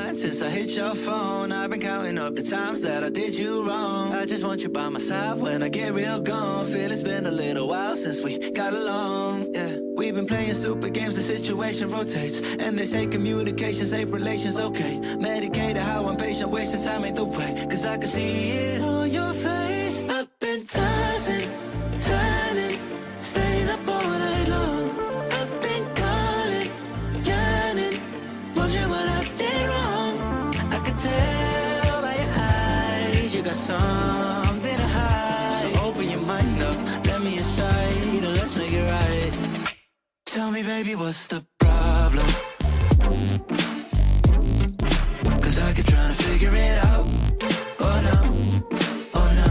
mind since I hit your phone. I've been counting up the times that I did you wrong. I just want you by my side when I get real gone. Feel it's been a little while since we got along, yeah. We've been playing stupid games, the situation rotates. And they say communication, safe relations, okay. Medicated how I'm patient, wasting time ain't the way. Cause I can see it on your face. I've been tossing, turning, staying up all night long. I've been calling, yearning, wondering what I did wrong. I could tell by your eyes you got something to hide. So open your mind up, let me inside, and let's make it right. Tell me, baby, what's the problem? Cause I keep trying to figure it out. Oh no, oh no.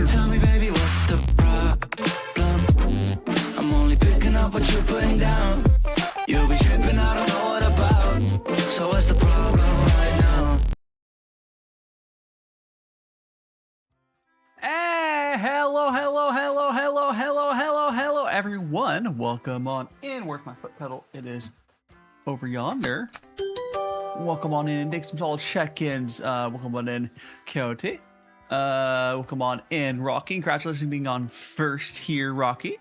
Tell me, baby, what's the problem? I'm only picking up what you're putting down. You'll be tripping, I don't know what about. So what's the problem right now? Hey, hello, everyone. Welcome on in. Where's my foot pedal? It is over yonder. Welcome on in and take some solid check-ins. Welcome on in, Coyote. Welcome on in, Rocky. Congratulations on being on first here, Rocky.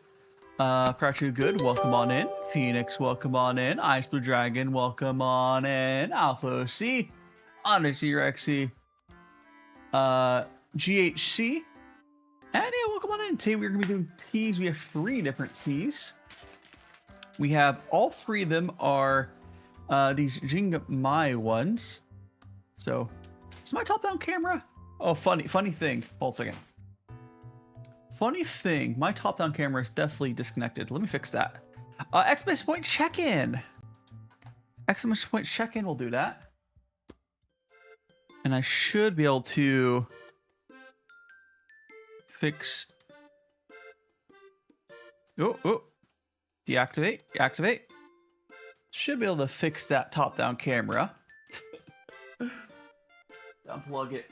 Crouch good. Welcome on in. Phoenix, welcome on in. Ice Blue Dragon, welcome on in. Alpha C, Undersea Rexy, GHC. And yeah, welcome on in. Today we're going to be doing teas. We have 3 different teas. We have all 3 of them are these Jingmai ones. So, is my top-down camera? Oh, funny thing. Hold a second. Funny thing, my top-down camera is definitely disconnected. Let me fix that. Exclamation point check-in. Exclamation point check-in will do that. And I should be able to fix. Oh, deactivate, activate. Should be able to fix that top-down camera. Unplug it.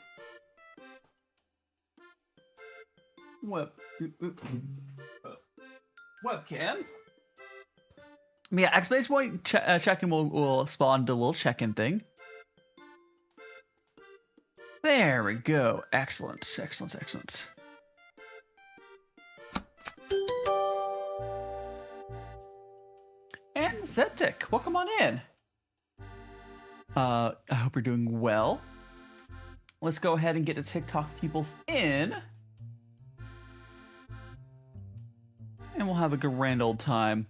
Webcam. Yeah, exclamation point check-in will spawn the little check-in thing. There we go. Excellent, excellent, excellent. And Zetic, welcome on in. I hope you're doing well. Let's go ahead and get the TikTok peoples in. And we'll have a grand old time.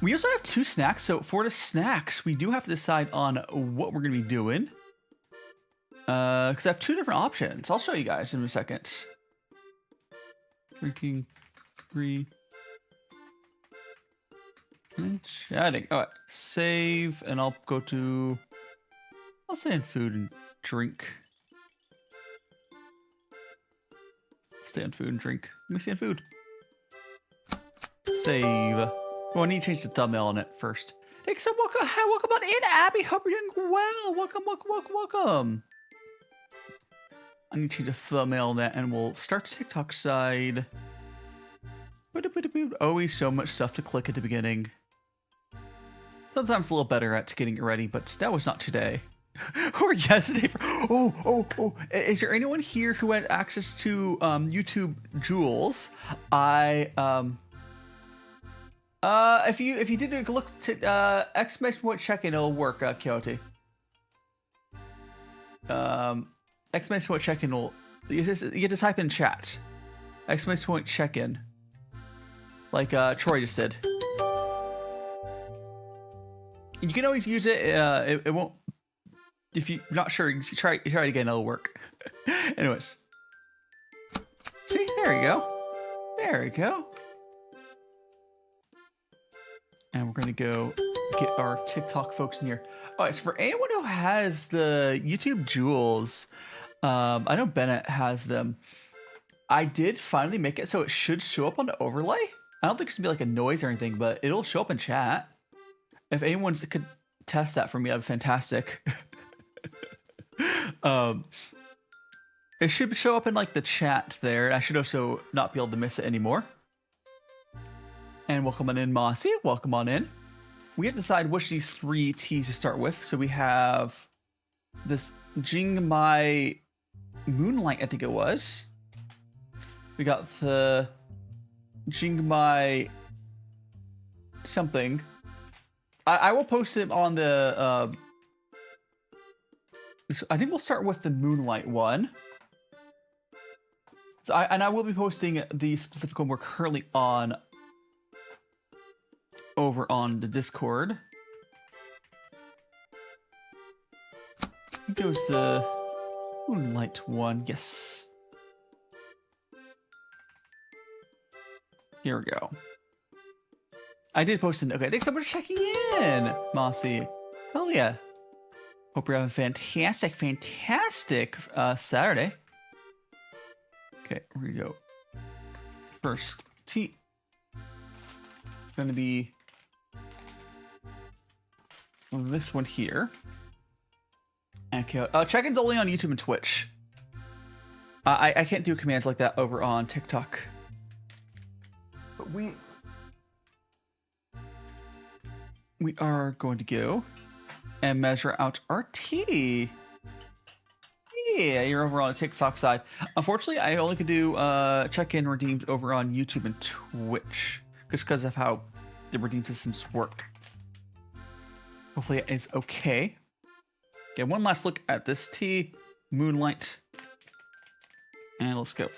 We also have 2 snacks. So for the snacks, we do have to decide on what we're going to be doing. Because I have 2 different options. I'll show you guys in a second. Drinking 3. And chatting. All right, save, and I'll go to. I'll say in food and drink. Stay on food and drink. Let me see in food. Save. Oh, I need to change the thumbnail on it first. Hey, so welcome on in, Abby. Hope you're doing well. Welcome. I need to change the thumbnail on that, and we'll start the TikTok side. Always so much stuff to click at the beginning. Sometimes a little better at getting it ready, but that was not today. Or yesterday. Oh. Is there anyone here who had access to YouTube Jewels? If you did look to exclamation point check-in, it'll work, Coyote. Exclamation point check-in will. You get to type in chat. Exclamation point check-in. Like Troy just did. You can always use it. It won't. If you're not sure, you try it again. It'll work. Anyways. See, there you go. There we go. And we're gonna go get our TikTok folks in here. All right. So for anyone who has the YouTube Jewels, I know Bennett has them. I did finally make it so it should show up on the overlay. I don't think it's gonna be like a noise or anything, but it'll show up in chat. If anyone could test that for me, that'd be fantastic. It should show up in like the chat there. I should also not be able to miss it anymore. And welcome on in, Mossy. Welcome on in. We have to decide which of these 3 teas to start with. So we have this Jingmai Moonlight, I think it was. We got the Jingmai something. I will post it on the... I think we'll start with the Moonlight one. So I will be posting the specific one we're currently on over on the Discord. I think it was the Moonlight one. Yes. Here we go. I did post it. Okay, thanks so much for checking in, Mossy. Hell yeah. Hope you're having a fantastic Saturday. Okay, here we go. First tea. Gonna be this one here. Okay, check-in's only on YouTube and Twitch. I can't do commands like that over on TikTok. But we are going to go and measure out our tea. Yeah, you're over on the TikTok side. Unfortunately, I only could do check-in redeemed over on YouTube and Twitch, just because of how the redeem systems work. Hopefully it's okay. Okay, one last look at this tea, Moonlight. And let's go.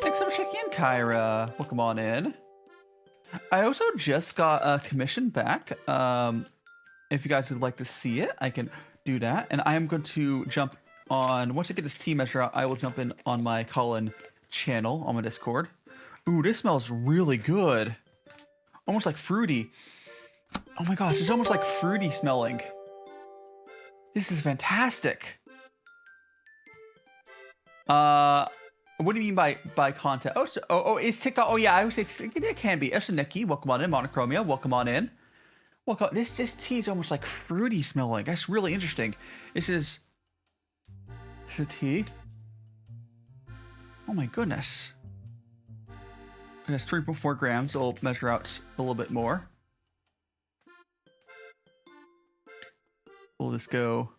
Thanks so much for checking in, Kyra. Welcome on in. I also just got a commission back. If you guys would like to see it, I can do that. And I am going to jump on, once I get this tea measure out, I will jump in on my Colin channel on my Discord. Ooh, this smells really good. Almost like fruity. Oh my gosh, it's almost like fruity smelling. This is fantastic. What do you mean by content? Oh, it's TikTok. Oh yeah, I would say it can be. Esha Nikki, welcome on in. Monochromia, welcome on in. Welcome. This tea is almost like fruity smelling. That's really interesting. This is a tea. Oh my goodness. That's 3.4 grams. I'll measure out a little bit more. Will this go?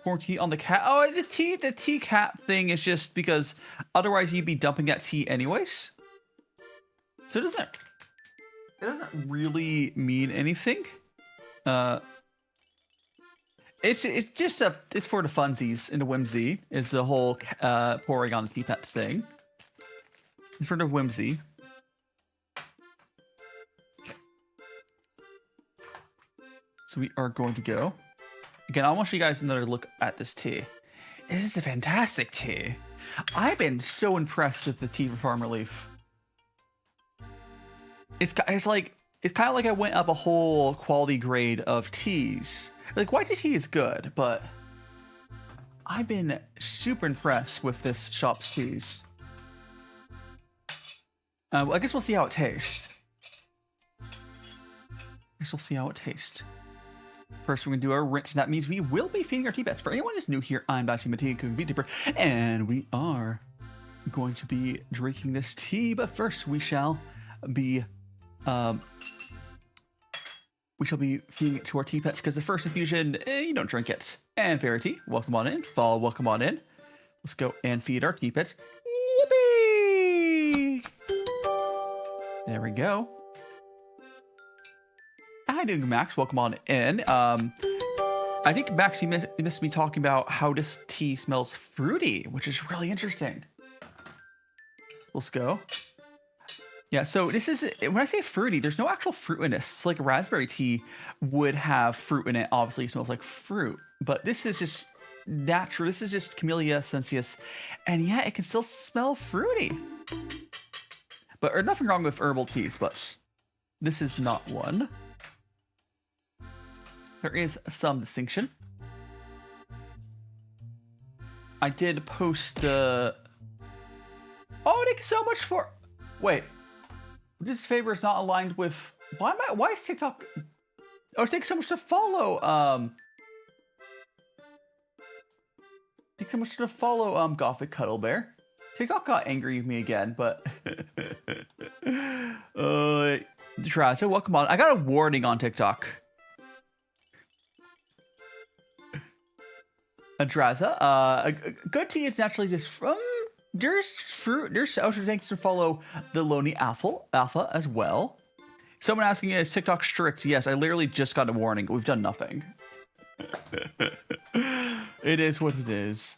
Pour tea on the cat. Oh, the tea cat thing is just because otherwise you'd be dumping that tea anyways. So it doesn't really mean anything. It's just it's for the funsies and the whimsy. Is the whole pouring on the teapots thing. It's for the whimsy. Okay. So we are going to go. Again, I want to show you guys another look at this tea. This is a fantastic tea. I've been so impressed with the Tea Farmerleaf. It's kind of like I went up a whole quality grade of teas. Like white tea is good, but I've been super impressed with this shop's teas. Well, I guess we'll see how it tastes. First, we're going to do our rinse, and that means we will be feeding our tea pets. For anyone who's new here, I'm DaiShimaVT, Vtuber, and we are going to be drinking this tea. But first, we shall be feeding it to our tea pets, because the first infusion, you don't drink it. And Verity, welcome on in. Fall, welcome on in. Let's go and feed our tea pets. Yippee! There we go. Hi, doing Max. Welcome on in. I think Max, you missed me talking about how this tea smells fruity, which is really interesting. Let's go. Yeah, so this is, when I say fruity, there's no actual fruit in this. It's like raspberry tea would have fruit in it. Obviously, it smells like fruit, but this is just natural. This is just Camellia sinensis, and yeah, it can still smell fruity. But there's nothing wrong with herbal teas, but this is not one. There is some distinction. I did post the... Oh, thank you so much for... Wait. This favor is not aligned with... Why is TikTok... Oh, thanks so much to follow, Thanks so much to follow, Gothic Cuddle Bear. TikTok got angry with me again, but... Try. So welcome on. I got a warning on TikTok. Adraza. A good tea is naturally just from. There's fruit. There's also thanks to follow the Lonely Alpha as well. Someone asking, is TikTok strict? Yes, I literally just got a warning. We've done nothing. It is what it is.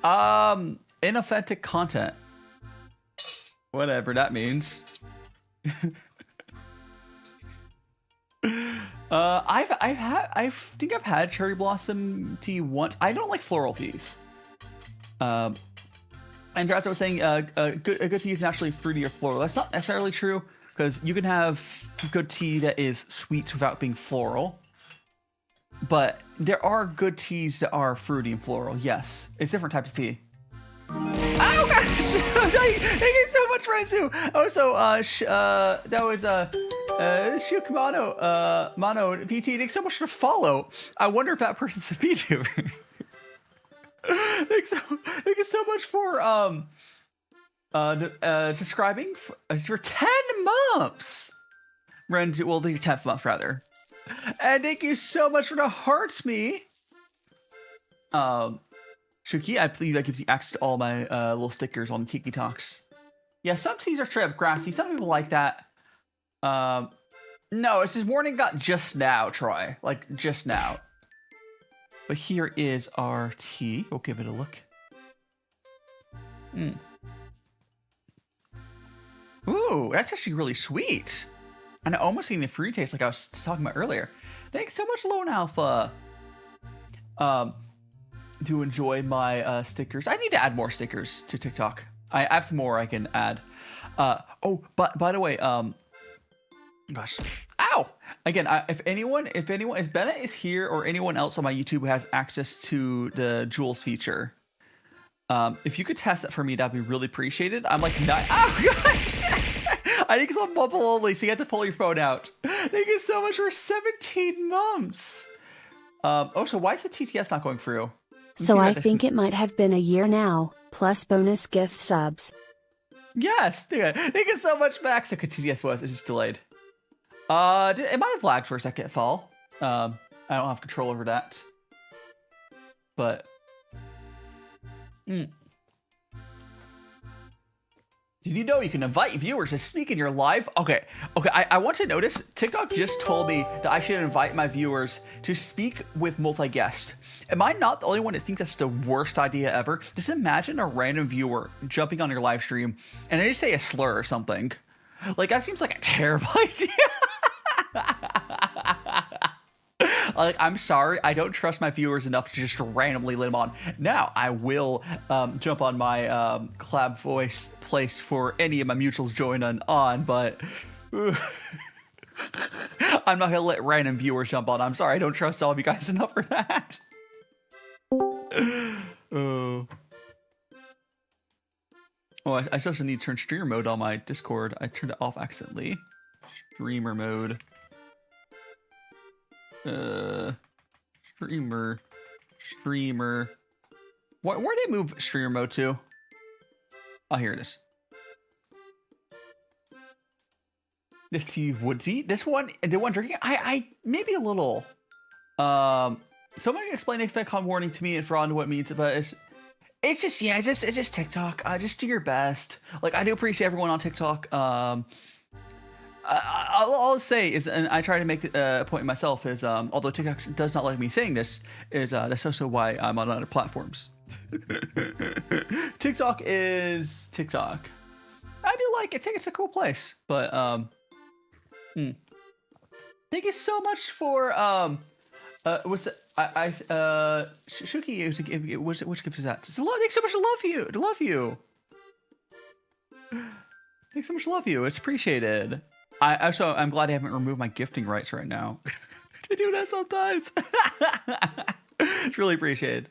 Inauthentic content. Whatever that means. I think I've had cherry blossom tea once. I don't like floral teas. And as I was saying, a good tea is naturally fruity or floral. That's not necessarily true, because you can have good tea that is sweet without being floral. But there are good teas that are fruity and floral. Yes, it's different types of tea. Oh gosh! Thank you so much, Renzu. Also, that was Shukmano Mano VT. Thanks so much for the follow. I wonder if that person's a VTuber. Thank you so much for subscribing for 10 months. Renzu, well, the 10th month rather. And thank you so much for the hearts me. Shuki, I believe that gives you access to all my little stickers on Tiki Talks. Yeah, some teas are straight up grassy. Some people like that. No, it's this morning got just now, Troy. Like, just now. But here is our tea. We'll give it a look. Ooh, that's actually really sweet. And I almost getting the fruit taste like I was talking about earlier. Thanks so much, Lone Alpha. To enjoy my stickers. I need to add more stickers to TikTok. I have some more I can add. Oh, but by the way, gosh, ow! Again, if anyone, if Bennett is here or anyone else on my YouTube who has access to the Jewels feature, if you could test it for me, that'd be really appreciated. I'm like, oh gosh! I think it's on bubble only, so you have to pull your phone out. Thank you so much for 17 months. Oh, so why is the TTS not going through? So I think it might have been a year now, plus bonus gift subs. Yes, thank you so much, Max. Like TTS was, it's just delayed. It might have lagged for a second, fall. I don't have control over that. But, Did you know you can invite viewers to speak in your live? Okay, I want to notice, TikTok just told me that I should invite my viewers to speak with multi-guests. Am I not the only one that thinks that's the worst idea ever? Just imagine a random viewer jumping on your live stream and they just say a slur or something. Like, that seems like a terrible idea. Like, I'm sorry, I don't trust my viewers enough to just randomly let them on. Now, I will jump on my collab voice place for any of my mutuals join on, but I'm not gonna let random viewers jump on. I'm sorry, I don't trust all of you guys enough for that. Oh, I still need to turn streamer mode on my Discord. I turned it off accidentally. Streamer mode. Streamer. Where did it move streamer mode to? Oh, here it is. This tea woodsy. This one, the one drinking, I maybe a little. Someone can explain Vtuber warning to me and for on what it means, but it's just TikTok. Just do your best. Like, I do appreciate everyone on TikTok. I'll say is, and I try to make a point myself, is although TikTok does not like me saying this, is that's also why I'm on other platforms. TikTok is TikTok. I do like it. I think it's a cool place, but thank you so much for Shuki, which gift is that? Thanks so much. Love you. Thanks so much. Love you. It's appreciated. I'm glad I haven't removed my gifting rights right now. I do that sometimes. It's really appreciated.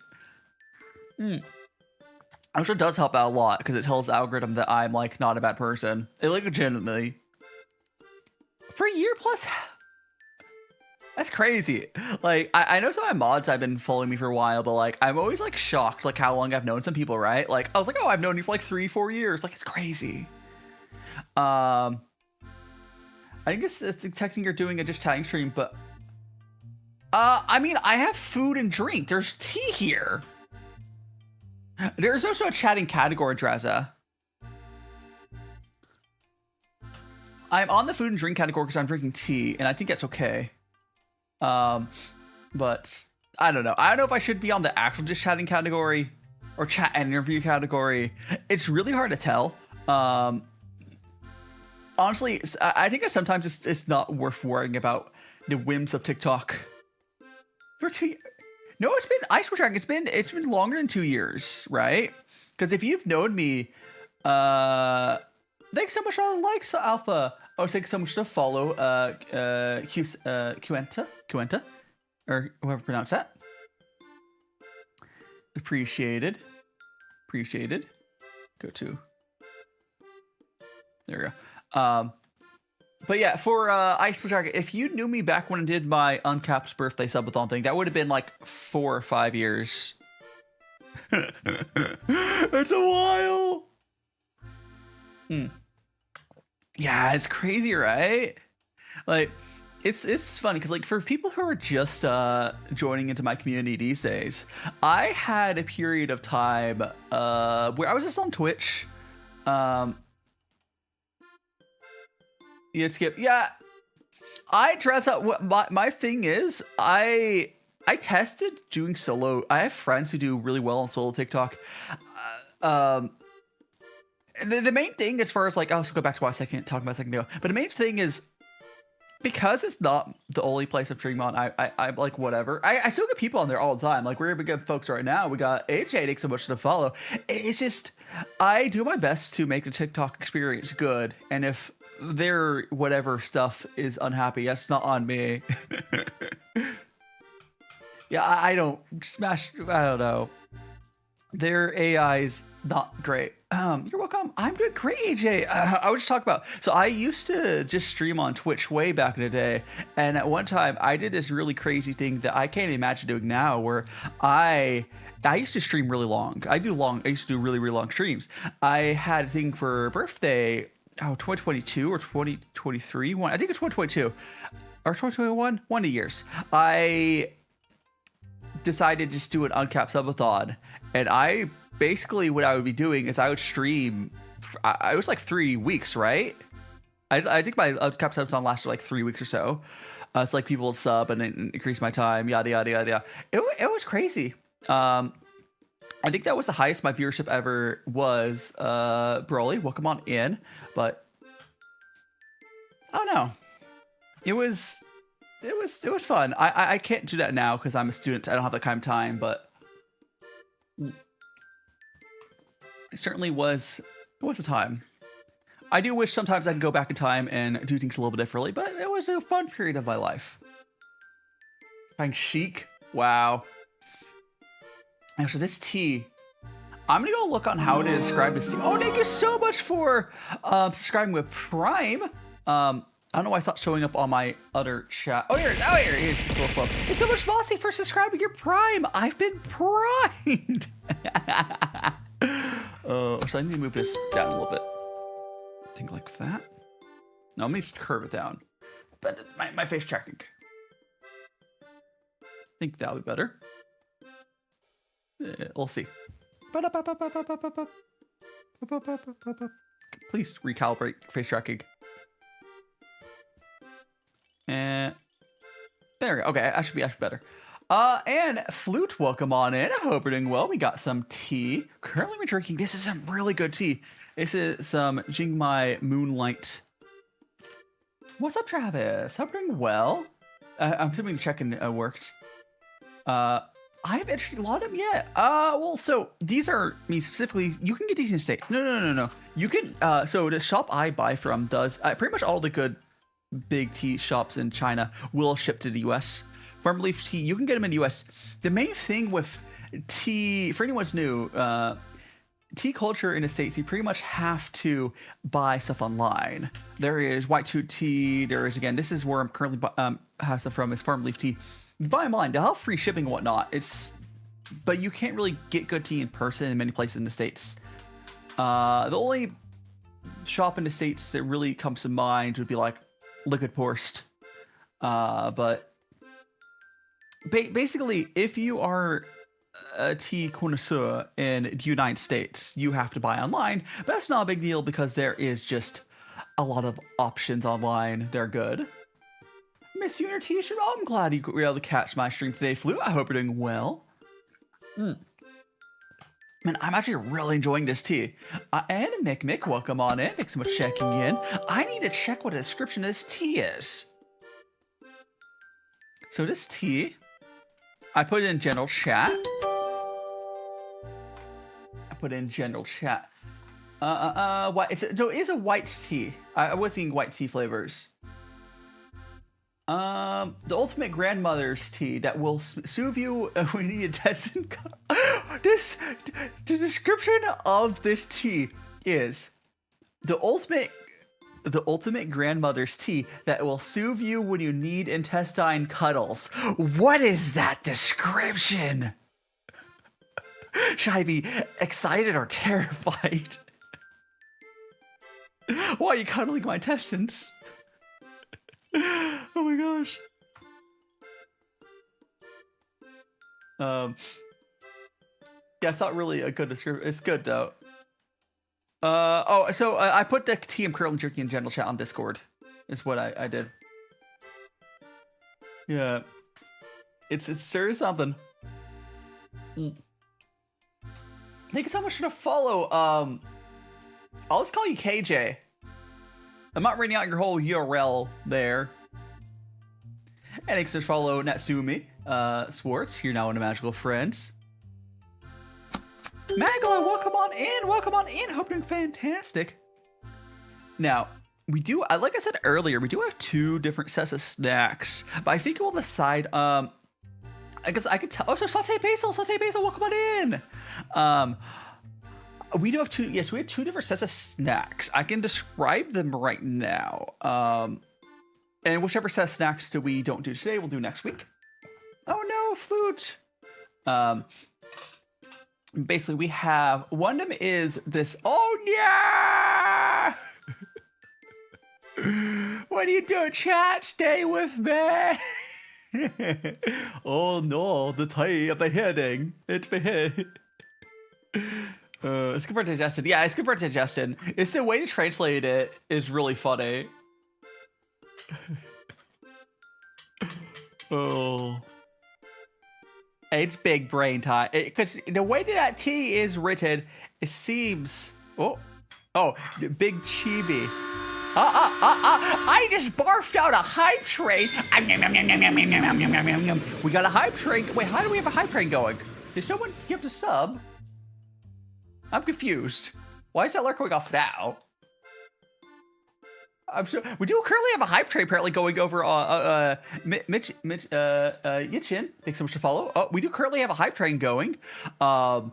I'm sure it does help out a lot because it tells the algorithm that I'm like not a bad person. It like legitimately. For a year plus. That's crazy. Like, I know some of my mods have been following me for a while, but like I'm always like shocked like how long I've known some people, right? Like I was like, oh, I've known you for like 3-4 years. Like, it's crazy. I think it's texting you're doing a just chatting stream, but I mean, I have food and drink. There's tea here. There's also a chatting category, Draza. I'm on the food and drink category because I'm drinking tea, and I think that's okay. But I don't know. I don't know if I should be on the actual just chatting category or chat and interview category. It's really hard to tell. Honestly, I think that sometimes it's not worth worrying about the whims of TikTok. For 2 years. No, it's been ice track. It's been longer than 2 years, right? Because if you've known me, thanks so much for all the likes, Alpha. Oh, thanks so much to follow, Quenta, or whoever pronounced that. Appreciated. Go to. There we go. But yeah, for Ice Track, if you knew me back when I did my Uncapped birthday subathon thing, that would have been like 4 or 5 years. It's a while. Yeah, it's crazy, right? Like, it's funny because like for people who are just joining into my community these days, I had a period of time where I was just on Twitch. You skip. Yeah, I dress up. What my thing is, I tested doing solo. I have friends who do really well on solo TikTok. The main thing, as far as like, I'll go back to what I was talking about a second ago. But the main thing is, because it's not the only place I'm streaming on, I like whatever. I still get people on there all the time. Like, we're good folks right now. We got AJ, thanks so much to follow. It's just, I do my best to make the TikTok experience good. And if their whatever stuff is unhappy, that's not on me. Yeah, I don't smash, I don't know. Their AI is not great. You're welcome. I'm doing great, AJ. I was just talking about, so I used to just stream on Twitch way back in the day, and at one time I did this really crazy thing that I can't imagine doing now, where I used to stream really long. I used to do really long streams. I had a thing for birthday, 2022 or 2023. I think it's 2022 or 2021. One of the years. I decided to just do an uncapped subathon, and I basically, what I would be doing is I would stream. I was like 3 weeks, right? I think my uncapped subathon lasted like 3 weeks or so. It's like people would sub and then increase my time, yada yada yada. It was crazy. I think that was the highest my viewership ever was. Broly, welcome on in. But I don't know. It was fun. I can't do that now because I'm a student. I don't have that kind of time, but it certainly was. It was a time. I do wish sometimes I could go back in time and do things a little bit differently, but it was a fun period of my life. Buying chic. Wow. And so this tea, I'm gonna go look on how to describe this tea. Oh, thank you so much for subscribing with Prime. I don't know why it's not showing up on my other chat. Oh, here it is. It's a little slow. It's so much bossy for subscribing your Prime. I've been primed. So I need to move this down a little bit. I think like that. No, let me curve it down. But my face tracking. I think that'll be better. We'll see. Please recalibrate face tracking. And there we go. Okay, I should be better. And Flute, welcome on in. I hope you're doing well. We got some tea. Currently we're drinking. This is some really good tea. This is some Jingmai Moonlight. What's up, Travis? Hope you're doing well. I'm assuming the check-in worked. I haven't entered a lot of them yet. Well, so these are me specifically. You can get these in the States. No. You can. So the shop I buy from does pretty much all the good big tea shops in China will ship to the US. Farmerleaf tea, you can get them in the US. The main thing with tea, for anyone who's new, tea culture in the States, you pretty much have to buy stuff online. There is White tea. There is, again, this is where I'm currently have stuff from, is Farmerleaf tea. You buy them online. They'll have free shipping and whatnot. But you can't really get good tea in person in many places in the States. The only shop in the States that really comes to mind would be like Liquid Forest. But basically, if you are a tea connoisseur in the United States, you have to buy online. But that's not a big deal because there is just a lot of options online. They're good. Miss Unity T-shirt. Oh, I'm glad you were able to catch my stream today, Flute. I hope you're doing well. Man, I'm actually really enjoying this tea. And Mick, welcome on in. Thanks so much for checking in. I need to check what the description of this tea is. So this tea, I put it in general chat. What? It is a white tea. I was eating white tea flavors. The ultimate grandmother's tea that will soothe you when you need a test. The description of this tea is the ultimate grandmother's tea that will soothe you when you need intestine cuddles. What is that description? Should I be excited or terrified? Why are you cuddling my intestines? Oh my gosh. Yeah, it's not really a good description. It's good though. So I put the tea and curl and jerky in general chat on Discord. Is what I did. Yeah. It's seriously something. Thank you so much for the follow. I'll just call you KJ. I'm not reading out your whole URL there. And thanks for follow Natsumi Swartz. You're now in the Magical Friends. Magla, welcome on in. Welcome on in. Hope you're doing fantastic. Now, we do, like I said earlier, we do have 2 different sets of snacks. But I think we'll decide, I guess I could tell. Oh, so Saute Basil, welcome on in. We do have 2, yes, we have 2 different sets of snacks. I can describe them right now. And whichever set of snacks that we don't do today, we'll do next week. Oh no, Flute. Basically, we have, one of them is this, oh yeah! What are you doing, chat? Stay with me! Oh no, the tie of the heading. It's the head. It's good for digestion. Yeah, it's good for digestion. It's the way to translate it is really funny. Oh. It's big brain time. Because the way that tea is written, it seems... Oh, big chibi. I just barfed out a hype train. We got a hype train. Wait, how do we have a hype train going? Did someone give the sub? I'm confused. Why is that alert going off now? I'm sure we do currently have a hype train apparently going over Yichin. Thanks so much to follow. Oh, we do currently have a hype train going. So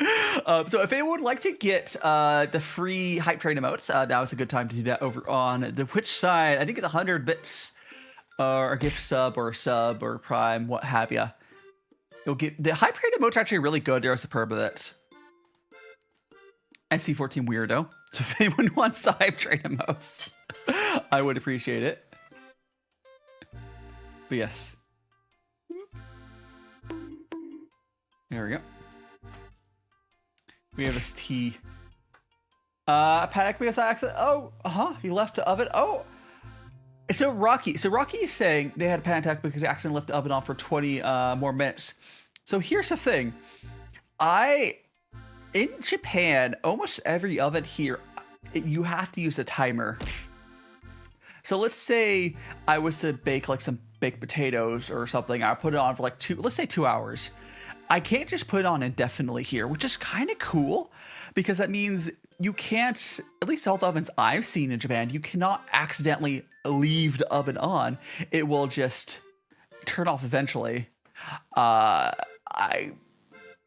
if anyone would like to get the free hype train emotes, now is a good time to do that over on the Twitch side. I think it's 100 bits or a gift sub or prime, what have you. You'll get the hype train emotes are actually really good. They're superb with it. NC14 weirdo. So if anyone wants the hype train emotes, I would appreciate it. But yes. There we go. We have this tea. Panic because I accident. Oh, he left the oven. Oh. So Rocky is saying they had a panic attack because they accidentally left the oven on for 20 more minutes. So here's the thing. In Japan, almost every oven here, you have to use a timer. So let's say I was to bake like some baked potatoes or something. I put it on for like 2 hours. I can't just put it on indefinitely here, which is kind of cool because that means you can't, at least all the ovens I've seen in Japan, you cannot accidentally leave the oven on. It will just turn off eventually.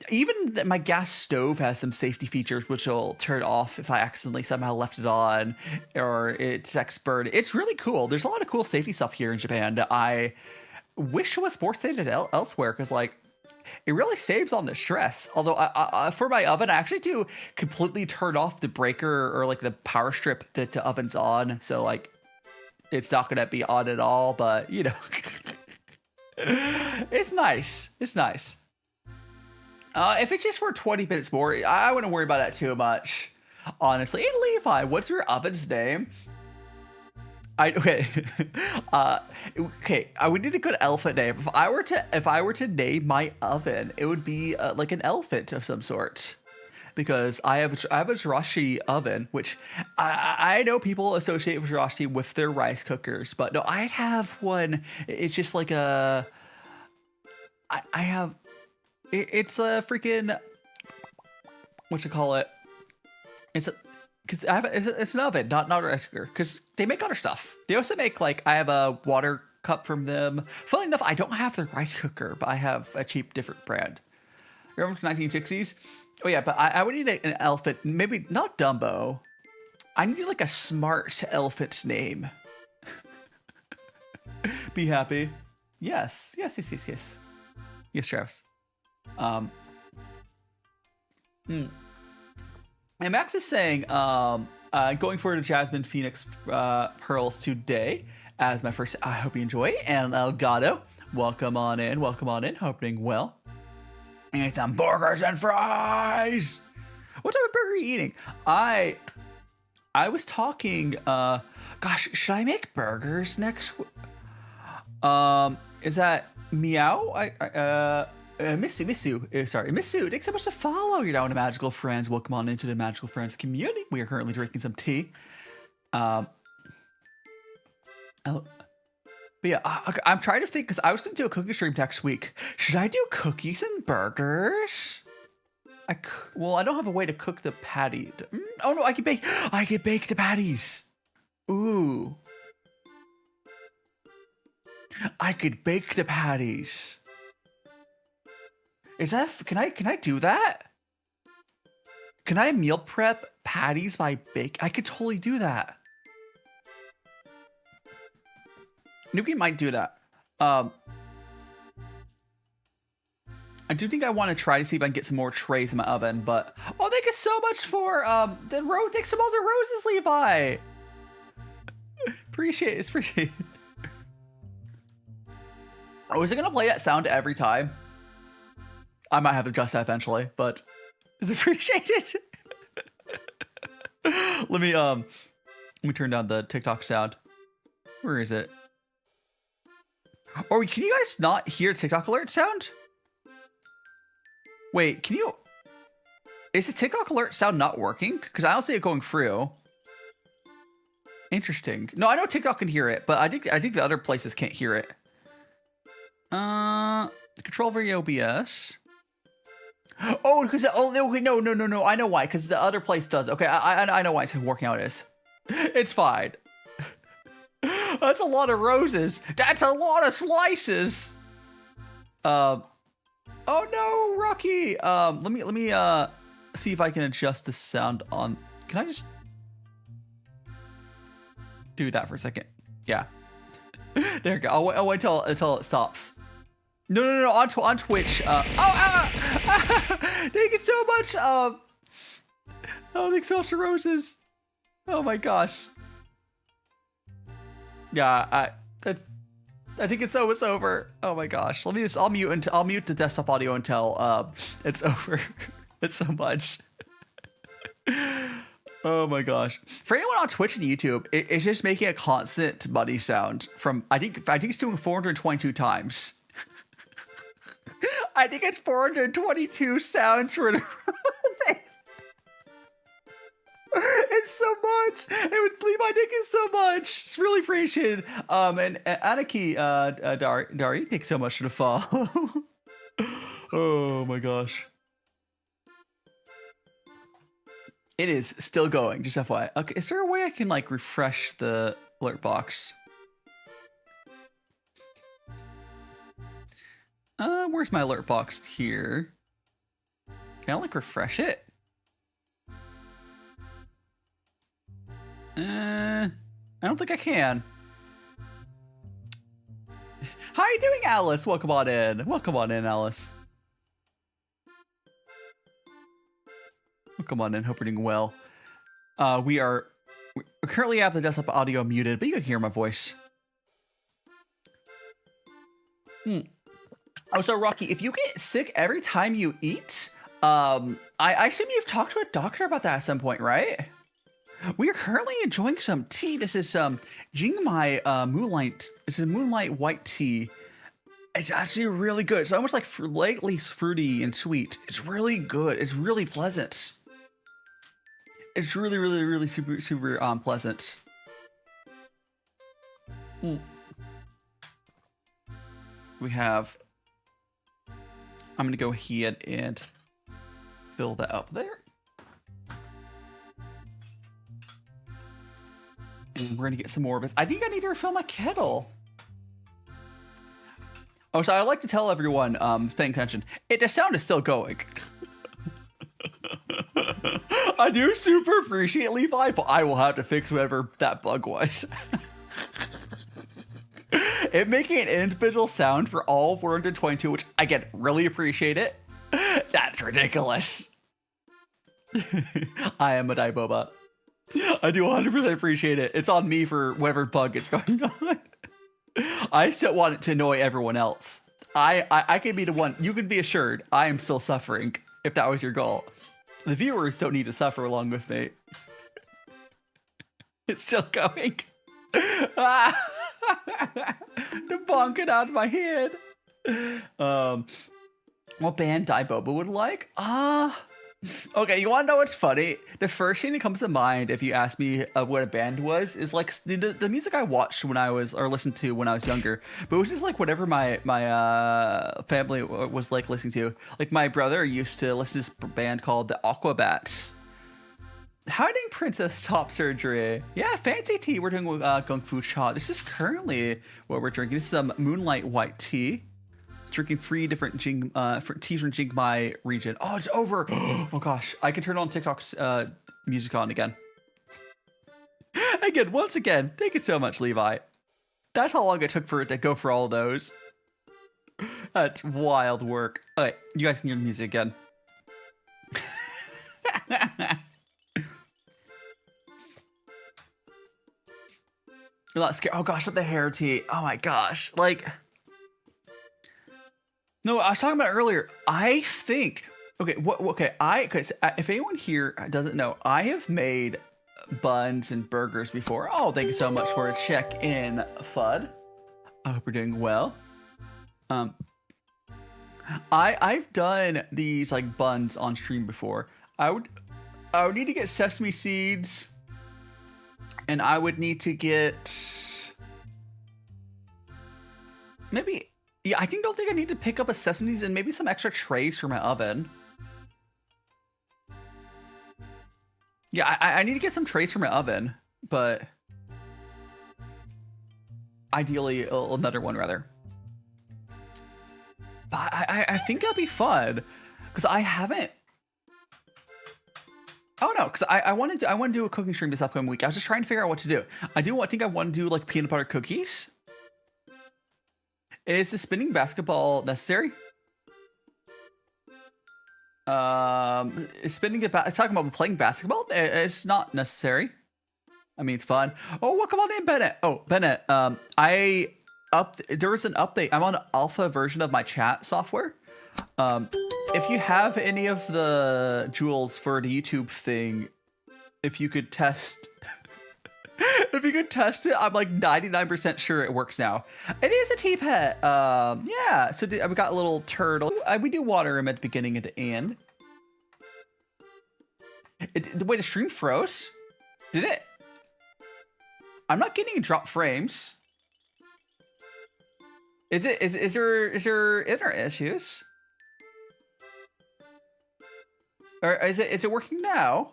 Even my gas stove has some safety features which will turn off if I accidentally somehow left it on or it's expert. It's really cool. There's a lot of cool safety stuff here in Japan that I wish was more stated elsewhere because like it really saves on the stress. Although for my oven, I actually do completely turn off the breaker or like the power strip that the oven's on. So like it's not gonna be on at all, but you know, it's nice. It's nice. If it's just for 20 minutes more, I wouldn't worry about that too much, honestly. And Levi, what's your oven's name? Okay. We need a good elephant name. If I were to name my oven, it would be like an elephant of some sort, because I have a Jirashi oven, which I know people associate with Jirashi with their rice cookers, but no, I have one. It's just like a. It's a freaking. What you call it? It's an oven, not a rice cooker, because they make other stuff. They also make, like, I have a water cup from them. Funnily enough, I don't have the rice cooker, but I have a cheap different brand. Remember from 1960s? Oh yeah, but I would need an elephant, maybe not Dumbo. I need like a smart elephant's name. Be happy. Yes, Travis. And Max is saying, going for the Jasmine Phoenix Pearls today as my first. I hope you enjoy. And Elgato, welcome on in. Hoping well. And some burgers and fries. What type of burger are you eating? I was talking. Gosh, should I make burgers next? Is that Meow? Missu. Sorry, Missu. Thanks so much to follow. You're down to Magical Friends. Welcome on into the Magical Friends community. We are currently drinking some tea. But yeah, I'm trying to think, because I was going to do a cookie stream next week. Should I do cookies and burgers? Well, I don't have a way to cook the patty. Oh no, I can bake the patties. Ooh. I could bake the patties. Can I do that? Can I meal prep patties by bake? I could totally do that. Nuki might do that. I do think I want to try to see if I can get some more trays in my oven, but thank you so much for take some other roses, Levi. Appreciate it. Oh, is it gonna play that sound every time? I might have to adjust that eventually, but it's appreciated. Let me turn down the TikTok sound. Where is it? Or can you guys not hear TikTok alert sound? Wait, is the TikTok alert sound not working? Because I don't see it going through. Interesting. No, I know TikTok can hear it, but I think the other places can't hear it. Control via OBS. Oh, because no. I know why. Because the other place does. Okay, I know why it's working how it is. It's fine. That's a lot of roses. That's a lot of slices. Oh no, Rocky. Let me see if I can adjust the sound on. Can I just do that for a second? Yeah. There we go. I'll wait until it stops. No. On Twitch. Thank you so much. Thanks so much for roses. Oh my gosh. Yeah, I think it's almost over. Oh my gosh. I'll mute the desktop audio until it's over. It's so much. Oh my gosh. For anyone on Twitch and YouTube, it's just making a constant money sound from I think it's doing 422 times. I think it's 422 sounds for the It's so much. It would leave my dick in so much. It's really appreciated. And Aniki Dari, thanks so much for the follow. Oh my gosh. It is still going, just FYI. Okay, is there a way I can like refresh the alert box? Where's my alert box here? Can I like refresh it? I don't think I can. How are you doing, Alice? Welcome on in. Welcome on in, Alice. Welcome on in. Hope you're doing well. We are We currently have the desktop audio muted, but you can hear my voice. Oh, so Rocky, if you get sick every time you eat, I assume you've talked to a doctor about that at some point, right? We are currently enjoying some tea. This is Jingmai Moonlight. This is Moonlight White tea. It's actually really good. It's almost like lightly fruity and sweet. It's really good. It's really pleasant. It's really, really, really super pleasant. We have. I'm gonna go ahead and fill that up there. And we're gonna get some more of it. I think I need to refill my kettle. Oh, so I like to tell everyone paying attention, the sound is still going. I do super appreciate Levi, but I will have to fix whatever that bug was. It making an individual sound for all 422, which again, really appreciate it. That's ridiculous. I am a Daiboba. I do 100% appreciate it. It's on me for whatever bug it's going on. I still want it to annoy everyone else. I can be the one. You can be assured I am still suffering if that was your goal. The viewers don't need to suffer along with me. It's still going. The bonk it out of my head. What band Daiboba would like? Okay, you want to know what's funny? The first thing that comes to mind if you ask me what a band was is like the music I watched when I was, or listened to when I was younger. But it was just like whatever my family was like listening to. Like my brother used to listen to this band called the Aquabats. Hiding Princess Top Surgery. Yeah, fancy tea. We're doing gongfu cha. This is currently what we're drinking. This is some Moonlight White tea. Drinking 3 different teas from Jingmai region. Oh, it's over. Oh gosh, I can turn on TikTok's music on again. Once again, thank you so much, Levi. That's how long it took for it to go for all those. That's wild work. Okay, you guys can hear the music again. You're not scared. Oh gosh, not the hair tea. Oh my gosh, like. No, I was talking about it earlier. I think, because if anyone here doesn't know, I have made buns and burgers before. Oh, thank you so much for a check-in, Fudd. I hope you're doing well. I've done these like buns on stream before. I would need to get sesame seeds, and I would need to get maybe. Yeah, don't think I need to pick up a sesame seeds and maybe some extra trays for my oven. Yeah, I need to get some trays for my oven, but ideally another one rather. But I think that'll be fun because I haven't. Oh no, because I want to do a cooking stream this upcoming week. I was just trying to figure out what to do. I think I want to do like peanut butter cookies. Is the spinning basketball necessary? Is spinning it's talking about playing basketball? It's not necessary. I mean, it's fun. Oh, well, come on in, Bennett. Oh, Bennett. There was an update. I'm on an alpha version of my chat software. If you have any of the jewels for the YouTube thing, if you could test. If you could test it, I'm like 99% sure it works now. It is a tea pet. Yeah. So we got a little turtle. We do water him at the beginning and the end. Wait, the stream froze? Did it? I'm not getting drop frames. Is there internet issues? Or is it working now?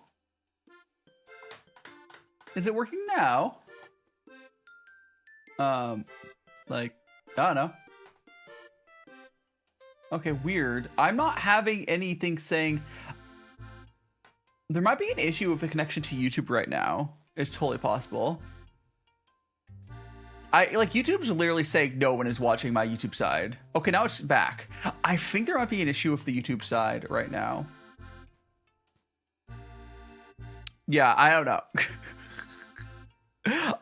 Is it working now? Like, I don't know. Okay, weird. I'm not having anything saying... There might be an issue with a connection to YouTube right now. It's totally possible. YouTube's literally saying no one is watching my YouTube side. Okay, now it's back. I think there might be an issue with the YouTube side right now. Yeah, I don't know.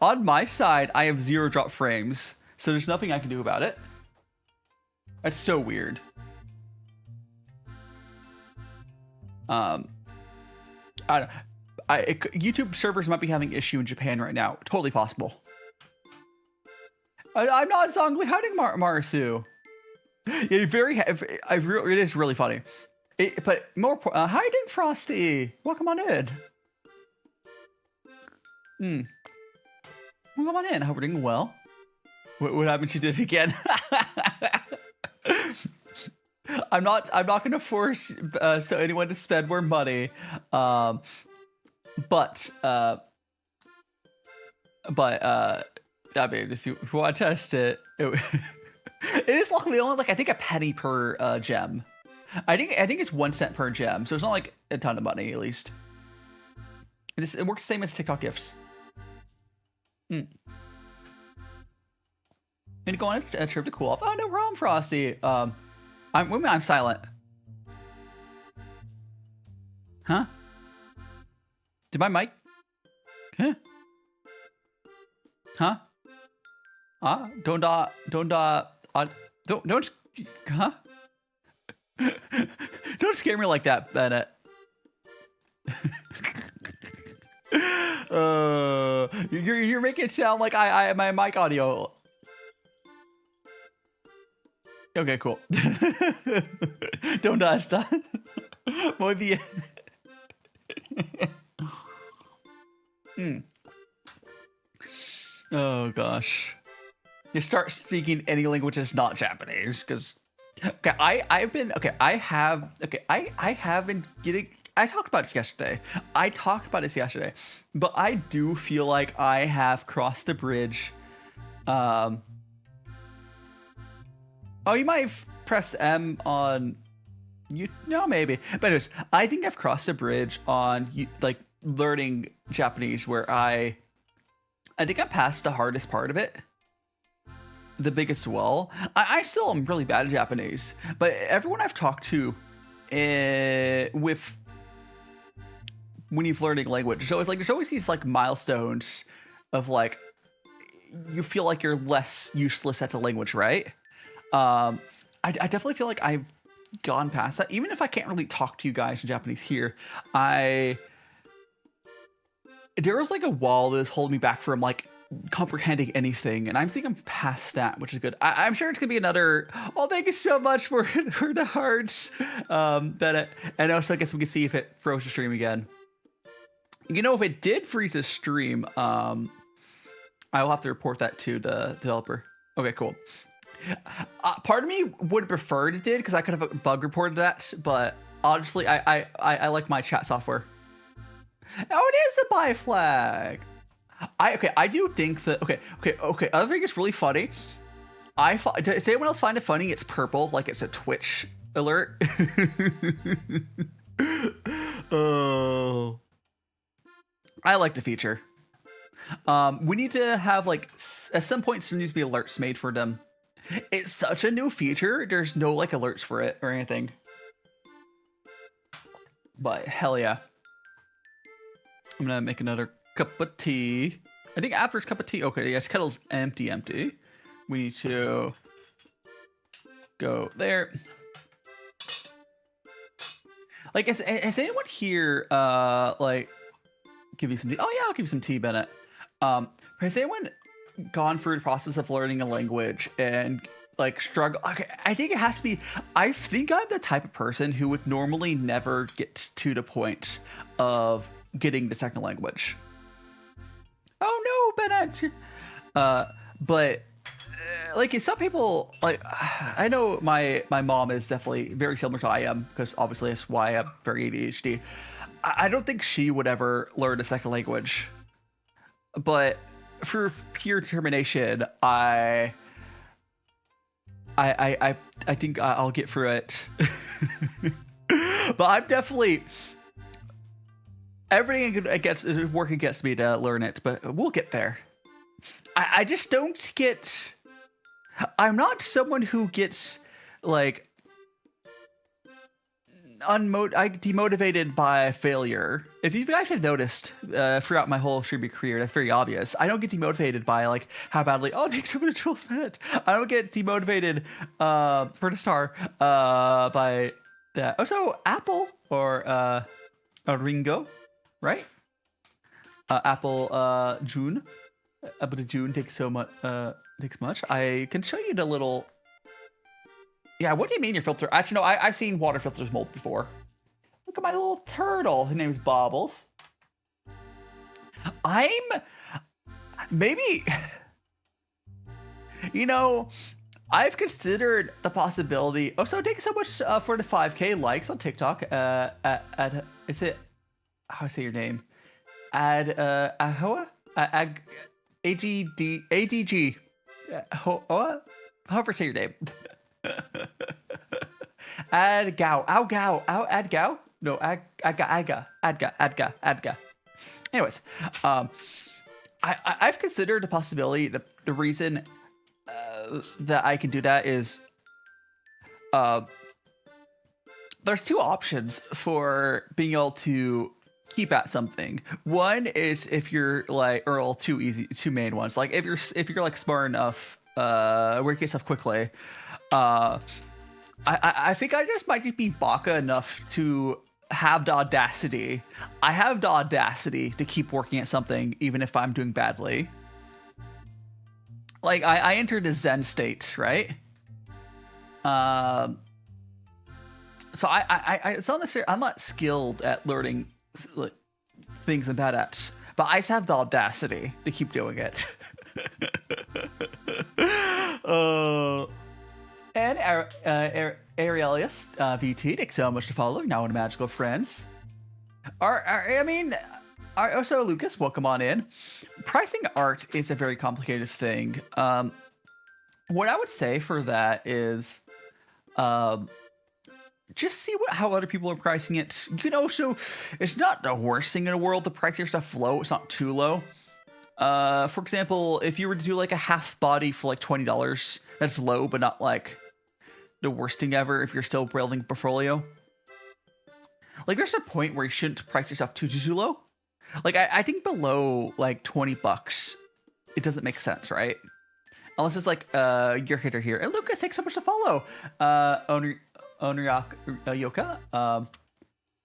On my side, I have 0 drop frames, so there's nothing I can do about it. That's so weird. YouTube servers might be having issue in Japan right now. Totally possible. I'm not zongly hiding, Marasu. Yeah, it is really funny. But more hiding, Frosty. Welcome on in. Welcome on in. I hope we're doing well. What happened? She did it again. I'm not gonna force so anyone to spend more money. But I mean, if you want to test it, it is luckily only like I think a penny per gem. I think it's 1 cent per gem, so it's not like a ton of money at least. It works the same as TikTok gifts. And to go on a trip to cool off. Oh no problem, Frosty. I'm silent. Huh? Did my mic? Huh? Huh? Don't, huh? Don't scare me like that, Bennett. You're making it sound like my mic audio. Okay, cool. Don't stop. Muy bien. Oh gosh. You start speaking any language that's not Japanese, because I have been getting. I talked about this yesterday. But I do feel like I have crossed the bridge. Oh, you might have pressed M on you. No, maybe. But anyways, I think I've crossed a bridge on like learning Japanese where I think I'm past the hardest part of it. The biggest wall. I still am really bad at Japanese, but everyone I've talked to with when you've learning language, there's always these like milestones of like you feel like you're less useless at the language, right? I definitely feel like I've gone past that. Even if I can't really talk to you guys in Japanese here, there was like a wall that was holding me back from like comprehending anything, and I think I'm past that, which is good. I'm sure it's gonna be another. Oh, thank you so much for the hearts, Bennett. And also, I guess we can see if it froze the stream again. You know, if it did freeze the stream, I will have to report that to the developer. Okay, cool. Part of me would have preferred it did, because I could have bug reported that, but honestly, I like my chat software. Oh, it is the buy flag. I do think that. Okay. Other thing is really funny. Does anyone else find it funny? It's purple, like it's a Twitch alert. Oh, I like the feature. We need to have like at some point there needs to be alerts made for them. It's such a new feature. There's no like alerts for it or anything. But hell yeah. I'm gonna make another cup of tea. I think after it's cup of tea. Okay, yes, kettle's empty. We need to go there. Like, has anyone here like give me some tea? Oh yeah, I'll give you some tea, Bennett. Has anyone gone through the process of learning a language and like struggle? Okay, I think it has to be. I think I'm the type of person who would normally never get to the point of getting the second language. Oh no, Bennett. But like some people, like I know my mom is definitely very similar to I am, because obviously that's why I have very ADHD. I don't think she would ever learn a second language, but for pure determination, I think I'll get through it. But I'm definitely. Everything is working against me to learn it, but we'll get there. I just don't get. I'm not someone who gets like I get demotivated by failure. If you guys have noticed throughout my whole streaming career, that's very obvious. I don't get demotivated by like how badly, oh, it makes so many tools minute. I don't get demotivated for the star by that. Also, Apple or Ringo, right? Apple June. But June takes so much. Takes much. I can show you the little. Yeah, what do you mean your filter? Actually, no, I've seen water filters mold before. Look at my little turtle. His name's Bobbles. Maybe, you know, I've considered the possibility. Oh, so thank you so much for the 5K likes on TikTok. Is it, how do I say your name? Ahoa? ADG. However say your name. Adgao. No, Adga. Anyways, I've considered the possibility. The reason that I can do that is there's two options for being able to keep at something. One is if you're like, or two main ones. Like if you're like smart enough, work yourself quickly. I think I just might be baka enough to have the audacity. I have the audacity to keep working at something even if I'm doing badly. Like I entered a Zen state, right? So it's not necessarily, I'm not skilled at learning things I'm bad at, but I just have the audacity to keep doing it. And Aurelius VT, thanks so much to follow. Now in Magical Friends. Also Lucas, welcome on in. Pricing art is a very complicated thing. What I would say for that is, just see how other people are pricing it. You know, so it's not the worst thing in the world to price your stuff low. It's not too low. For example, if you were to do like a half body for like $20, that's low, but not like the worst thing ever if you're still building a portfolio. Like there's a point where you shouldn't price yourself too low. Like I think below like $20, it doesn't make sense, right? Unless it's like your hitter here. And Lucas, thanks so much to follow. Yoka,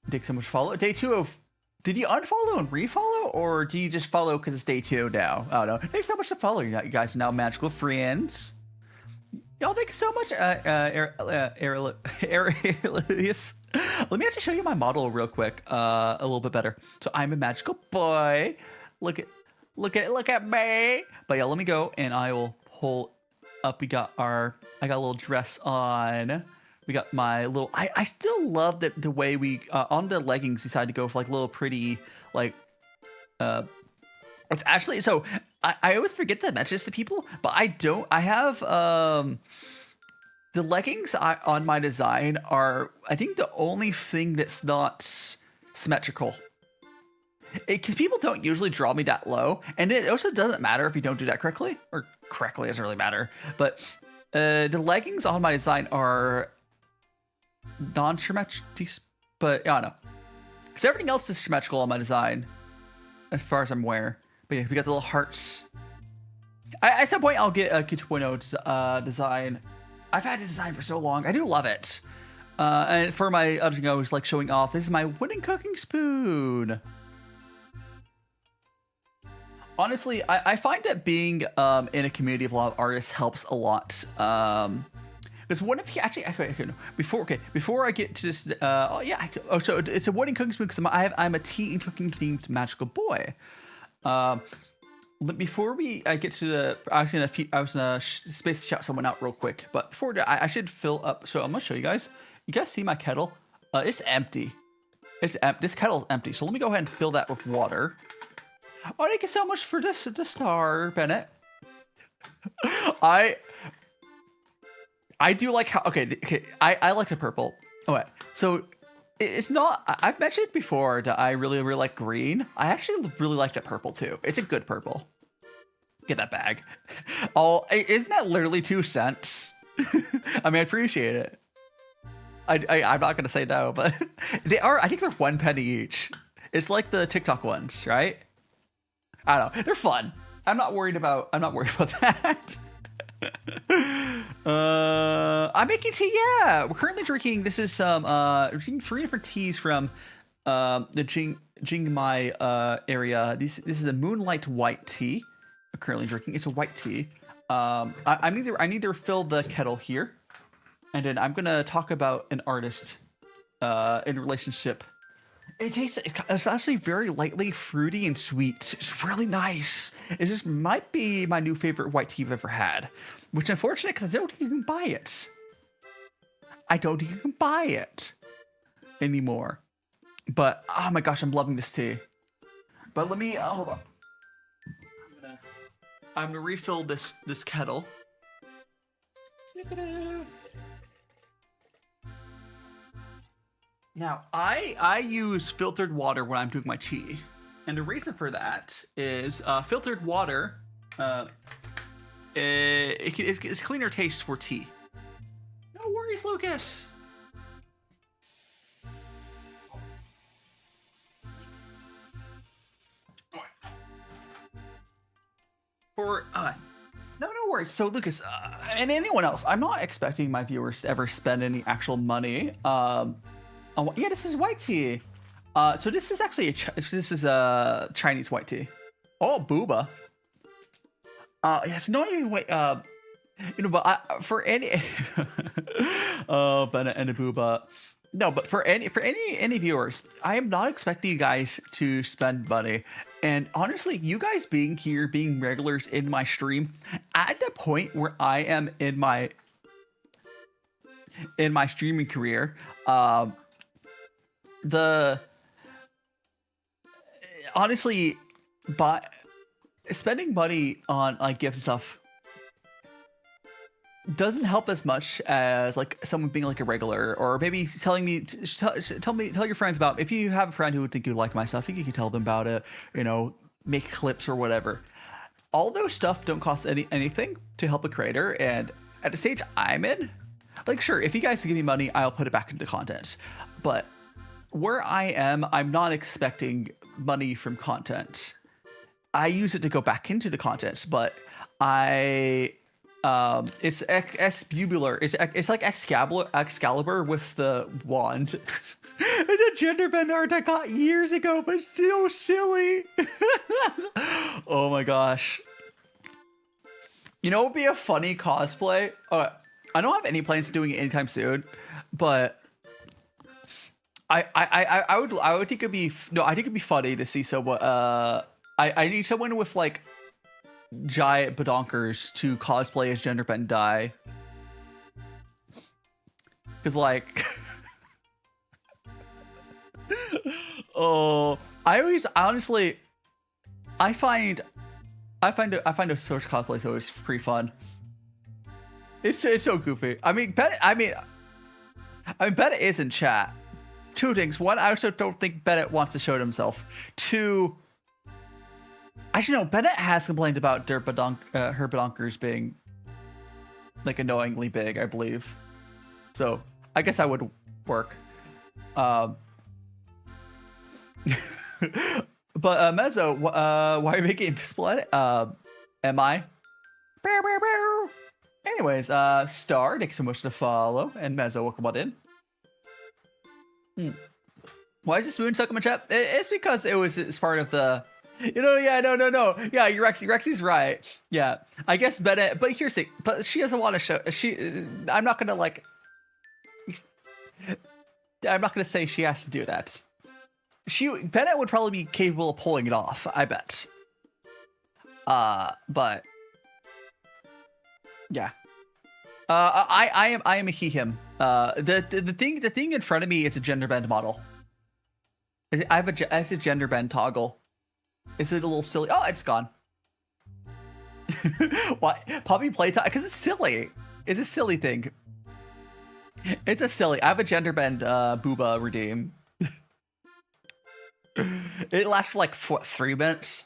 thanks so much to follow. Day 2 of. Did you unfollow and refollow, or do you just follow because it's day 2 now? I don't know. Thanks so much to follow. You guys are now magical friends. Y'all, thank you so much, Aurelius. Let me actually show you my model real quick, a little bit better. So I'm a magical boy. Look at me. But yeah, let me go and I will pull up. I got a little dress on. We got my little. I still love that the way we on the leggings we decided to go for like little pretty like. It's actually so. I always forget to mention this to people, but I don't. I have the leggings on my design are I think the only thing that's not symmetrical. Because people don't usually draw me that low, and it also doesn't matter if you don't do that correctly, or correctly doesn't really matter. But the leggings on my design are non-symmetrical, but I don't know. Because everything else is symmetrical on my design, as far as I'm aware. But yeah, we got the little hearts. At some point, I'll get a Q2.0 design. I've had this design for so long. I do love it. And for my other thing, I was like showing off. This is my wooden cooking spoon. Honestly, I find that being in a community of a lot of artists helps a lot. Because what if you actually before I get to this so it's a wooden cooking spoon because I'm a tea and cooking themed magical boy. Before I get to the I was gonna space shout someone out real quick, but before that I should fill up. So I'm gonna show you guys. You guys see my kettle? It's empty. This kettle's empty. So let me go ahead and fill that with water. Oh, thank you so much for this star, Bennett. I do like how I like the purple. Okay, so it's not. I've mentioned before that I really like green. I actually really like that purple too. It's a good purple. Get that bag. Oh, isn't that literally 2 cents? I mean, I appreciate it. I'm not gonna say no, but they are. I think they're 1 penny each. It's like the TikTok ones, right? I don't know. They're fun. I'm not worried about that. I'm making tea. Yeah, we're currently drinking. This is some. We're drinking 3 different teas from the Jingmai area. This is a Moonlight White tea. I'm currently drinking. It's a white tea. I need to refill the kettle here, and then I'm gonna talk about an artist in relationship. It's actually very lightly fruity and sweet. It's really nice. It just might be my new favorite white tea I've ever had, which is unfortunate because I don't think you can buy it. I don't think you can buy it anymore. But oh my gosh, I'm loving this tea. But let me hold on. I'm gonna refill this kettle. Now, I use filtered water when I'm doing my tea. And the reason for that is filtered water, it's cleaner taste for tea. No worries, Lucas. No worries. So Lucas, and anyone else, I'm not expecting my viewers to ever spend any actual money. Yeah, this is white tea. So this is actually this is a Chinese white tea. Oh, booba. Yeah, it's not even white. But for any, oh, Bennett and a booba. No, but for any viewers, I am not expecting you guys to spend money. And honestly, you guys being here, being regulars in my stream, at the point where I am in my streaming career, honestly, spending money on like gifts and stuff doesn't help as much as like someone being like a regular, or maybe telling me tell your friends about, if you have a friend who would think you like my stuff, I think you can tell them about it, make clips or whatever. All those stuff don't cost anything to help a creator, and at the stage I'm in, like, sure, if you guys give me money, I'll put it back into content. But where I am, I'm not expecting money from content. I use it to go back into the content, but it's Exbubular. It's like Excalibur with the wand. It's a gender bend art I got years ago, but it's so silly. Oh my gosh. It would be a funny cosplay. I don't have any plans of doing it anytime soon, but I would think it'd be I think it'd be funny to see someone. I need someone with like giant badonkers to cosplay as gender bend die, because like oh, I find those sorts of cosplays always pretty fun. It's so goofy. I mean, Bennett is in chat. 2 things. 1, I also don't think Bennett wants to show himself. 2, actually no, Bennett has complained about her badonkers being like annoyingly big, I believe. So I guess that would work. But Mezzo, why are you making invisible edit? Am I? Anyways, Star, thanks so much to follow, and Mezzo, welcome on in. Why is this moon stuck in my chat? It's because it's part of the, yeah, no. Yeah, Rexy's right. Yeah, I guess Bennett, but here's the thing, but she doesn't want to show, I'm not gonna say she has to do that. Bennett would probably be capable of pulling it off, I bet. But yeah. I am a he him. The thing in front of me is a gender bend model. It's a gender bend toggle. Is it a little silly? Oh, it's gone. Why? Poppy playtime? Because it's silly. It's a silly thing. It's a silly. I have a gender bend booba redeem. It lasts for like 3 minutes.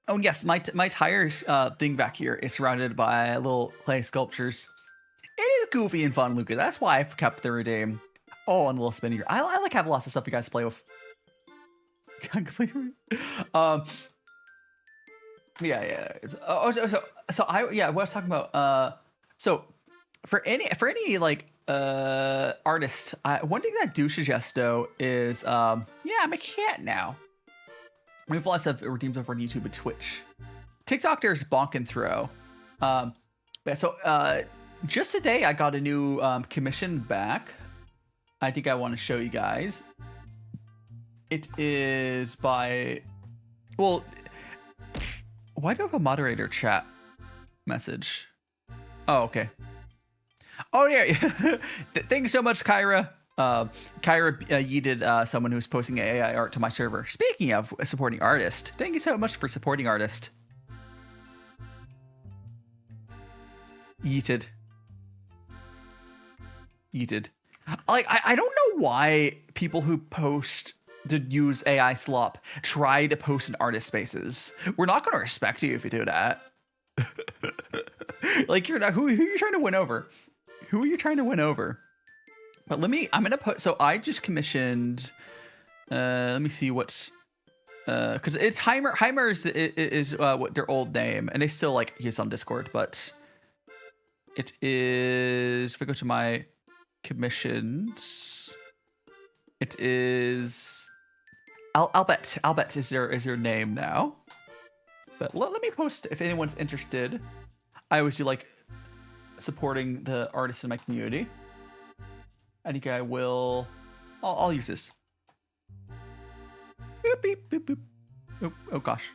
Oh yes, my tires thing back here is surrounded by little clay sculptures. It is goofy and fun, Luca. That's why I've kept the redeem. Oh, and a little spinny. I like having lots of stuff you guys play with. Yeah. So I what I was talking about. So for any like artist, one thing that I do suggest though is I'm a cat now. We have lots of redeems over on YouTube and Twitch. TikTok there's bonk and throw. Just today I got a new commission back. I think I want to show you guys. It is by, well, why do I have a moderator chat message? Oh, okay. Oh yeah. Thank you so much, Kyra. Kyra yeeted someone who's posting AI art to my server. Speaking of supporting artist, thank you so much for supporting artist. Yeeted. Like I don't know why people who post to use AI slop try to post in artist spaces. We're not going to respect you if you do that. Like you're not. Who are you trying to win over? Who are you trying to win over? But I'm gonna put, so I just commissioned, let me see what's, cause it's Heimer is what their old name, and they still like use on Discord, but it is, if I go to my commissions, it is, Albert is their name now. But let me post if anyone's interested. I always do like supporting the artists in my community. I think I will. I'll use this. Boop, beep, boop, boop. Oh gosh.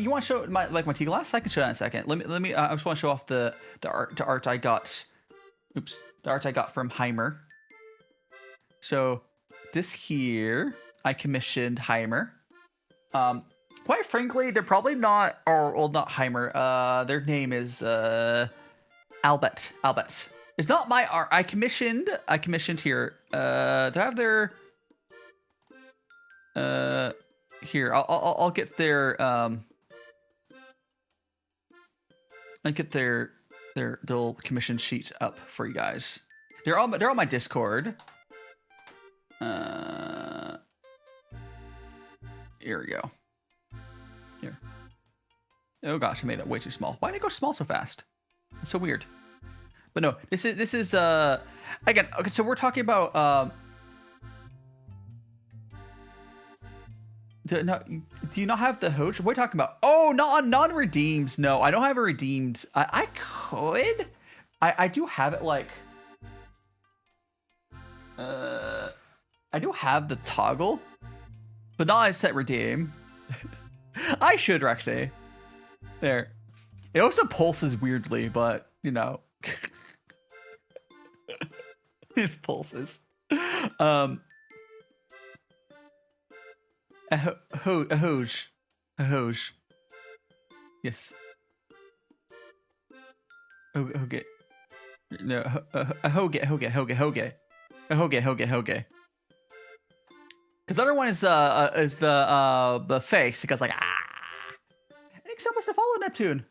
You want to show my tea glass? I can show that in a second. Let me. I just want to show off the art I got. Oops, the art I got from Heimer. So this here I commissioned Heimer. Quite frankly, they're probably not, not Heimer. Their name is Albert. It's not my art. I commissioned here. Do I have their? Here. I'll get their. I get their little commission sheet up for you guys. They're on my Discord. Here we go. Here. Oh gosh, I made it way too small. Why did it go small so fast? It's so weird. But no, this is again, okay, so we're talking about do you not have the Hoj? What are you talking about? Oh, not on non-redeems. No, I don't have a redeemed. I could. I do have it like I do have the toggle, but not set redeem. I should, Rexy. There. It also pulses weirdly, but you know. It pulses. A Hoj. Yes. Okay. No, a Hoge. Because the other one is the face. It goes like Thanks so much to follow, Neptune.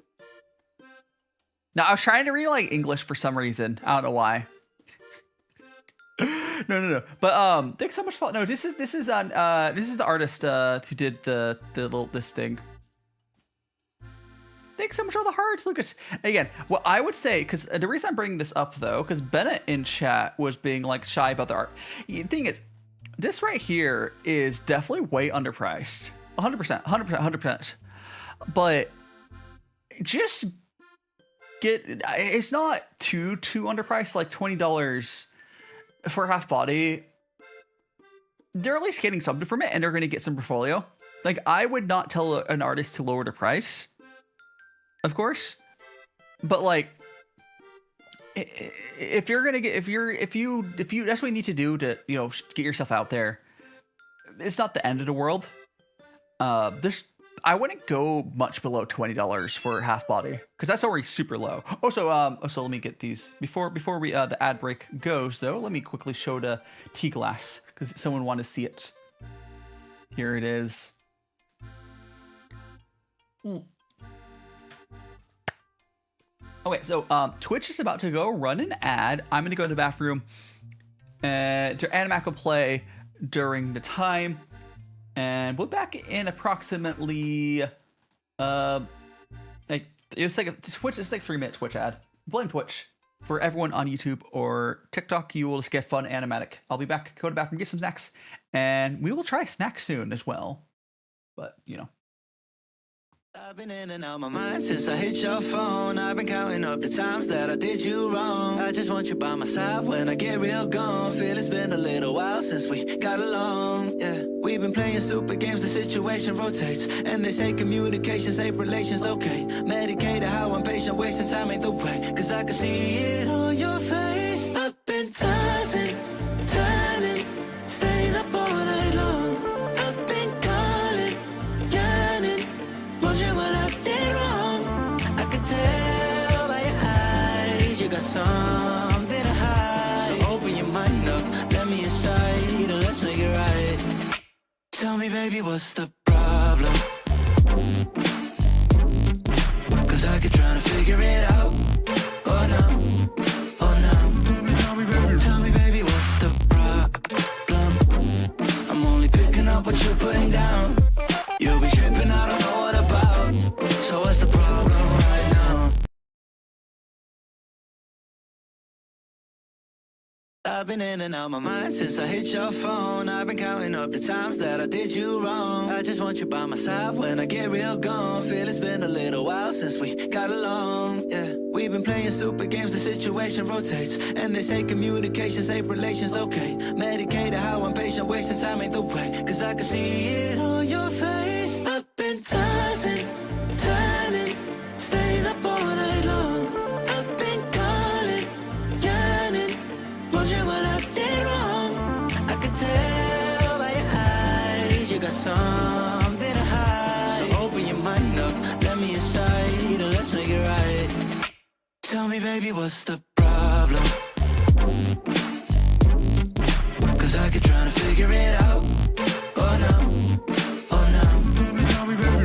Now I was trying to read like English for some reason. I don't know why. No. But thanks so much for this is the artist who did the little this thing. Thanks so much for the hearts, Lucas. Again, what I would say, because the reason I'm bringing this up though, because Bennett in chat was being like shy about the art. The thing is, this right here is definitely way underpriced. 100%. But just it's not too underpriced, like $20 for half body. They're at least getting something from it, and they're going to get some portfolio. Like, I would not tell an artist to lower the price, of course, but like, if you're gonna get, if you that's what you need to do to, you know, get yourself out there. It's not the end of the world. I wouldn't go much below $20 for half body, because that's already super low. Also, let me get these before we the ad break goes though. Let me quickly show the tea glass because someone wanted to see it. Here it is. Okay, so Twitch is about to go run an ad. I'm going to go to the bathroom. Animac will play during the time. And we'll be back in approximately... it's like a Twitch. It's like 3-minute Twitch ad. Blame Twitch. For everyone on YouTube or TikTok, you will just get fun animatic. I'll be back, go to the bathroom, get some snacks, and we will try snacks soon as well. But, you know. I've been in and out my mind since I hit your phone. I've been counting up the times that I did you wrong. I just want you by my side when I get real gone. Feel it's been a little while since we got along, yeah. We've been playing stupid games, the situation rotates. And they say communication, safe relations, okay. Medicated, how I'm patient, wasting time ain't the way. Cause I can see it on your face. I've been tossing, turning, staying up all night long. I've been calling, yearning, wondering what I did wrong. I could tell by your eyes you got something to hide. So open your mind up, let me inside, and let's make it right. Tell me, baby, what's the problem? Cause I keep trying to figure it out. Oh no, oh no. Tell me, baby, what's the problem? I'm only picking up what you're putting down. You'll be tripping, I don't know what about. So what's the problem right now? I've been in and out my mind since I hit your phone. I've been counting up the times that I did you wrong. I just want you by my side when I get real gone. Feel it's been a little while since we got along, yeah. We've been playing stupid games, the situation rotates. And they say communication, safe relations, okay. Medicated, how I'm patient, wasting time ain't the way. Cause I can see it on your face. I've been tossing, turning, staying up all night long. I've been calling, yearning, wondering what I did wrong. I could tell by your eyes you got something to hide. So open your mind up, let me inside, and let's make it right. Tell me, baby, what's the problem? Cause I keep trying to figure it out. Oh no, oh no.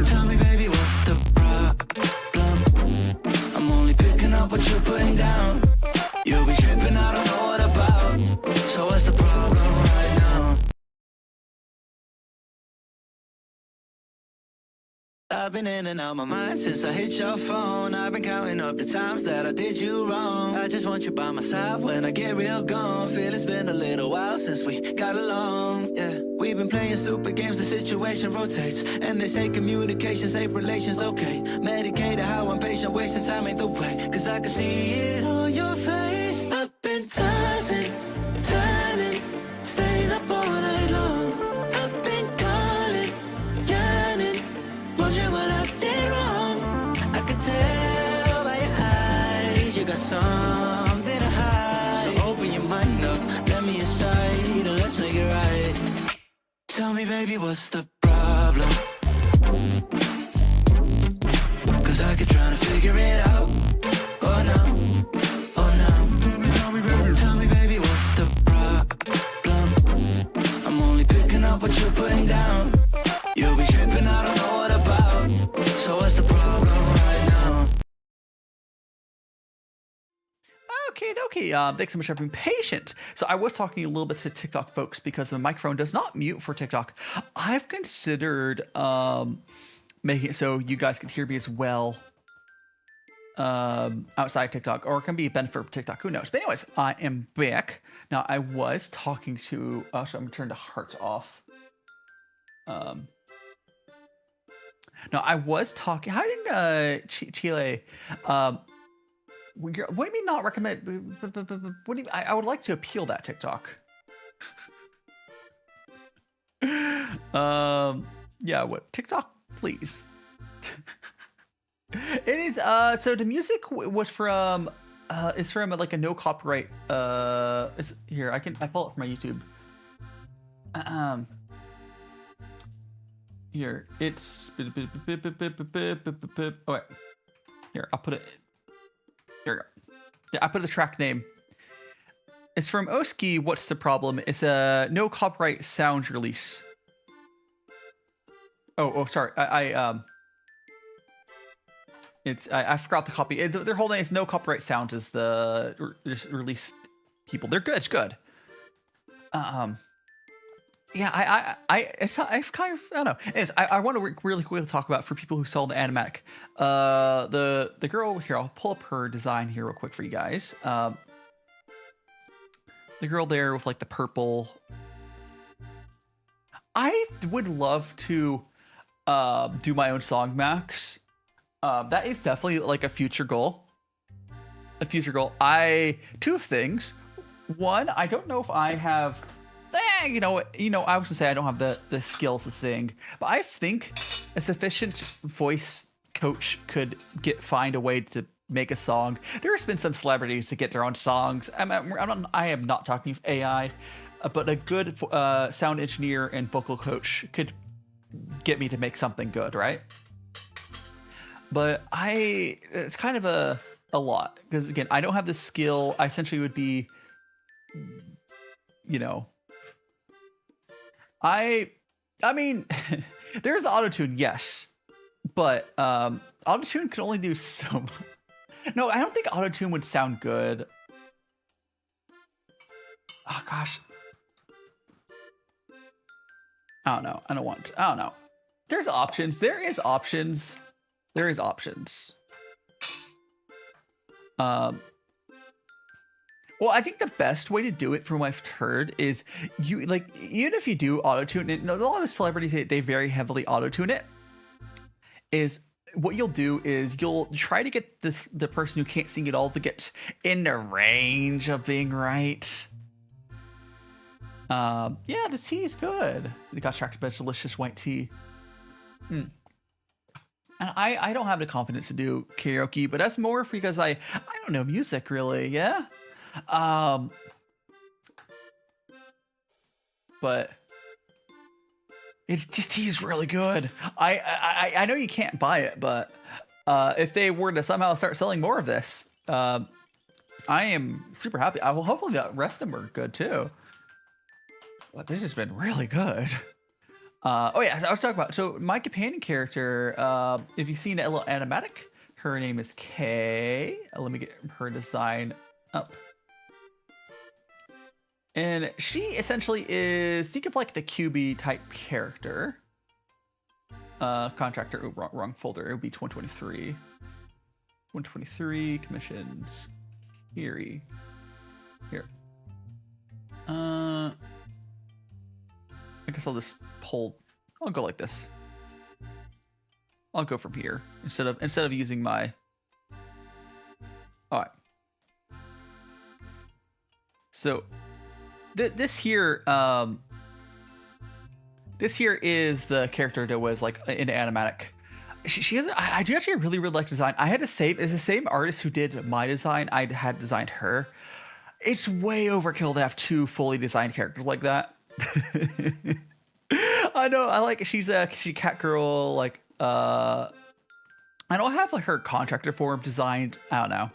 Tell me, baby, what's the problem? I'm only picking up what you're putting down. You'll be tripping, I don't know what about. So what's the problem right now? I've been in and out my mind since I hit your phone. I've been counting up the times that I did you wrong. I just want you by my side when I get real gone. Feel it's been a little while since we got along, yeah. We've been playing stupid games, the situation rotates. And they say communication, safe relations, okay. Medicated, how I'm patient, wasting time ain't the way. Cause I can see it on your face. I've been tossing, turning, staying up all night long. I've been calling, yearning, wondering what I did wrong. I could tell by your eyes you got something to hide. So open your mind up, let me inside, and let's make it right. Tell me, baby, what's the problem? Cause I keep trying to figure it out. Oh no, oh no. Tell me, baby, what's the problem? I'm only picking up what you're putting down. You'll be tripping, I don't know what about. So what's the problem right now? Okay. Thanks so much for being patient. So I was talking a little bit to TikTok folks because the microphone does not mute for TikTok. I've considered making it so you guys could hear me as well outside TikTok, or it can be a benefit for TikTok. Who knows? But anyways, I am back. Now I was talking to. So I'm gonna turn the hearts off. No, I was talking. How did Chile? What do you mean not recommend? What do you? I would like to appeal that TikTok. Yeah. What TikTok, please? It is. So the music was from. It's from like a no copyright. It's here. I pull it from my YouTube. Here, it's. Oh wait. Here, I'll put it. Here we go. Yeah, I put the track name. It's from Oski. What's the problem? It's a no copyright sound release. Oh, sorry. I forgot the copy. Their whole name is No Copyright Sounds is the release people. They're good. It's good. Yeah, I've kind of, I don't know. Anyways, I want to really quickly talk about for people who saw the animatic. The girl here, I'll pull up her design here real quick for you guys. The girl there with like the purple. I would love to do my own song, Max. That is definitely like a future goal. Two things. One, I don't know if I have. I was gonna say I don't have the skills to sing, but I think a sufficient voice coach could find a way to make a song. There's been some celebrities to get their own songs. I am not talking AI, but a good sound engineer and vocal coach could get me to make something good, right? But it's kind of a lot because again, I don't have the skill. I essentially would be, I mean, there's autotune, yes, but autotune can only do so much. No, I don't think autotune would sound good. Oh gosh, I don't know. I don't know. There's options. There is options. Well, I think the best way to do it from what I've heard is even if you do auto-tune it, a lot of celebrities, they very heavily auto-tune it, is what you'll do is you'll try to get the person who can't sing at all to get in the range of being right. Yeah, the tea is good. It got attracted by delicious white tea. And I don't have the confidence to do karaoke, but that's more because I don't know music really, yeah? But this tea is really good. I know you can't buy it, but if they were to somehow start selling more of this, I am super happy. Hopefully the rest of them are good too. But this has been really good. Oh yeah, I was talking about, so my companion character, if you've seen a little animatic, her name is Kay. Let me get her design up. And she essentially is, think of like the QB type character. Contractor, wrong folder, it would be 123. 123, commissions, here. I guess I'll just I'll go like this. I'll go from here instead of using my. All right. So this here is the character that was like in animatic. She has. I do actually really like design. I had to save. It's the same artist who did my design. I had designed her. It's way overkill to have two fully designed characters like that. I know. I like. She's cat girl. Like. I don't have like her contractor form designed. I don't know.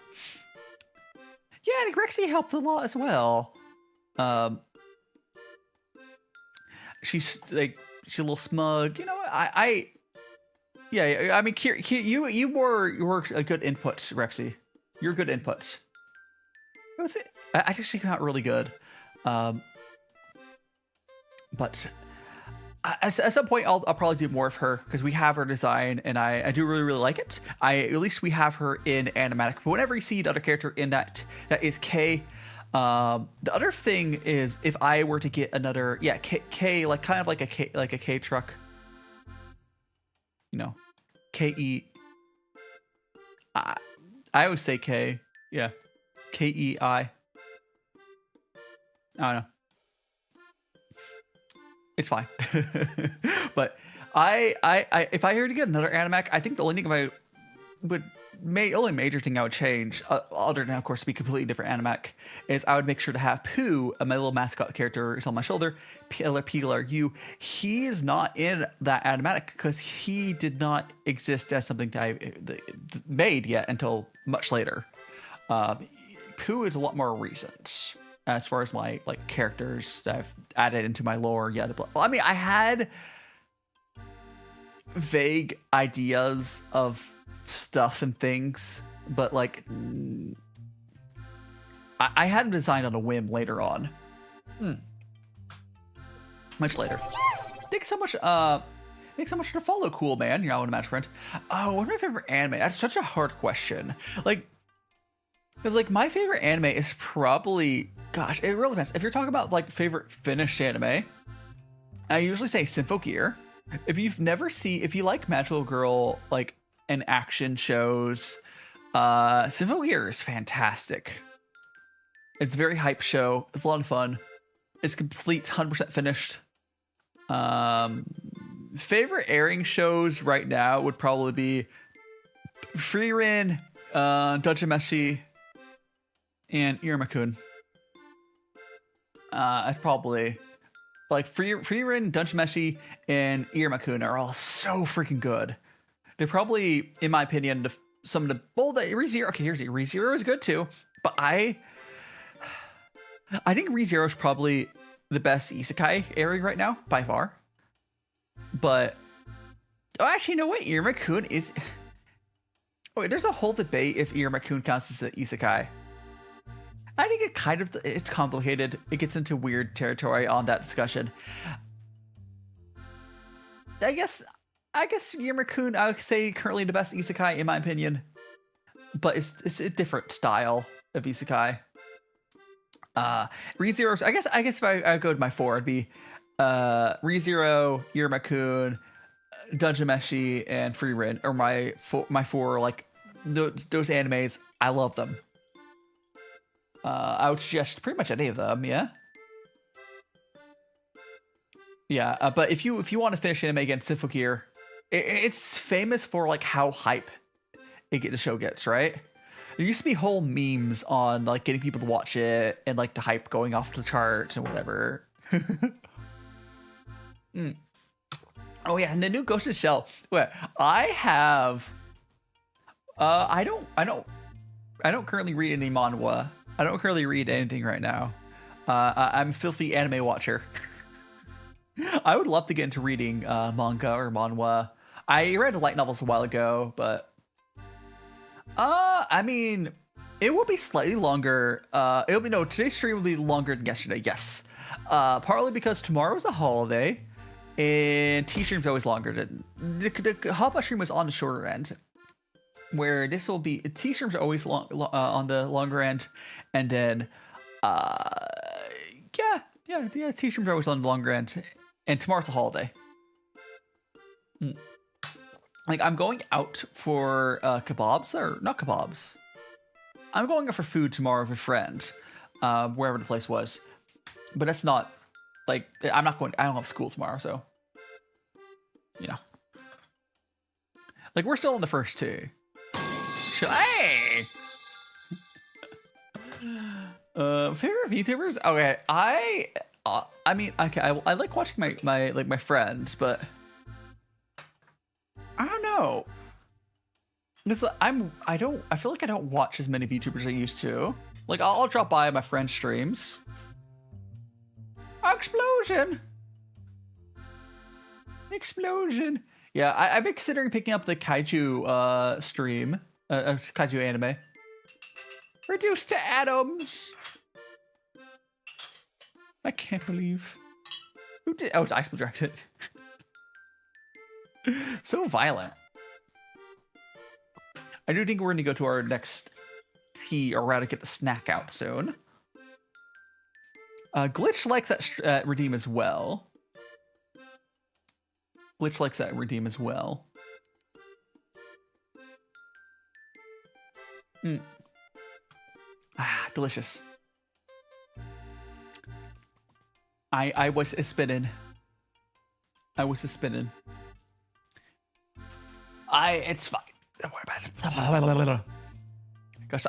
Yeah, and Grexy helped a lot as well. She's a little smug. Yeah. I mean, you were a good input, Rexy. You're good inputs. What was it? I think she came out really good. But at some point, I'll probably do more of her because we have her design, and I do really like it. At least we have her in animatic. But whenever you see the other character in that is Kay. The other thing is if I were to get another, K like kind of like a K truck. KE. I always say K. Yeah, KEI. I don't know. It's fine. But if I were to get another animac, I think the only thing only major thing I would change, other than of course to be completely different animac, is I would make sure to have Pooh, my little mascot character, is on my shoulder. PLRU. He is not in that animatic because he did not exist as something that I made yet until much later. Pooh is a lot more recent as far as my characters that I've added into my lore. Yeah, well, I mean, I vague ideas of stuff and things, but like I had them designed on a whim later on. Much later. Thanks so much. Thanks so much for the follow, cool man. You're not one of my friend. Oh, what's my favorite anime? That's such a hard question. Like, because like my favorite anime is probably, gosh, it really depends. If you're talking about like favorite finished anime, I usually say Symphogear. If you like Magical Girl like and action shows, Symphogear is fantastic. It's a very hype show. It's a lot of fun. It's complete 100% finished. Favorite airing shows right now would probably be Frieren, Dungeon Meshi, and Iruma-kun. That's probably like Frieren, Dungeon Meshi, and Iruma-kun are all so freaking good. They're probably, in my opinion, some of the ReZero. Okay, here's ReZero is good too, but I think ReZero is probably the best isekai airing right now by far. But actually, no, wait, Iruma-kun is. Wait, there's a whole debate if Iruma-kun counts as an isekai. I think it's complicated. It gets into weird territory on that discussion. I guess Iruma-kun, I would say currently the best isekai in my opinion, but it's a different style of isekai. ReZero's, I guess if I go to my four, it'd be ReZero, Iruma-kun, Dungeon Meshi, and Frieren are my four like those animes. I love them. I would suggest pretty much any of them. Yeah. But if you want to finish anime again, Symphogear, it's famous for like how hype the show gets, right? There used to be whole memes on like getting people to watch it and like the hype going off the charts and whatever. Oh yeah, and the new Ghost in the Shell. Wait, I have. I don't currently read any manhwa. I don't currently read anything right now. I'm a filthy anime watcher. I would love to get into reading manga or manhwa. I read light novels a while ago, but I mean, it will be slightly longer. Today's stream will be longer than yesterday. Yes, partly because tomorrow's a holiday, and T stream's always longer. The Hot stream was on the shorter end, where this will be T streams are always on the longer end, and then T streams are always on the longer end, and tomorrow's a holiday. Like, I'm going out for kebabs, or not kebabs. I'm going out for food tomorrow with a friend, wherever the place was. But that's not, like, I don't have school tomorrow, so, you know. Like, we're still on the first two. Hey! Favorite VTubers? Okay, I like watching my friends, but I don't know. Because I feel like I don't watch as many VTubers as I used to. Like, I'll drop by my friends' streams. Explosion! Explosion! Yeah, I've been considering picking up the Kaiju stream. Kaiju anime. Reduced to atoms! I can't believe. Who did? Oh, it's Ice Directed. So violent. I do think we're going to go to our next tea, or rather get the snack out soon. Glitch likes that redeem as well. Glitch likes that redeem as well. Ah, delicious. I was spinning. It's fine. Don't worry about it. Gosh,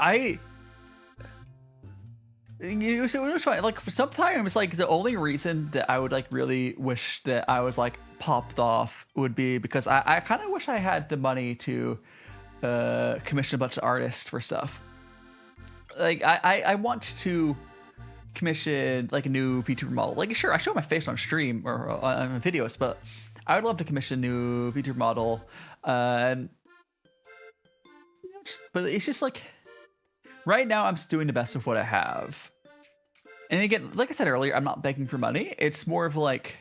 it was fine. Like, sometimes, like, the only reason that I would, like, really wish that I was, like, popped off would be because I kind of wish I had the money to commission a bunch of artists for stuff. Like, I want to commission, like, a new VTuber model. Like, sure, I show my face on stream or on videos, but I would love to commission a new Vtuber model. And but it's just like right now I'm just doing the best of what I have. And again, like I said earlier, I'm not begging for money. It's more of like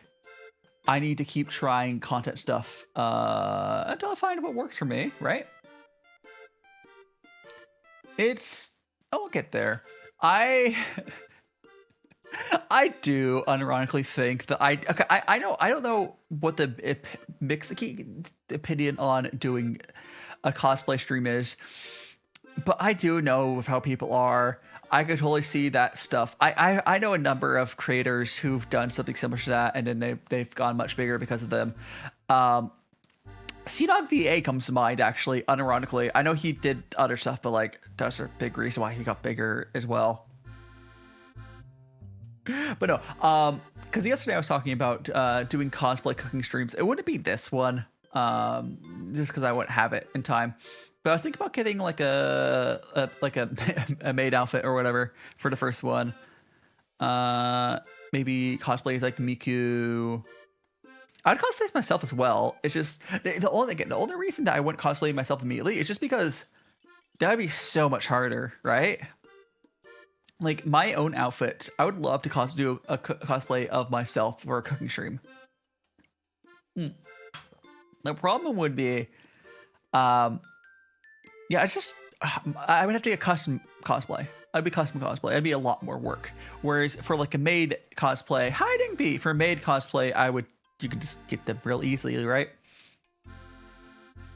I need to keep trying content stuff until I find what works for me, right? I'll get there. I do unironically think that I don't know what the mixed opinion on doing a cosplay stream is, but I do know with how people are. I could totally see that stuff. I know a number of creators who've done something similar to that, and then they've gone much bigger because of them. C.VA comes to mind, actually, unironically. I know he did other stuff, but like that's a big reason why he got bigger as well. But no, because yesterday I was talking about doing cosplay cooking streams. It wouldn't be this one, just because I wouldn't have it in time. But I was thinking about getting like a maid outfit or whatever for the first one. Maybe cosplay like Miku. I'd cosplay myself as well. It's just the only reason that I wouldn't cosplay myself immediately is just because that would be so much harder, right? Like my own outfit, I would love to do a cosplay of myself for a cooking stream. The problem would be, yeah, it's just I would have to get custom cosplay. It'd be custom cosplay. It'd be a lot more work. Whereas for like a maid cosplay, hiding bee for maid cosplay, you can just get them real easily, right?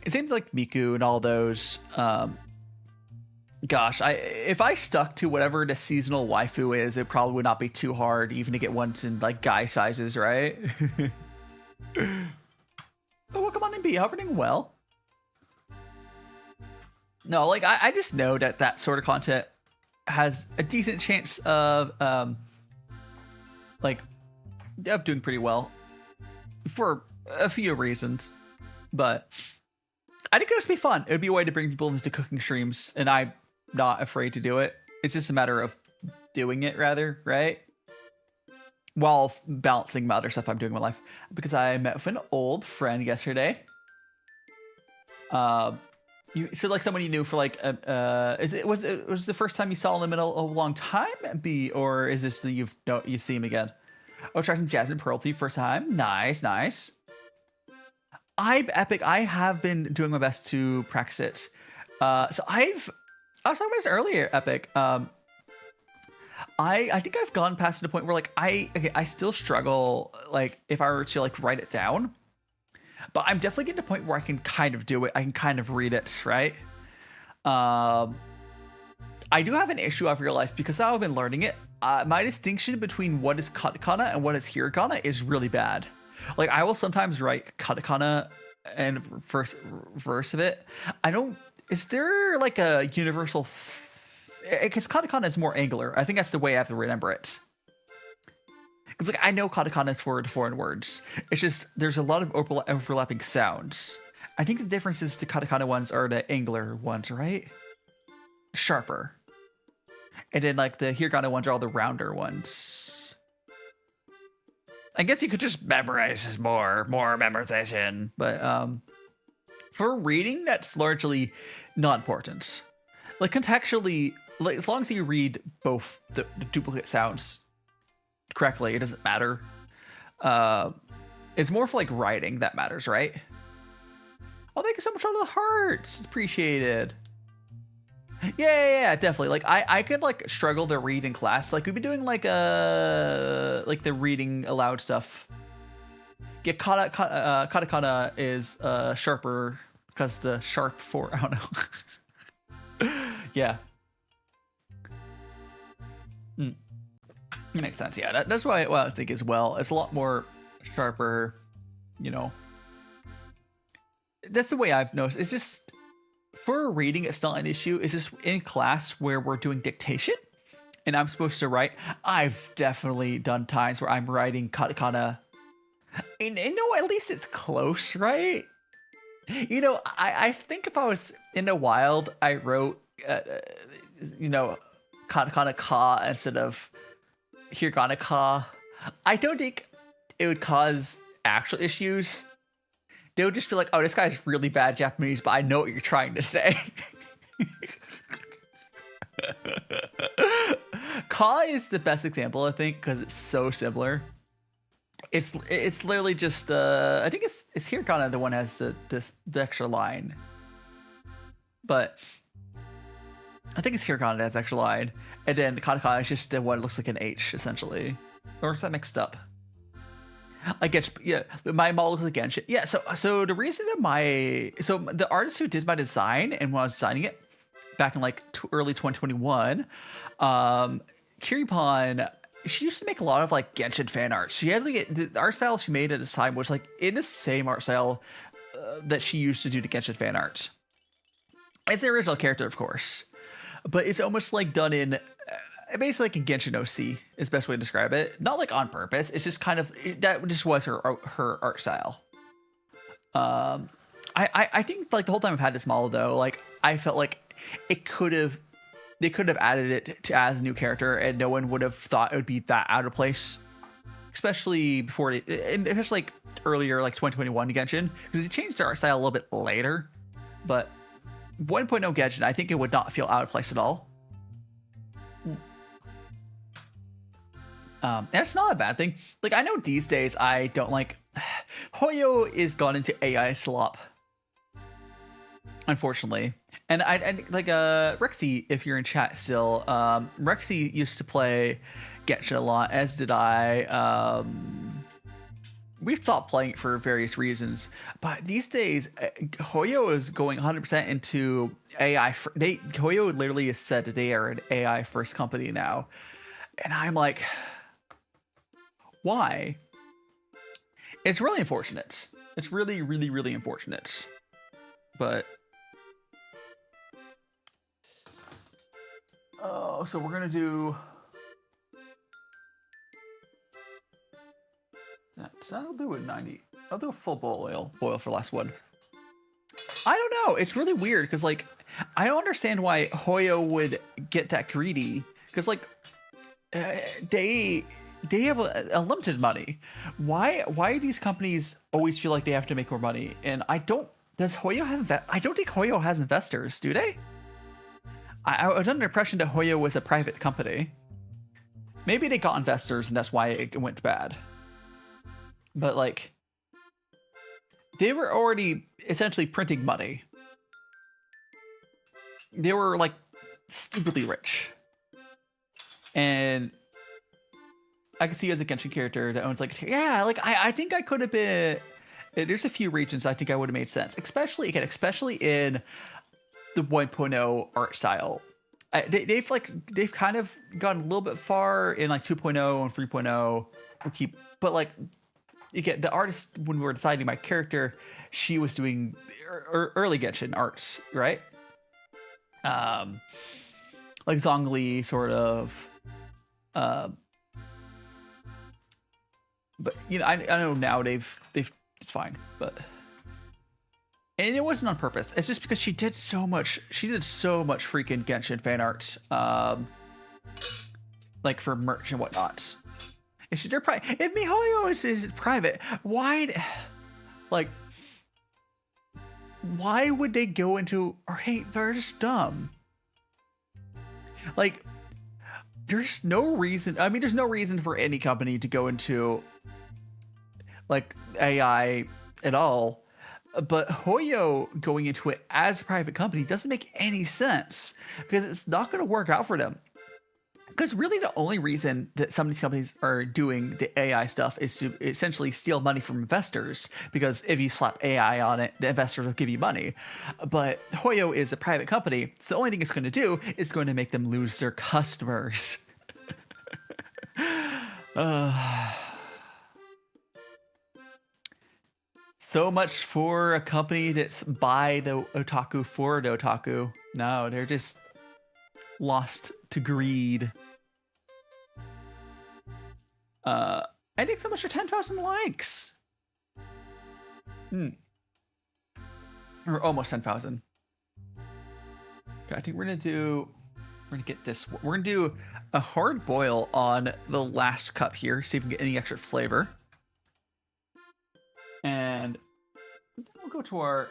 It seems like Miku and all those. Gosh, if I stuck to whatever the seasonal waifu is, it probably would not be too hard even to get ones in like guy sizes, right? But welcome on NB, hope you're doing well. No, like I just know that sort of content has a decent chance of doing pretty well for a few reasons. But I think it would just be fun. It would be a way to bring people into cooking streams, and I'm not afraid to do it. It's just a matter of doing it, rather, right? While balancing my other stuff I'm doing in my life. Because I met with an old friend yesterday. You said like someone you knew for like was it the first time you saw him in a long time, B, or is this you see him again? Oh, try some Jasmine Pearl Tea first time. Nice. I'm epic. I have been doing my best to practice it. I was talking about this earlier, Epic. I think I've gone past the point where like I still struggle like if I were to like write it down. But I'm definitely getting to the point where I can kind of do it. I can kind of read it, right? I do have an issue I've realized because I've been learning it. My distinction between what is katakana and what is hiragana is really bad. Like I will sometimes write katakana and first verse of it. Is there like a universal? Because katakana is more angular. I think that's the way I have to remember it. Because like I know katakana is for foreign words. It's just there's a lot of overlapping sounds. I think the difference is the katakana ones are the angular ones, right? Sharper. And then like the hiragana ones are all the rounder ones. I guess you could just memorize this more memorization. But for reading, that's largely not important. Like contextually, like as long as you read both the duplicate sounds correctly, it doesn't matter. It's more for like writing that matters, right? Oh, thank you so much for the hearts. It's appreciated. Yeah, definitely. Like I could like struggle to read in class. Like we've been doing like the reading aloud stuff. Yeah, katakana is sharper because the sharp for I don't know. Yeah. It makes sense. Yeah, that's why I was thinking as well. It's a lot more sharper, you know. That's the way I've noticed. It's just for reading, it's not an issue. It's just in class where we're doing dictation and I'm supposed to write. I've definitely done times where I'm writing katakana. And no, at least it's close, right? You know, I think if I was in the wild, I wrote, katakana ka instead of hiragana ka. I don't think it would cause actual issues. they would just be like, oh, this guy's really bad Japanese, but I know what you're trying to say. Ka is the best example, I think, because it's so similar. It's literally just I think it's Hiragana the one has the extra line, but I think it's Hiragana that has extra line, and then the katakana is just the one that looks like an H essentially, or is that mixed up? I get, yeah, my model looks like Genshin. Yeah, so the reason that the artist who did my design and when I was designing it back in like early 2021, kiriponn, she used to make a lot of like Genshin fan art. She has like the art style she made at this time was like in the same art style that she used to do the Genshin fan art. It's the original character, of course, but it's almost like done in basically like in Genshin OC is the best way to describe it. Not like on purpose. It's just kind of that just was her art style. I think like the whole time I've had this model though, like I felt like they could have added it to as a new character and no one would have thought it would be that out of place, especially before it, and especially like earlier, like 2021 Genshin, because they changed their art style a little bit later. But 1.0 Genshin, I think it would not feel out of place at all. That's not a bad thing. Like I know these days I don't like Hoyo is gone into AI slop, unfortunately. And I like Rexy, if you're in chat still, Rexy used to play Genshin a lot, as did I. We've stopped playing it for various reasons, but these days Hoyo is going 100% into AI. Hoyo literally has said that they are an AI first company now, and I'm like, why? It's really unfortunate. It's really, really, really unfortunate, but. Oh, so we're gonna do that. So I'll do a 90. I'll do a full boil for the last one. I don't know. It's really weird because like I don't understand why Hoyo would get that greedy because like they have a limited money. Why do these companies always feel like they have to make more money? And I don't. Does Hoyo have? I don't think Hoyo has investors. Do they? I was under the impression that Hoyo was a private company. Maybe they got investors and that's why it went bad. But like, they were already essentially printing money. They were like stupidly rich. And I can see as a Genshin character that owns like, yeah, like I think I could have been, there's a few regions I think I would have made sense. Especially in the 1.0 art style. They've kind of gone a little bit far in like 2.0 and 3.0. But like you get the artist when we were deciding my character, she was doing early Genshin arts, right? Like Zhongli sort of. But you know, I know now they've it's fine, but. And it wasn't on purpose. It's just because she did so much freaking Genshin fan art, like for merch and whatnot. It's just, they're private. If MiHoYo is private, why would they go into? Or hey, they're just dumb. Like, there's no reason. I mean, there's no reason for any company to go into like AI at all. But Hoyo going into it as a private company doesn't make any sense because it's not going to work out for them. Because really the only reason that some of these companies are doing the AI stuff is to essentially steal money from investors, because if you slap AI on it, the investors will give you money. But Hoyo is a private company, so the only thing it's going to do is going to make them lose their customers. So much for a company that's by the otaku for the otaku. No, they're just lost to greed. I think so much for 10,000 likes. Or almost 10,000. Okay, I think we're gonna get this. We're gonna do a hard boil on the last cup here, see if we can get any extra flavor. And we'll go to our.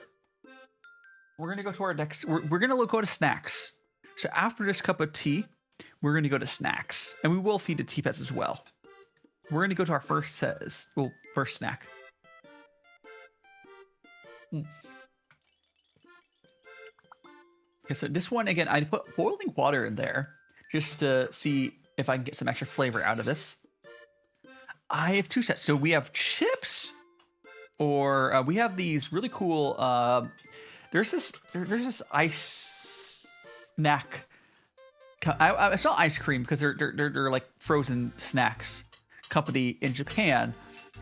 We're gonna go to our next. We're gonna go to snacks. So after this cup of tea, we're gonna go to snacks, and we will feed the tea pets as well. We're gonna go to our first first snack. Okay, so this one again, I put boiling water in there just to see if I can get some extra flavor out of this. I have two sets. So we have chips, or we have these really cool. There's this ice snack. It's not ice cream because they're like frozen snacks company in Japan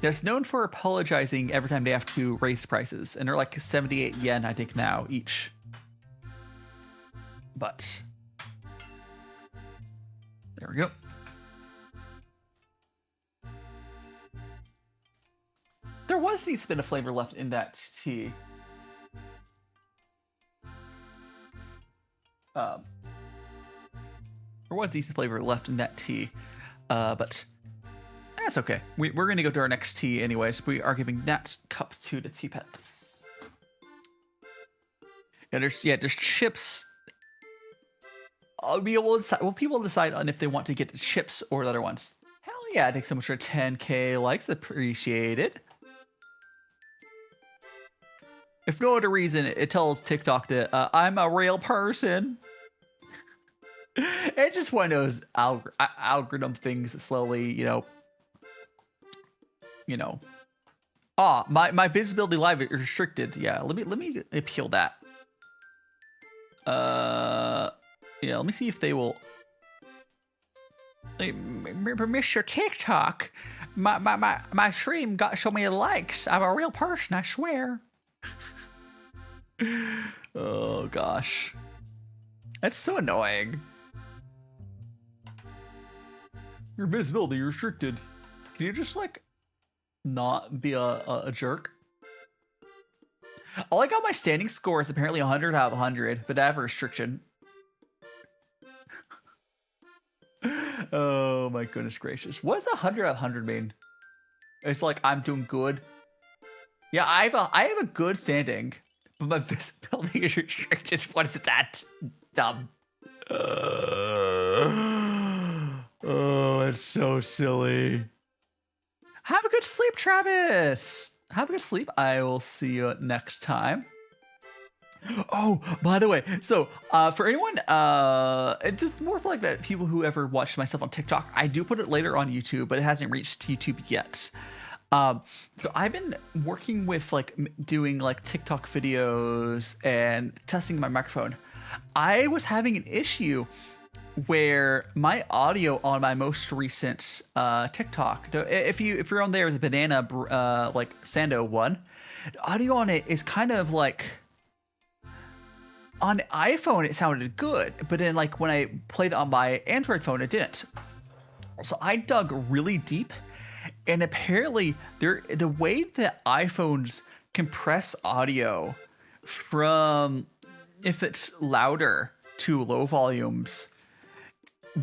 that's known for apologizing every time they have to raise prices, and they're like 78 yen I think now each. But there we go. There was a decent bit of flavor left in that tea. There was decent flavor left in that tea, but that's okay. We're going to go to our next tea anyways. We are giving that cup to the tea pets. And there's chips. People decide on if they want to get the chips or the other ones. Hell yeah, thanks so much for 10k likes. Appreciated. If no other reason, it tells TikTok that I'm a real person. It's just one of those algorithm things that slowly, my visibility live is restricted. Yeah, let me appeal that. Let me see if they will. Mr. TikTok, my stream showed me likes. I'm a real person, I swear. Oh gosh, that's so annoying. Your visibility restricted. Can you just like not be a jerk? I like how my standing score is apparently 100 out of 100, but I have a restriction. Oh my goodness gracious. What does 100 out of 100 mean? It's like I'm doing good. Yeah, I have a good standing, but my visibility is restricted. What is that? Dumb. Oh, it's so silly. Have a good sleep, Travis. Have a good sleep. I will see you next time. Oh, by the way, so for anyone, it's more for like that people who ever watched myself on TikTok. I do put it later on YouTube, but it hasn't reached YouTube yet. So I've been working with like doing like TikTok videos and testing my microphone. I was having an issue where my audio on my most recent TikTok, if you're on there, the banana like Sando one, the audio on it is kind of like on iPhone it sounded good, but then like when I played it on my Android phone it didn't. So I dug really deep, and apparently the way that iPhones compress audio from if it's louder to low volumes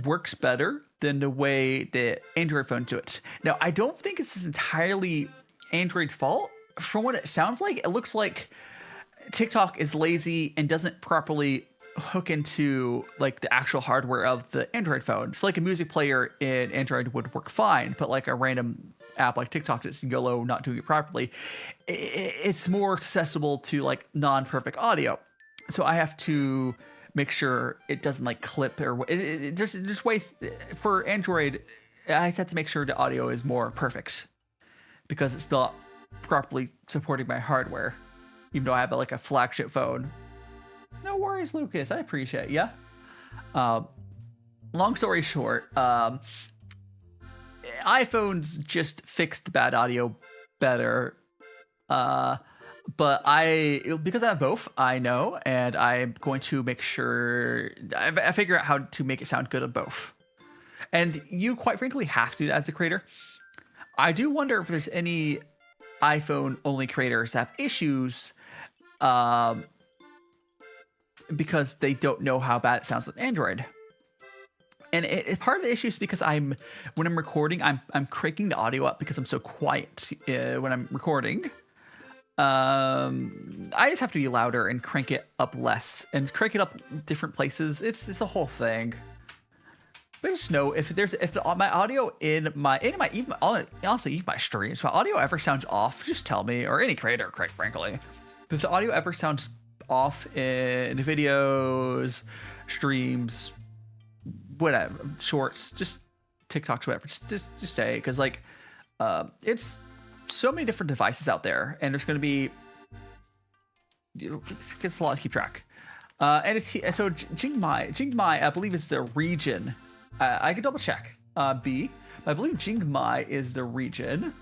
works better than the way that Android phones do it. Now, I don't think it's entirely Android's fault. From what it sounds like, it looks like TikTok is lazy and doesn't properly hook into like the actual hardware of the Android phone. So like a music player in Android would work fine, but like a random app like TikTok that's YOLO not doing it properly, it's more accessible to like non-perfect audio. So I have to make sure it doesn't like clip or just ways for Android. I just have to make sure the audio is more perfect because it's not properly supporting my hardware, even though I have like a flagship phone. No worries, Lucas. I appreciate ya. Long story short, iPhones just fixed bad audio better. But because I have both, I know, and I'm going to make sure I figure out how to make it sound good on both. And you, quite frankly, have to do that as a creator. I do wonder if there's any iPhone-only creators that have issues because they don't know how bad it sounds on Android. And part of the issue is because when I'm recording, I'm cranking the audio up because I'm so quiet when I'm recording. I just have to be louder and crank it up less and crank it up different places. It's a whole thing. But just know if my audio in my even honestly even my streams, if my audio ever sounds off, just tell me, or any creator, quite frankly. But if the audio ever sounds off in videos, streams, whatever, shorts, just TikToks, whatever, just say, because like it's so many different devices out there, and there's going to be it's a lot to keep track. And it's so Jingmai, I believe is the region. I can double check. B, I believe Jingmai is the region.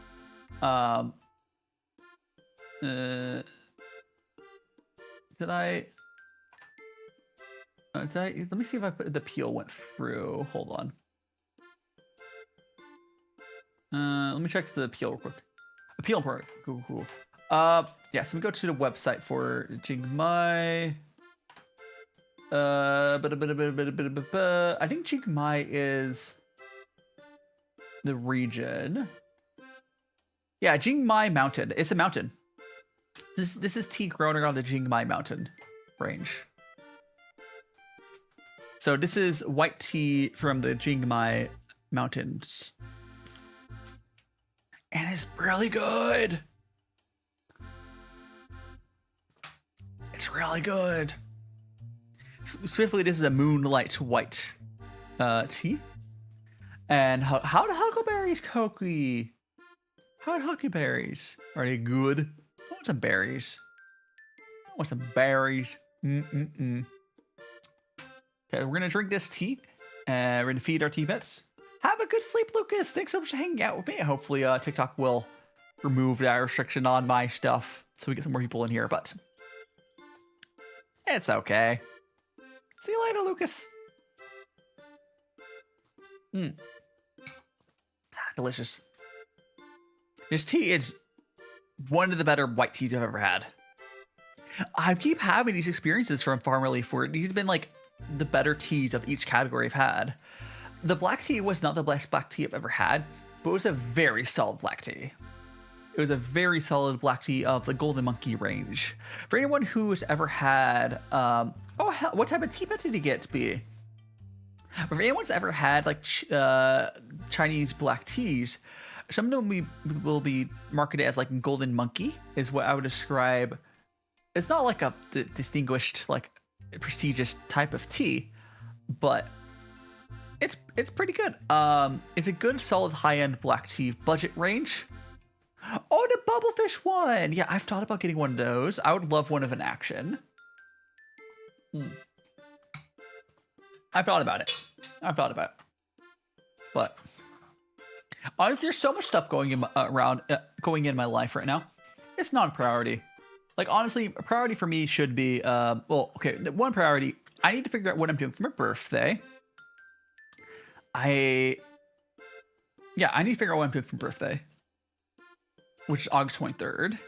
Did I? Let me see if the peel went through. Hold on. Let me check the peel real quick. Appeal part. Cool. Yeah, so we go to the website for Jingmai. I think Jingmai is the region. Yeah, Jingmai Mountain. It's a mountain. This is tea grown around the Jingmai Mountain range. So this is white tea from the Jingmai Mountains. And it's really good. It's really good. Specifically, this is a Moonlight White tea. And how the huckleberries, Koki? How the huckleberries? Are they good? I want some berries. I want some berries. Okay, we're gonna drink this tea. And we're gonna feed our tea pets. Have a good sleep, Lucas. Thanks so much for hanging out with me. Hopefully, TikTok will remove that restriction on my stuff so we get some more people in here, but it's okay. See you later, Lucas. Delicious. This tea is one of the better white teas I've ever had. I keep having these experiences from Farmerleaf where these have been like the better teas of each category I've had. The black tea was not the best black tea I've ever had, but it was a very solid black tea. It was a very solid black tea of the Golden Monkey range. For anyone who has ever had, what type of tea pet did you get, B? For anyone's ever had like Chinese black teas, some of them will be marketed as like Golden Monkey, is what I would describe. It's not like a distinguished, like prestigious type of tea, but it's pretty good. It's a good, solid, high-end black tea budget range. Oh, the Bubblefish one! Yeah, I've thought about getting one of those. I would love one of an action. I've thought about it. But honestly, there's so much stuff going in my life right now. It's not a priority. Like, honestly, a priority for me should be, one priority, I need to figure out what I'm doing for my birthday. I need to figure out what I'm doing for my birthday, which is August 23rd.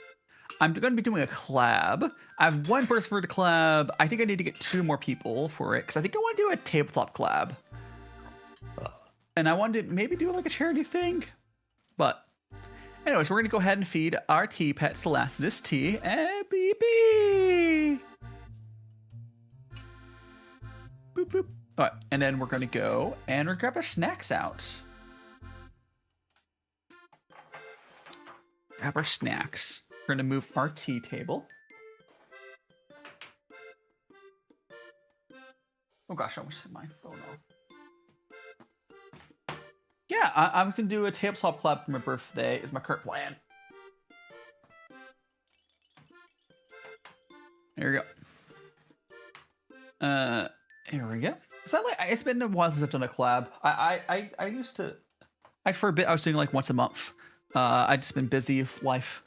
I'm going to be doing a collab. I have one person for the collab. I think I need to get 2 more people for it, because I think I want to do a tabletop collab. And I wanted to maybe do like a charity thing. But anyways, we're going to go ahead and feed our tea pets the last of this tea. And beep, beep. Boop, boop. All right, and then we're going to go and we're grab our snacks out. Grab our snacks. We're going to move our tea table. Oh gosh, I almost hit my phone off. Yeah, I'm going to do a tabletop collab for my birthday is my current plan. There we go. Here we go. Is that like, it's been a while since I've done a collab. I used to, for a bit I was doing like once a month. I just been busy with life.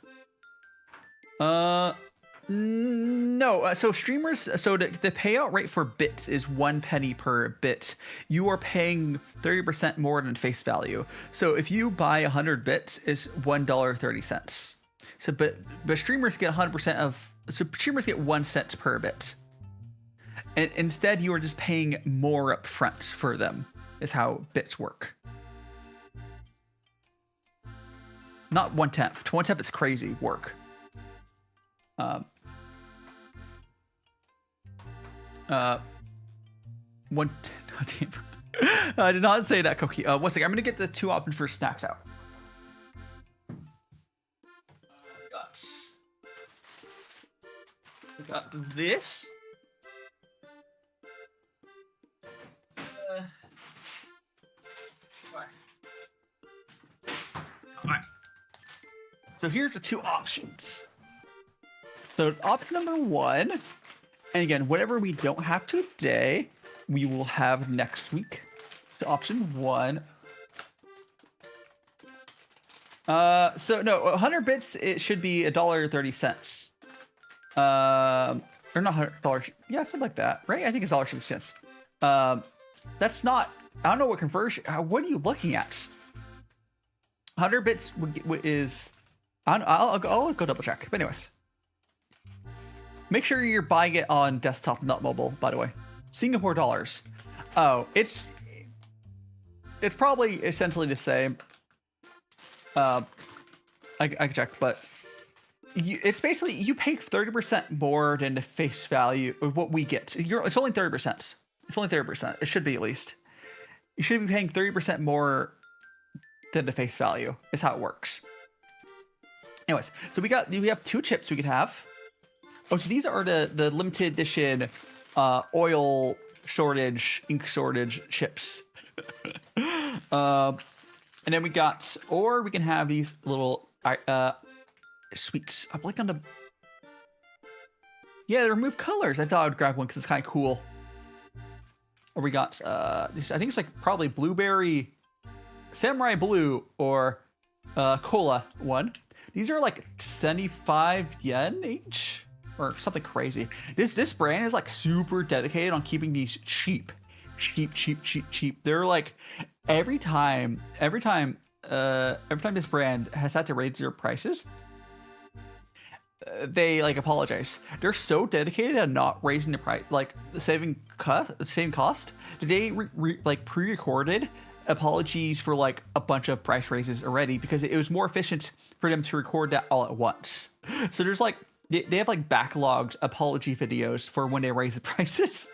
No, so streamers, so the payout rate for bits is 1 penny per bit. You are paying 30% more than face value. So if you buy 100 bits, it's $1.30. So, but streamers get 100% of, so streamers get 1 cent per bit. And instead, you are just paying more up front for them, is how bits work. Not 1/10. 1/10 is crazy work. Um, one. I did not say that, Cookie. One second. I'm gonna get the 2 options for snacks out. We got this. Alright. So here's the 2 options. So option number 1, and again, whatever we don't have today, we will have next week. So option 1. So no, 100 bits, it should be $1.30. Or not $100. Yeah, something like that, right? I think it's $1.60. That's not, I don't know what conversion, what are you looking at? 100 bits is, I'll go double check. But anyways, make sure you're buying it on desktop, not mobile, by the way. Singapore dollars. Oh, it's probably essentially the same. I can check, but it's basically, you pay 30% more than the face value of what we get. It's only 30%. It's only 30%. It should be, at least. You should be paying 30% more than the face value, is how it works. Anyways, so we have 2 chips we could have. Oh, so these are the limited edition oil shortage, ink shortage chips. And then we got, or we can have these little sweets. I'm like on the, yeah, they remove colors. I thought I would grab one because it's kind of cool. Or we got this, I think it's like probably blueberry, samurai blue, or cola one. These are like 75 yen each, or something crazy. This brand is like super dedicated on keeping these cheap. They're like every time this brand has had to raise their prices, they like apologize. They're so dedicated at not raising the price, like saving cost. They like pre-recorded apologies for like a bunch of price raises already because it was more efficient for them to record that all at once. So there's like they have like backlogged apology videos for when they raise the prices.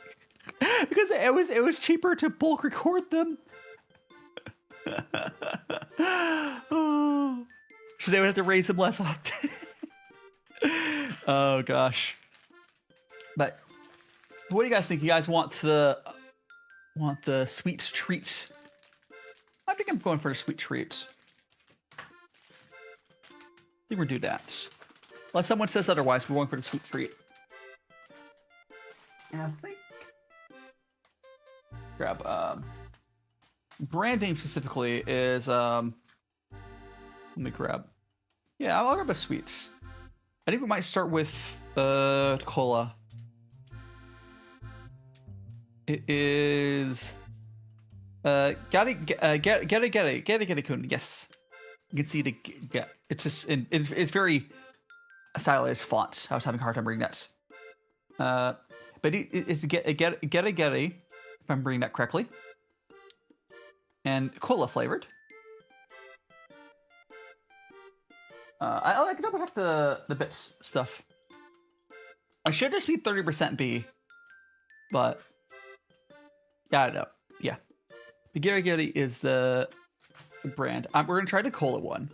Because it was cheaper to bulk record them. So they would have to raise them less often. Oh gosh. But what do you guys think? You guys want the sweet treats? I think I'm going for a sweet treat. I think we'll do that. Unless someone says otherwise, we're going for the sweet treat. And I think grab brand name specifically is let me grab, yeah, I'll grab a sweets. I think we might start with cola. It is GariGari kun. Yes, you can see the it's just it's very stylized font. I was having a hard time reading that. But it's GariGari, if I'm reading that correctly, and cola flavored. I can double check the bits stuff. I should just be 30% B, but yeah, I don't know. Yeah, the GariGari is the brand. We're gonna try the cola one.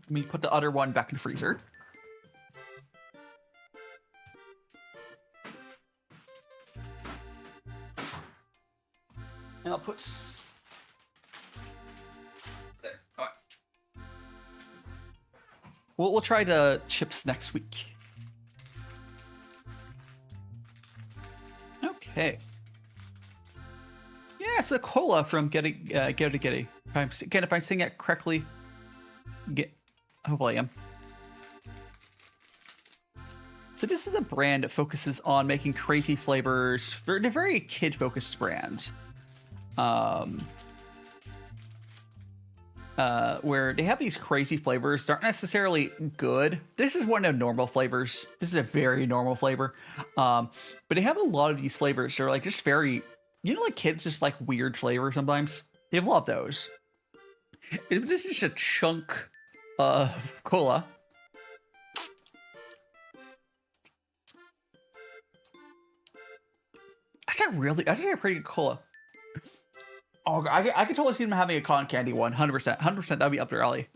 Let me put the other one back in the freezer. And I'll put there. All right. We'll try the chips next week. Okay. Yeah, it's a cola from GariGari. If I'm saying it correctly, hopefully I am. So this is a brand that focuses on making crazy flavors. They're a very kid-focused brand. Where they have these crazy flavors that aren't necessarily good. This is one of the normal flavors. This is a very normal flavor. But they have a lot of these flavors that are like just very, you know, like kids just like weird flavors sometimes. They have a lot of those. This is just a chunk of cola. That's actually a pretty good cola. Oh, I could totally see them having a cotton candy one, 100%. 100%, that'd be up their alley.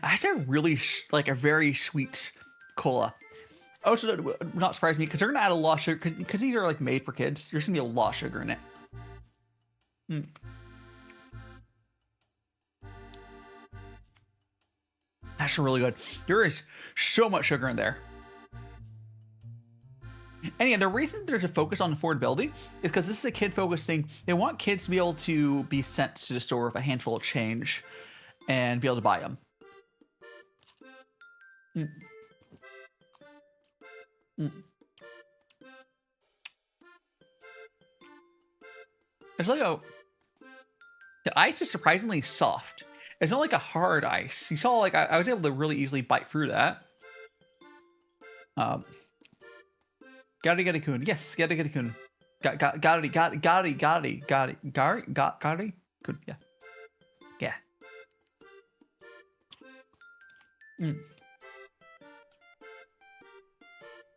Actually, really, like a very sweet cola. Also, that would not surprise me because they're gonna add a lot of sugar because these are like made for kids. There's gonna be a lot of sugar in it. That's really good. There is so much sugar in there. And yeah, the reason there's a focus on affordability is because this is a kid-focused thing. They want kids to be able to be sent to the store with a handful of change and be able to buy them. It's like the ice is surprisingly soft. It's not like a hard ice. You saw, like, I was able to really easily bite through that. GariGari-kun. Yes, GariGari-kun. GariGari. Kun. Yeah. Yeah. It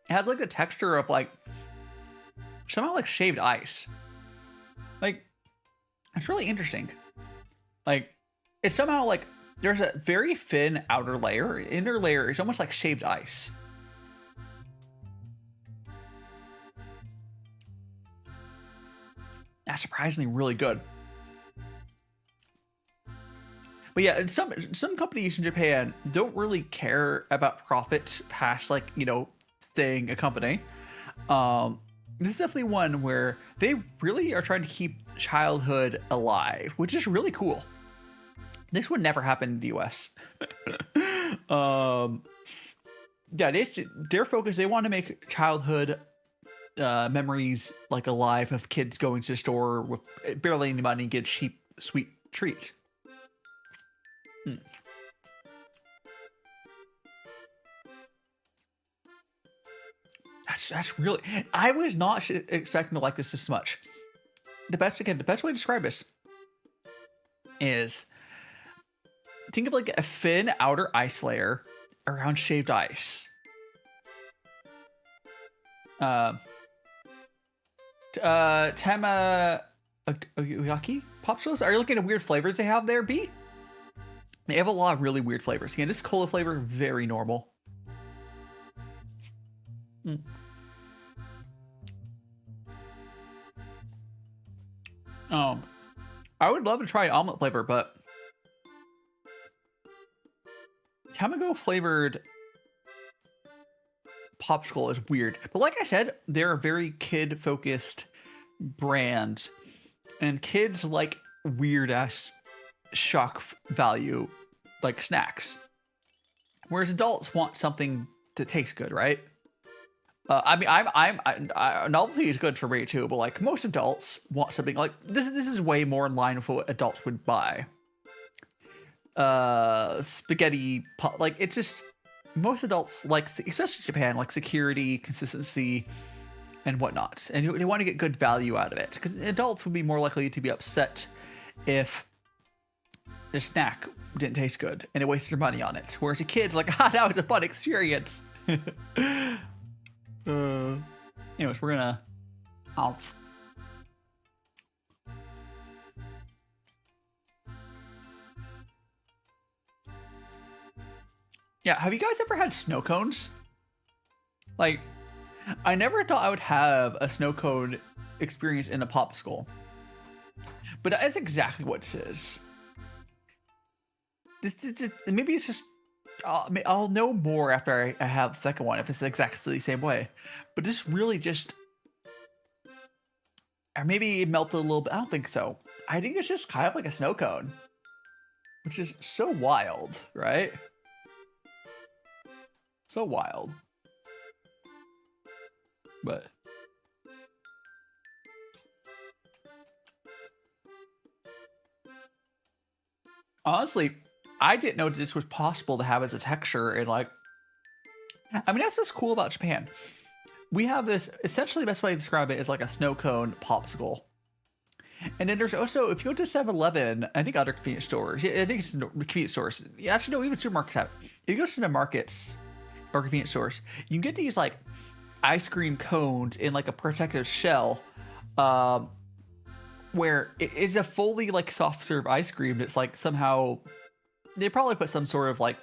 has like the texture of like somehow like shaved ice. Like, it's really interesting. Like, it's somehow like there's a very thin outer layer. Inner layer is almost like shaved ice. That's surprisingly really good. But yeah, some companies in Japan don't really care about profits past, like, you know, staying a company. This is definitely one where they really are trying to keep childhood alive, which is really cool. This would never happen in the US. Yeah, their focus, they want to make childhood memories like alive of kids going to the store with barely any money and get cheap, sweet treats. That's really. I was not expecting to like this much. The best way to describe this is think of like a thin outer ice layer around shaved ice. Tamayaki popsicles. Are you looking at weird flavors they have there, B? They have a lot of really weird flavors. Again, this cola flavor, very normal. I would love to try omelet flavor, but Tamago flavored popsicle is weird. But like I said, they're a very kid-focused brand, and kids like weird-ass shock value, like snacks, whereas adults want something to taste good, right? I mean, novelty is good for me too, but like most adults want something like this. This is way more in line with what adults would buy. Spaghetti, like it's just most adults like, especially Japan, like security, consistency, and whatnot, and they want to get good value out of it. Because adults would be more likely to be upset if the snack didn't taste good and they wasted their money on it. Whereas a kid's like, ah, that was a fun experience. Anyways, we're gonna. Yeah, have you guys ever had snow cones? Like, I never thought I would have a snow cone experience in a popsicle, but that is exactly what this is. This maybe it's just. I'll know more after I have the second one if it's exactly the same way. But this really just, or maybe it melted a little bit. I don't think so. I think it's just kind of like a snow cone, which is so wild, right? So wild. But honestly, I didn't know this was possible to have as a texture, and like, I mean, that's what's cool about Japan. We have this, essentially the best way to describe it is like a snow cone popsicle. And then there's also, if you go to 7-Eleven, I think other convenience stores, I think it's convenience stores, actually no, even supermarkets have it. If you go to the markets or convenience stores, you can get these like ice cream cones in like a protective shell, where it is a fully like soft serve ice cream. It's like somehow they probably put some sort of like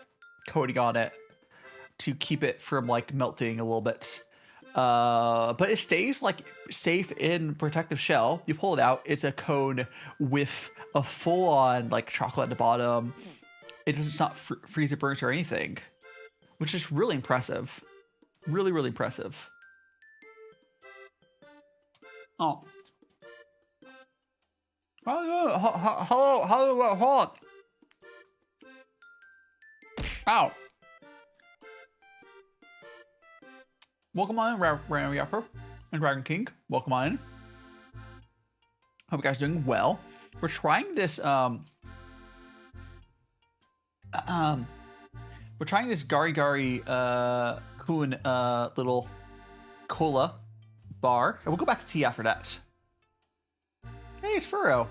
coating on it to keep it from like melting a little bit. But it stays like safe in protective shell. You pull it out, it's a cone with a full-on like chocolate at the bottom. It does not freeze or burn or anything, which is really impressive. Really, really impressive. Oh. Hello. Ow. Welcome on in, Random Yapper and Dragon King. Welcome on in. Hope you guys are doing well. We're trying this we're trying this GariGari Kun little cola bar. And we'll go back to tea after that. Hey, it's Furrow.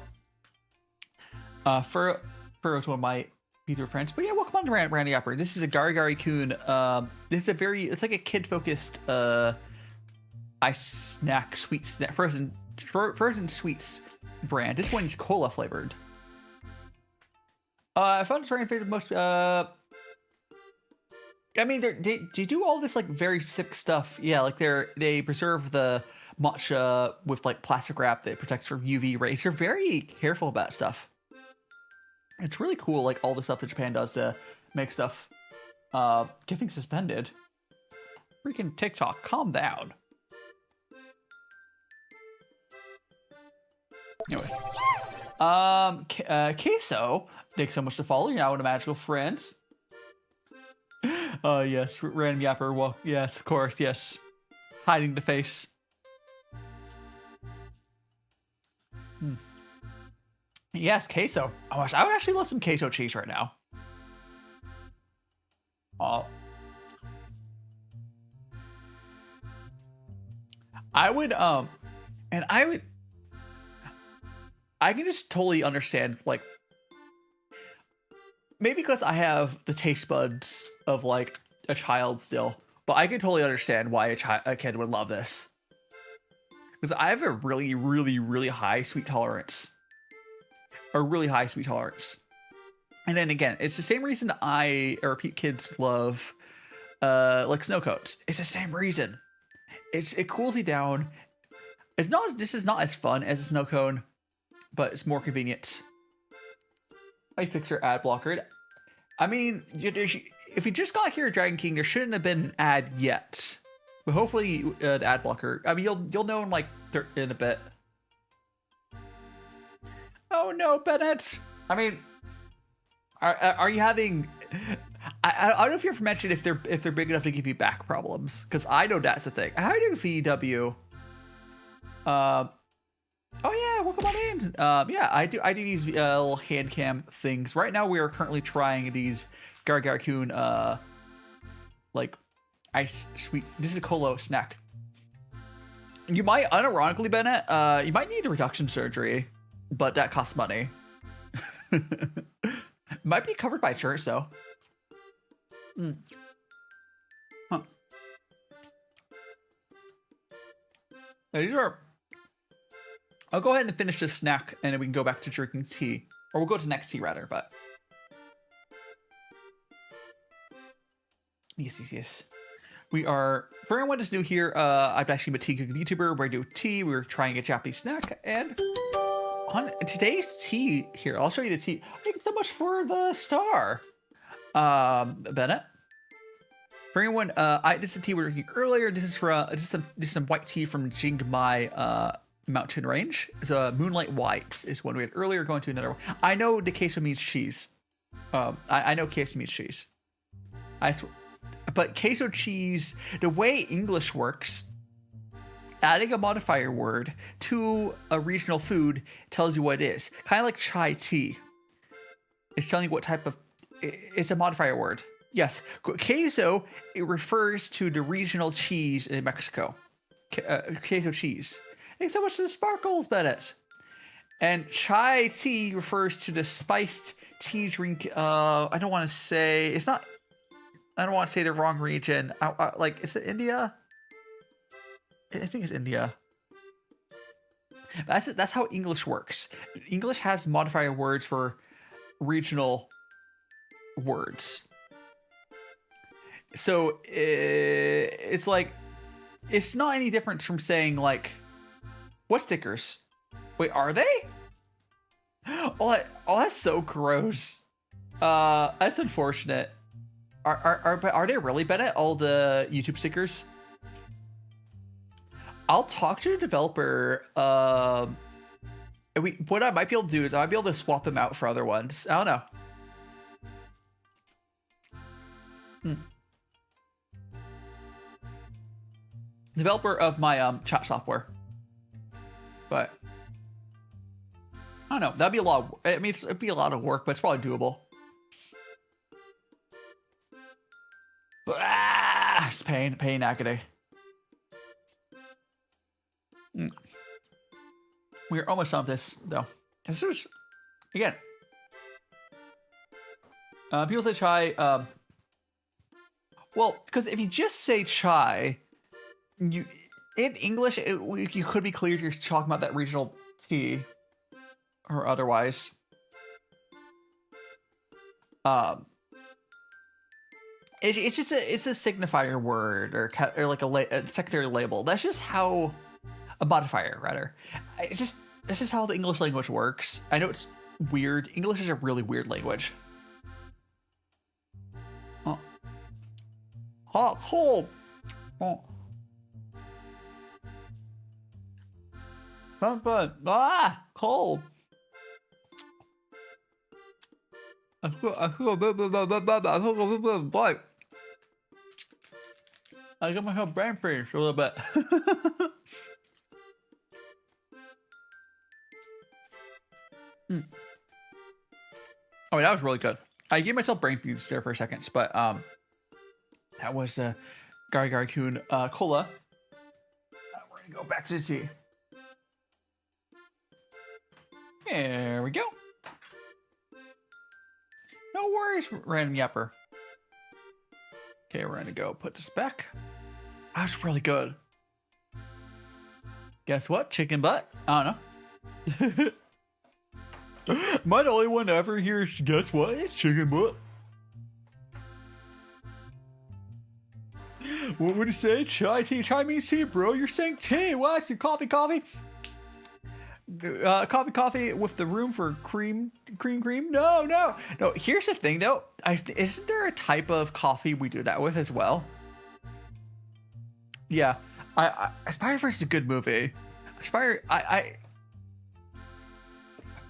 Furrow's one of my Vtuber friends. But yeah, welcome on to Randy Yapper. This is a GariGari Kun. This is it's like a kid-focused ice snack, sweet snack, frozen sweets brand. This one's cola flavored. I found this very favorite most. I mean, they do all this like very specific stuff. Yeah, like they preserve the matcha with like plastic wrap that protects from UV rays. They're very careful about stuff. It's really cool, like all the stuff that Japan does to make stuff get things suspended. Freaking TikTok, calm down. Anyways, Queso, thanks so much to follow. You're now one of Magical Friends. Yes, Random Yapper. Well, yes, of course, yes. Hiding the face. Yes, queso. Oh gosh, I would actually love some queso cheese right now. I can just totally understand, like, maybe because I have the taste buds of like a child still, but I can totally understand why a kid would love this. Because I have a really, really, really high sweet tolerance. A really high sweet tolerance. And then again, it's the same reason kids love like snow cones. It's the same reason. It cools you down. This is not as fun as a snow cone, but it's more convenient. I fix your ad blocker. I mean, if you just got here at Dragon King, there shouldn't have been an ad yet. But hopefully the ad blocker. I mean, you'll know in a bit. Oh no, Bennett! I mean, are you having? I don't know if you're mentioned if they're big enough to give you back problems, because I know that's the thing. How are you doing, VW? Oh yeah, welcome on in. Yeah, I do these little hand cam things. Right now we are currently trying these GariGari Kun like ice sweet. This is a cola snack. You might unironically, Bennett. You might need a reduction surgery. But that costs money. Might be covered by insurance, though. Huh. Now, these are... I'll go ahead and finish this snack, and then we can go back to drinking tea. Or we'll go to next tea, rather, but... Yes. We are... For anyone that's new here, I'm DaiShimaVT, Vtuber, where I do tea. We're trying a Japanese snack, and... On today's tea here, I'll show you the tea. Thank you so much for the star, Bennett. For anyone, this is tea we were drinking earlier. This is some white tea from Jingmai Mountain Range. It's a Moonlight White is one we had earlier. Going to another one. I know the queso means cheese. I know queso means cheese. But queso cheese, the way English works. Adding a modifier word to a regional food tells you what it is. Kind of like chai tea. It's telling you what type of... It's a modifier word. Yes. Queso, it refers to the regional cheese in Mexico. Queso cheese. Thanks so much to the sparkles, Bennett. And chai tea refers to the spiced tea drink. I don't want to say... It's not... I don't want to say the wrong region. Like, is it India? I think it's India. That's how English works. English has modifier words for regional words. So it's like, it's not any different from saying like, what stickers? Wait, are they? Oh, that's so gross. That's unfortunate. Are they really, Bennett? All the YouTube stickers? I'll talk to the developer. What I might be able to do is I might be able to swap them out for other ones. I don't know. Developer of my chat software, but I don't know. That'd be a lot. I mean, it'd be a lot of work, but it's probably doable. But, it's pain agony. We're almost done with this though. This is again. People say chai. Well, because if you just say chai, you in English you could be clear if you're talking about that regional tea, or otherwise. It's just it's a signifier word or like a secondary label. That's just how a modifier rather. It's just how the English language works. I know it's weird. English is a really weird language. Oh, hot, cold. Oh, cold. I got myself brain freeze a little bit. Oh, that was really good. I gave myself brain freeze there for a second, but that was GariGari Kun cola. We're gonna go back to the tea. There we go. No worries, random yapper. Okay, we're gonna go put this back. That was really good. Guess what? Chicken butt? I don't know. Am I the only one to ever hear, guess what? It's chicken butt. What would you say? Chai tea? Chai means tea, bro. You're saying tea. What? Your coffee? Coffee with the room for cream. No. Here's the thing, though. Isn't there a type of coffee we do that with as well? Yeah, Aspire is a good movie. Aspire,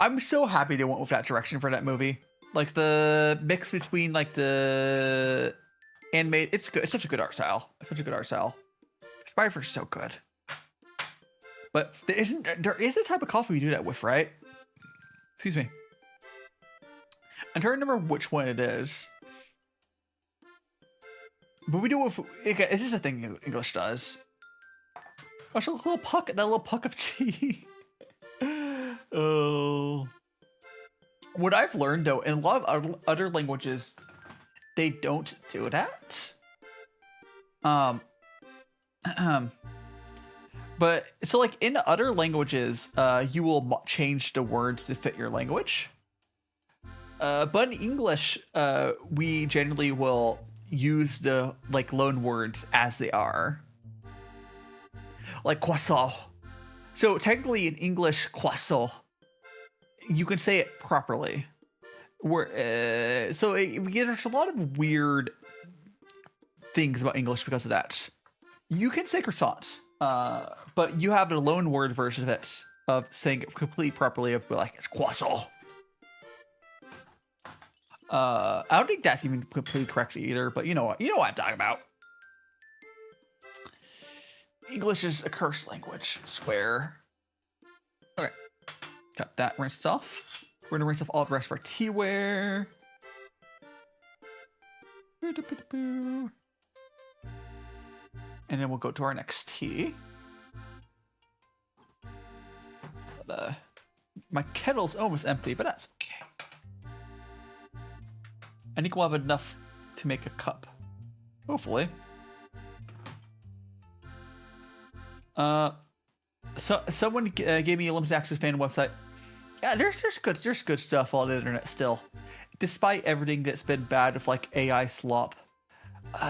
I'm so happy they went with that direction for that movie. Like the mix between like the animated, it's good. It's such a good art style. Aspire is so good. But there is a type of coffee we do that with, right? Excuse me. I'm trying to remember which one it is. But we do it with, again, is this a thing English does? Oh, it's a little puck, that little puck of tea. Oh. What I've learned though, in a lot of other languages, they don't do that. But so like in other languages, you will change the words to fit your language. But in English, we generally will use the like loan words as they are. Like croissant. So technically in English, croissant, you can say it properly. There's a lot of weird things about English because of that. You can say croissant, but you have the loan word version of it, of saying it completely properly, of like, it's croissant. I don't think that's even completely correct either, but you know what I'm talking about. English is a cursed language, I swear. Okay, got that rinsed off. We're gonna rinse off all the rest of our teaware. And then we'll go to our next tea. My kettle's almost empty, but that's okay. I think we'll have enough to make a cup. Hopefully. So someone gave me a limited access fan website. Yeah, there's good stuff on the internet still, despite everything that's been bad with like AI slop.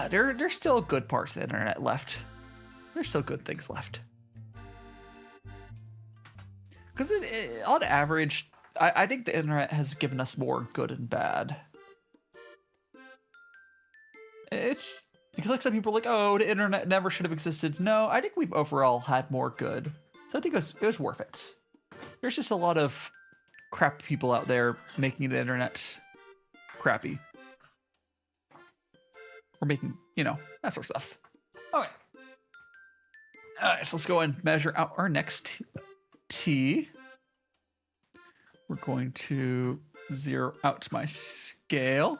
There's still good parts of the internet left. There's still good things left. Because on average, I think the internet has given us more good and bad. It's because like some people are like, oh, the internet never should have existed. No, I think we've overall had more good. So I think it was worth it. There's just a lot of crap people out there making the internet crappy. Or making, that sort of stuff. Okay. Alright, so let's go and measure out our next tea. We're going to zero out my scale.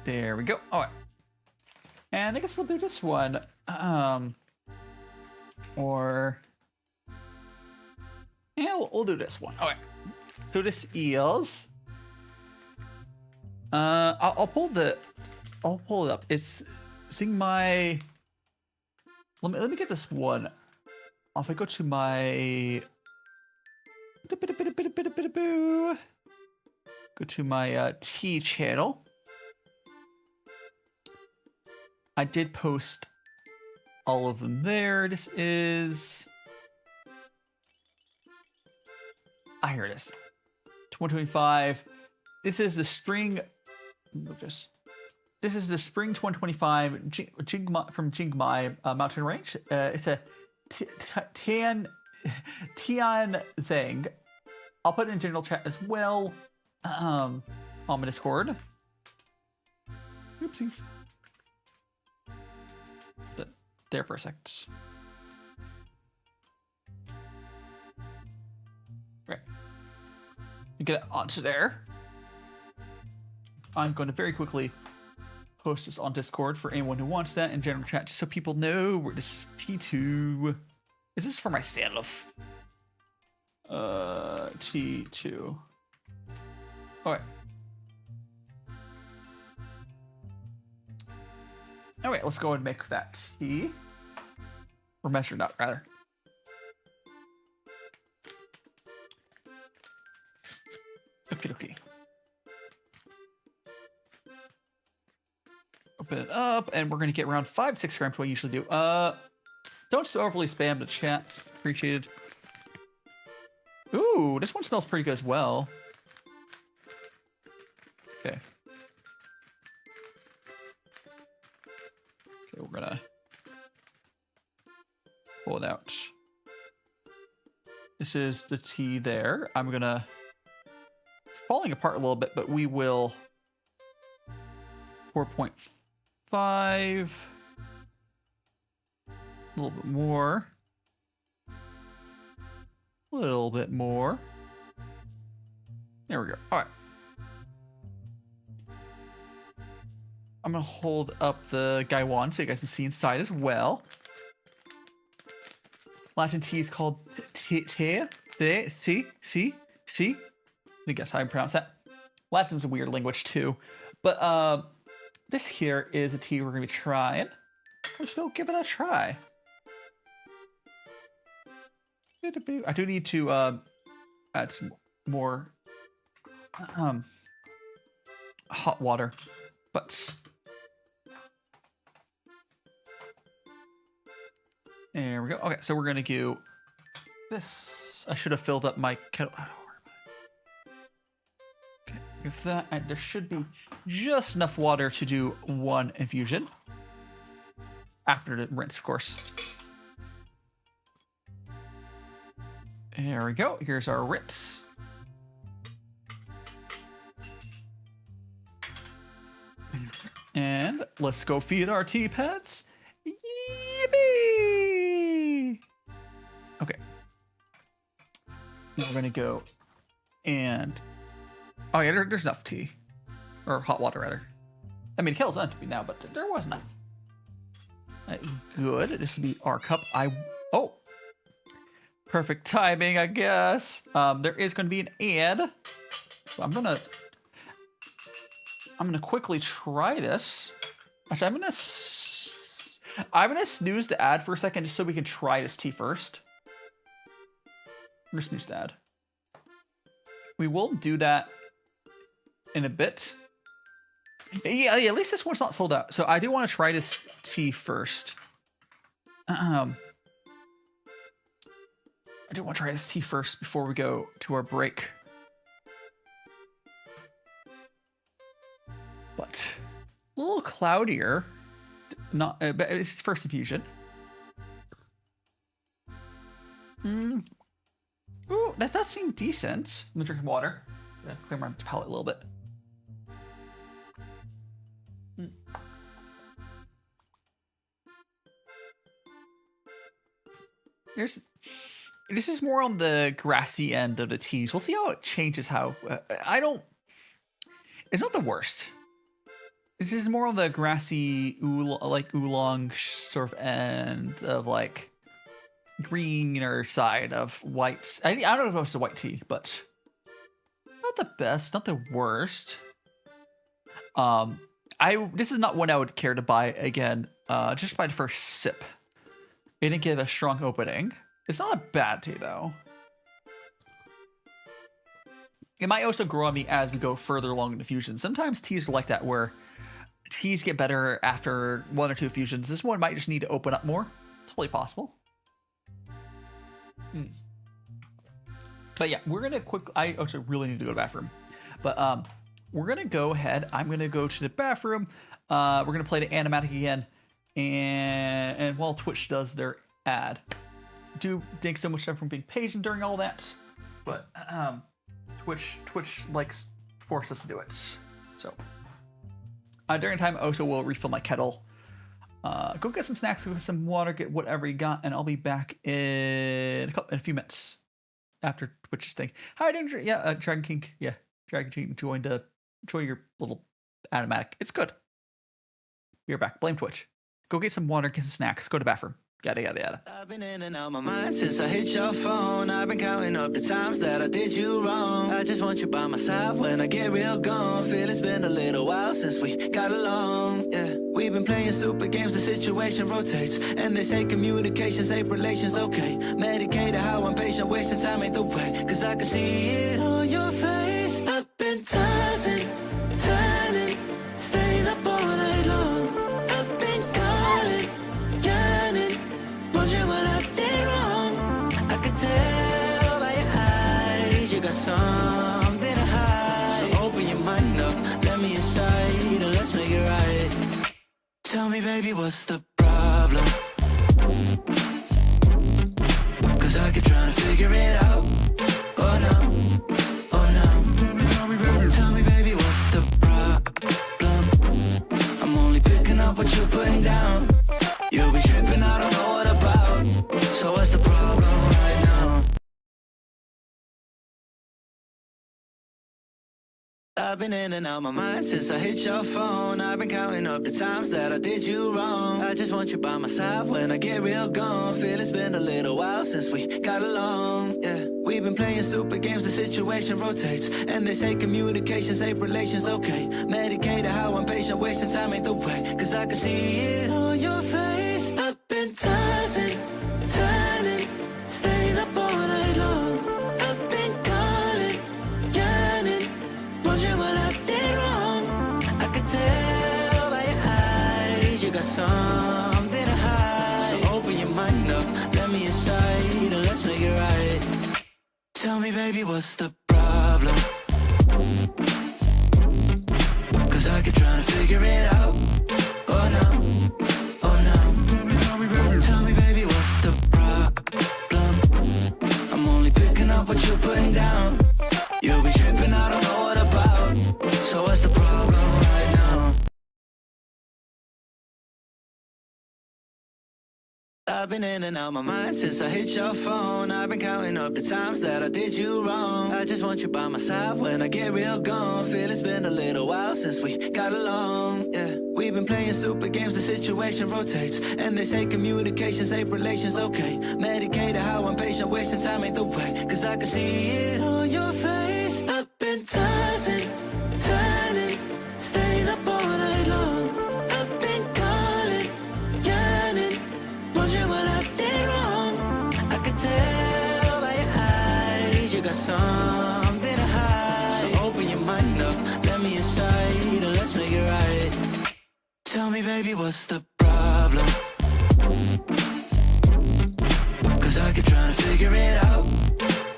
There we go. All right. And I guess we'll do this one. Or... yeah, we'll do this one. All right. So this is... I'll pull it up. It's Jingmai... Let me get this one. If I go to my... go to my tea channel. I did post all of them there. This is... here it is. 2025. This is the spring... move this. This is the spring 2025 Jingmai from Jingmai mountain range. It's a Tian Xiang. I'll put it in general chat as well on my Discord. Oopsies. There for a sec. Right. Get it onto there. I'm going to very quickly post this on Discord for anyone who wants that in general chat, just so people know where this is T2. Is this for my standoff? T2. Alright. Alright, let's go and make that tea. Or measure it out, rather. Okie dokie. Open it up, and we're going to get around 5-6 grams, what I usually do. Don't just overly spam the chat. Appreciated. Ooh, this one smells pretty good as well. Okay. Okay, we're gonna pull it out. This is the tea there. I'm gonna... it's falling apart a little bit, but we will... 4.5... a little bit more. A little bit more. There we go. All right. I'm going to hold up the Gaiwan so you guys can see inside as well. Latin tea is called tea. I guess how I pronounce that. Latin's a weird language too. But this here is a tea we're going to be trying. Let's go give it a try. I do need to add some more hot water, but there we go. Okay, so we're gonna do this. I should have filled up my kettle. Okay, with that, there should be just enough water to do one infusion after the rinse, of course. There we go. Here's our rinse. And let's go feed our tea pets. Yippee! Okay. Now we're gonna go and... oh yeah, there's enough tea. Or hot water, rather. I mean, the kettle's empty now, but there was enough. Good. This will be our cup. Oh! Perfect timing, I guess. There is going to be an ad. So I'm gonna quickly try this. Actually, I'm gonna snooze the ad for a second just so we can try this tea first. We're gonna snooze the ad. We will do that in a bit. Yeah, at least this one's not sold out. So I do want to try this tea first. I do want to try this tea first before we go to our break. But a little cloudier. Not, but it's first infusion. Ooh, that does seem decent. I'm gonna drink some water. Clear my palate a little bit. This is more on the grassy end of the teas. We'll see how it changes. It's not the worst. This is more on the grassy, oolong sort of end of like greener side of whites. I don't know if it's a white tea, but not the best, not the worst. This is not one I would care to buy again. Just by the first sip. It didn't give a strong opening. It's not a bad tea though. It might also grow on me as we go further along in the fusion. Sometimes teas are like that where teas get better after 1 or 2 fusions. This one might just need to open up more. Totally possible. But yeah, we're gonna I also really need to go to the bathroom. But we're gonna go ahead. I'm gonna go to the bathroom. We're gonna play the animatic again. And while Twitch does their ad. Thanks so much for being patient during all that. But Twitch likes force us to do it. So during time, I also will refill my kettle. Go get some snacks, go get some water, get whatever you got, and I'll be back in a few minutes after Twitch's thing. Hi, yeah, Dragon King. Yeah, Dragon King joined your little animatic. It's good. You're back. Blame Twitch. Go get some water, get some snacks, go to the bathroom. Yada, yada, yada. I've been in and out my mind since I hit your phone. I've been counting up the times that I did you wrong. I just want you by my side when I get real gone. Feel it's been a little while since we got along. Yeah, we've been playing stupid games, the situation rotates. And they say communication, safe relations, okay. Medicated how I'm patient, wasting time ain't the way. Cause I can see it on your face. I've been tossing, turning, staying up all night long. I've been calling, yearning, wondering what I did wrong. I could tell by your eyes you got something to hide. So open your mind up, let me inside, and let's make it right. Tell me, baby, what's the problem? Cause I keep trying to figure it out. Oh no, oh no. Tell me, baby, what's the problem? I'm only picking up what you're putting down. You'll be tripping, I don't know what about. So what's the problem right now? I've been in and out my mind since I hit your phone. I've been counting up the times that I did you wrong. I just want you by my side when I get real gone. Feel it's been a little while since we got along. Yeah, we've been playing stupid games, the situation rotates. And they say communication, safe relations, okay. Medicated how I'm patient, wasting time ain't the way. Cause I can see it on your face. I've been tossing, turning, staying up all night long. I've been calling, yearning, wondering what I did wrong. I could tell by your eyes you got something to hide. So open your mind up, let me inside, and let's make it right. Tell me, baby, what's the problem? Cause I keep trying to figure it out. Oh no, oh no. Tell me, baby, what's the problem? I'm only picking up what you're putting down. You'll be tripping, I don't know what about. So what's the problem right now? I've been in and out my mind since I hit your phone. I've been counting up the times that I did you wrong. I just want you by my side when I get real gone. Feel it's been a little while since we got along. Yeah, we've been playing stupid games, the situation rotates. And they say communication, safe relations, okay. Medicated how I'm patient, wasting time ain't the way. Cause I can see it on your face. I've been tossing, turning, staying up all night long. I've been Tell me, baby, what's the problem? 'Cause I keep trying to figure it out.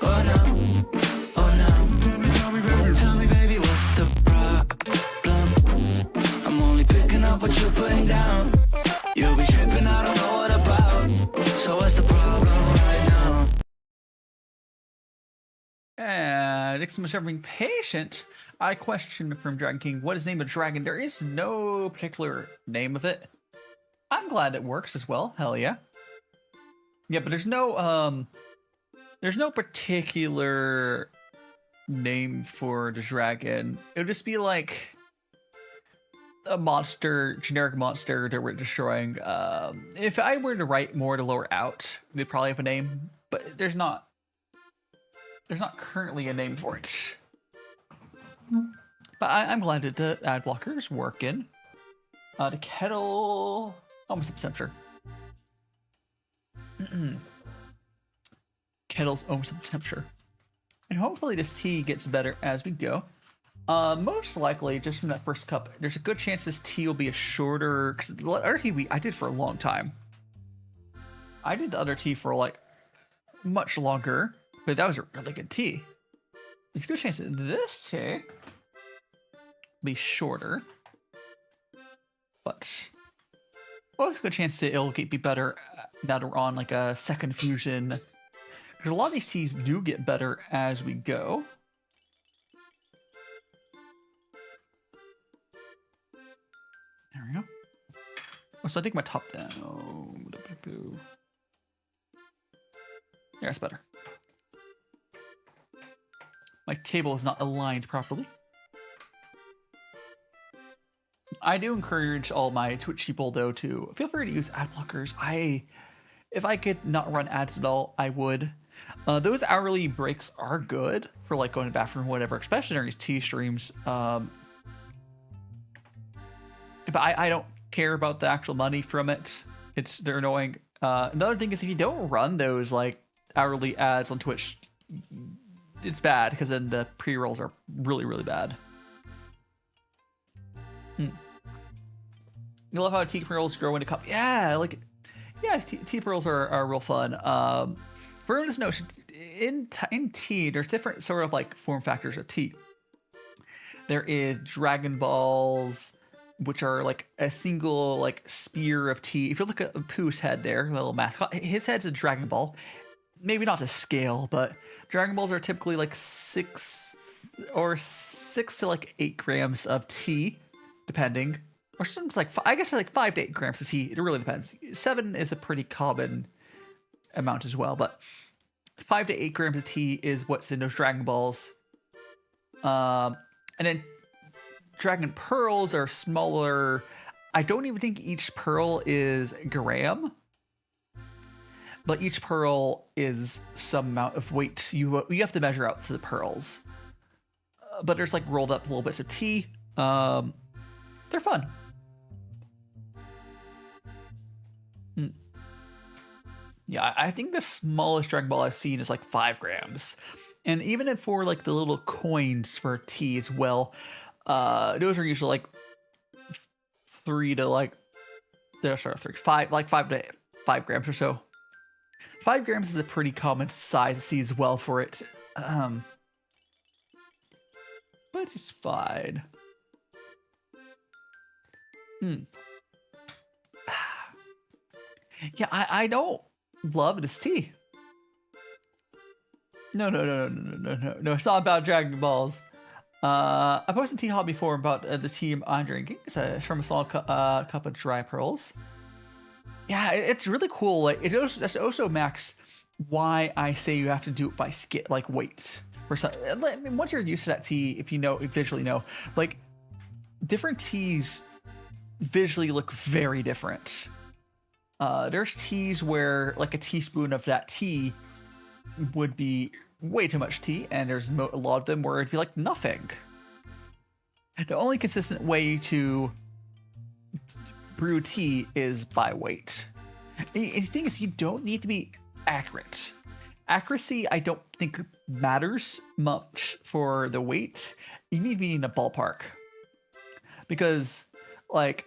Oh no, oh no. Tell me, baby, what's the problem? I'm only picking up what you're putting down. You'll be tripping, I don't know what about. So what's the problem right now? And next to much being patient, I question from Dragon King, what is the name of dragon? There is no particular name of it. I'm glad it works as well. Hell yeah. Yeah, but there's no particular name for the dragon. It would just be like a monster, generic monster that we're destroying. If I were to write more to lower out, they'd probably have a name, but there's not currently a name for it. But I'm glad that the ad blocker is working. The kettle almost up to temperature. Kettle's almost up to temperature. And hopefully this tea gets better as we go. Most likely, just from that first cup, there's a good chance this tea will be a shorter, because the other tea I did for a long time. I did the other tea for like much longer, but that was a really good tea. There's a good chance that this tea will be shorter, but there's a good chance that it'll be better now that we're on like a second fusion. Because a lot of these teas do get better as we go. There we go. Oh, so I take my top down. Yeah, it's better. My table is not aligned properly. I do encourage all my Twitch people, though, to feel free to use ad blockers. If I could not run ads at all, I would. Those hourly breaks are good for like going to the bathroom or whatever, especially during these tea streams. But I don't care about the actual money from it. They're annoying. Another thing is if you don't run those like hourly ads on Twitch, it's bad because then the pre-rolls are really, really bad. You love how tea pearls grow into cup. Yeah, like, yeah, tea pearls are real fun. For everyone to know, in tea, there's different sort of like form factors of tea. There is Dragon Balls, which are like a single like spear of tea. If you look at Pooh's head there, a little mascot, his head's a Dragon Ball. Maybe not to scale, but Dragon Balls are typically like 6 to like 8 grams of tea, depending. Or sometimes like, I guess like 5 to 8 grams of tea. It really depends. 7 is a pretty common amount as well, but 5 to 8 grams of tea is what's in those Dragon Balls. And then Dragon Pearls are smaller. I don't even think each pearl is a gram, but each pearl is some amount of weight. You have to measure out to the pearls. But there's like rolled up little bits of tea. They're fun. Yeah, I think the smallest Dragon Ball I've seen is like 5 grams. And even if for like the little coins for tea as well, those are usually like 5 to 5 grams or so. 5 grams is a pretty common size to see as well for it. But it's fine. Yeah, I don't love this tea. No. It's not about Dragon Balls. I posted Tea Hall before about the tea I'm drinking. It's from a small cup of dry pearls. Yeah, it's really cool. Like that's also Max why I say you have to do it by like weight. I mean, once you're used to that tea, if you visually know, like different teas visually look very different. There's teas where like a teaspoon of that tea would be way too much tea, and there's a lot of them where it'd be like nothing. The only consistent way to brew tea is by weight. The thing is, you don't need to be accurate. Accuracy, I don't think matters much for the weight. You need to be in a ballpark. Because, like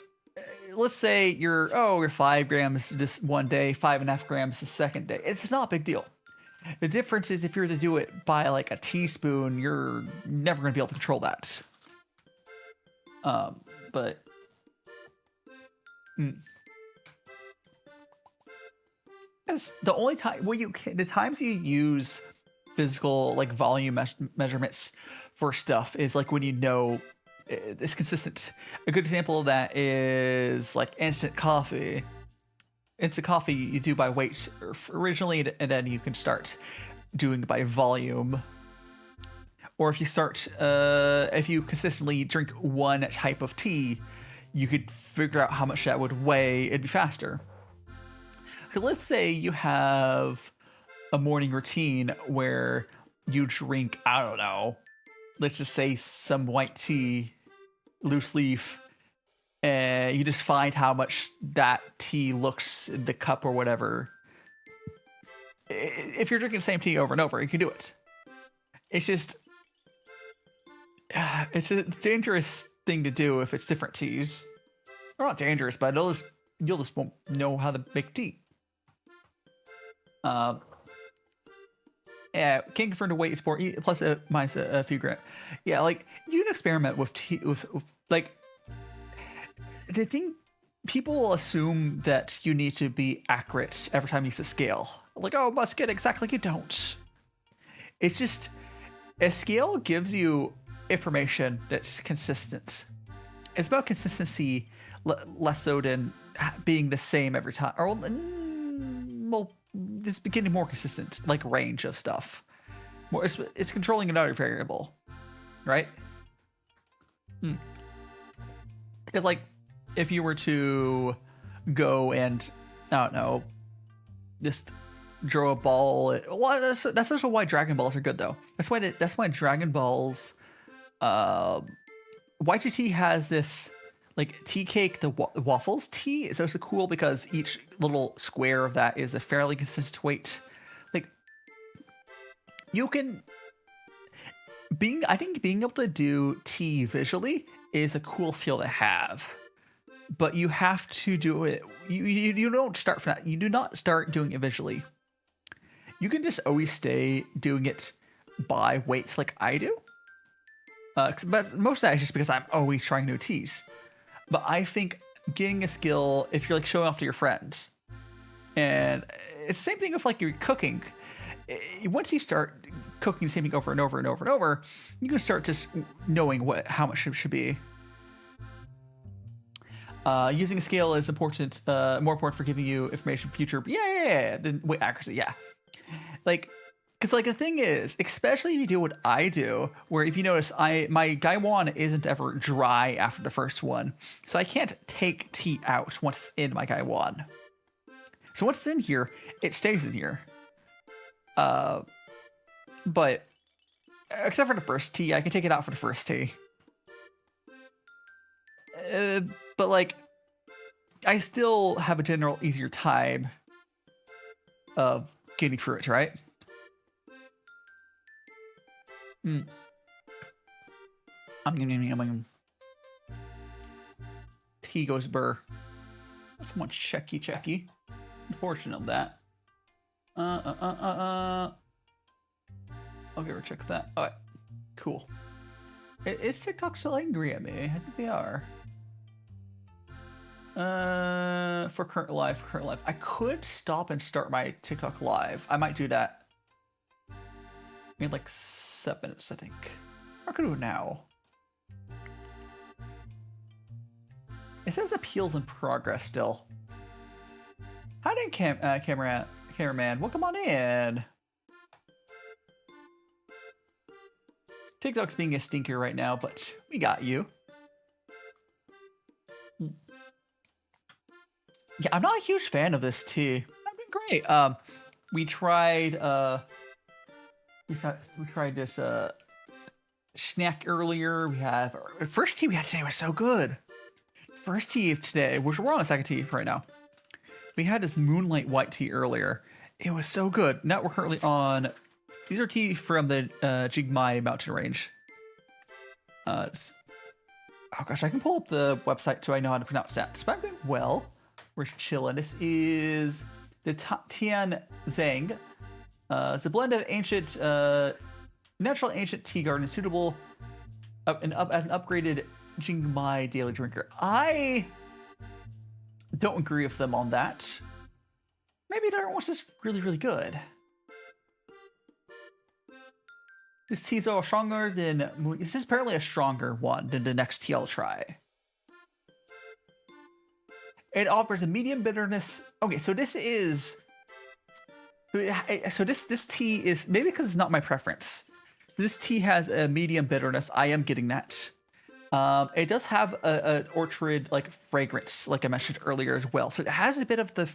let's say you're 5 grams this one day, 5.5 grams the second day. It's not a big deal. The difference is if you're to do it by like a teaspoon, you're never going to be able to control that. But as the only time the times you use physical like volume measurements for stuff is like when you know it's consistent. A good example of that is like instant coffee. Instant coffee you do by weight originally, and then you can start doing it by volume. Or if you if you consistently drink one type of tea, you could figure out how much that would weigh. It'd be faster. So let's say you have a morning routine where you drink, I don't know, let's just say some white tea, loose leaf, and you just find how much that tea looks in the cup or whatever. If you're drinking the same tea over and over, you can do it. It's just, it's a dangerous thing to do if it's different teas. Or not dangerous, but you'll just won't know how to make tea. Yeah, can't confirm the weight sport plus minus a few grams. Yeah, like you can experiment with tea with like the thing. People assume that you need to be accurate every time you use a scale. Like, oh, must get exactly. You don't. It's just a scale gives you information that's consistent. It's about consistency, less so than being the same every time. Or well, it's getting more consistent, like range of stuff. More, it's controlling another variable, right? Because like, if you were to go and I don't know, just draw a ball. Well, that's also why Dragon Balls are good though. That's why Dragon Balls. YGT has this like tea cake, the waffles tea is also cool because each little square of that is a fairly consistent weight. Like you can I think being able to do tea visually is a cool skill to have, but you have to do it. You don't start from that. You do not start doing it visually. You can just always stay doing it by weights like I do. But most of that is just because I'm always trying new teas. But I think getting a skill, if you're like showing off to your friends, and it's the same thing with like you're cooking. Once you start cooking the same thing over and over and over and over, you can start just knowing how much it should be. Using a scale is important, more important for giving you information for future. Yeah. Weight accuracy, yeah. Like, because like the thing is, especially if you do what I do, where if you notice, my gaiwan isn't ever dry after the first one, so I can't take tea out once it's in my gaiwan. So once it's in here, it stays in here. But except for the first tea, I can take it out for the first tea. But like, I still have a general easier time of getting through it, right? Tea goes burr. That's one checky. Unfortunate of that. I'll give her a check that. Alright, cool. Is TikTok still angry at me? I think they are. For current live. I could stop and start my TikTok live. I might do that. In like 7 minutes, I think. Or I could do it now. It says appeals in progress still. Hi there, cameraman. Welcome on in. TikTok's being a stinker right now, but we got you. Yeah, I'm not a huge fan of this tea. I've been great. We tried this snack earlier. We have our first tea we had today was so good. First tea of today, which we're on a second tea right now. We had this Moonlight White tea earlier. It was so good. Now we're currently on. These are tea from the Jingmai mountain range. Oh gosh, I can pull up the website so I know how to pronounce that. But I'm doing well. We're chilling. This is the Tian Xiang. It's a blend of ancient, natural ancient tea garden, suitable as an upgraded Jingmai daily drinker. I don't agree with them on that. Maybe everyone's just really, really good. This tea is a little stronger than... This is apparently a stronger one than the next tea I'll try. It offers a medium bitterness... Okay, so this is... So this tea is... Maybe because it's not my preference. This tea has a medium bitterness. I am getting that. It does have an orchard like fragrance, like I mentioned earlier as well. So it has a bit of the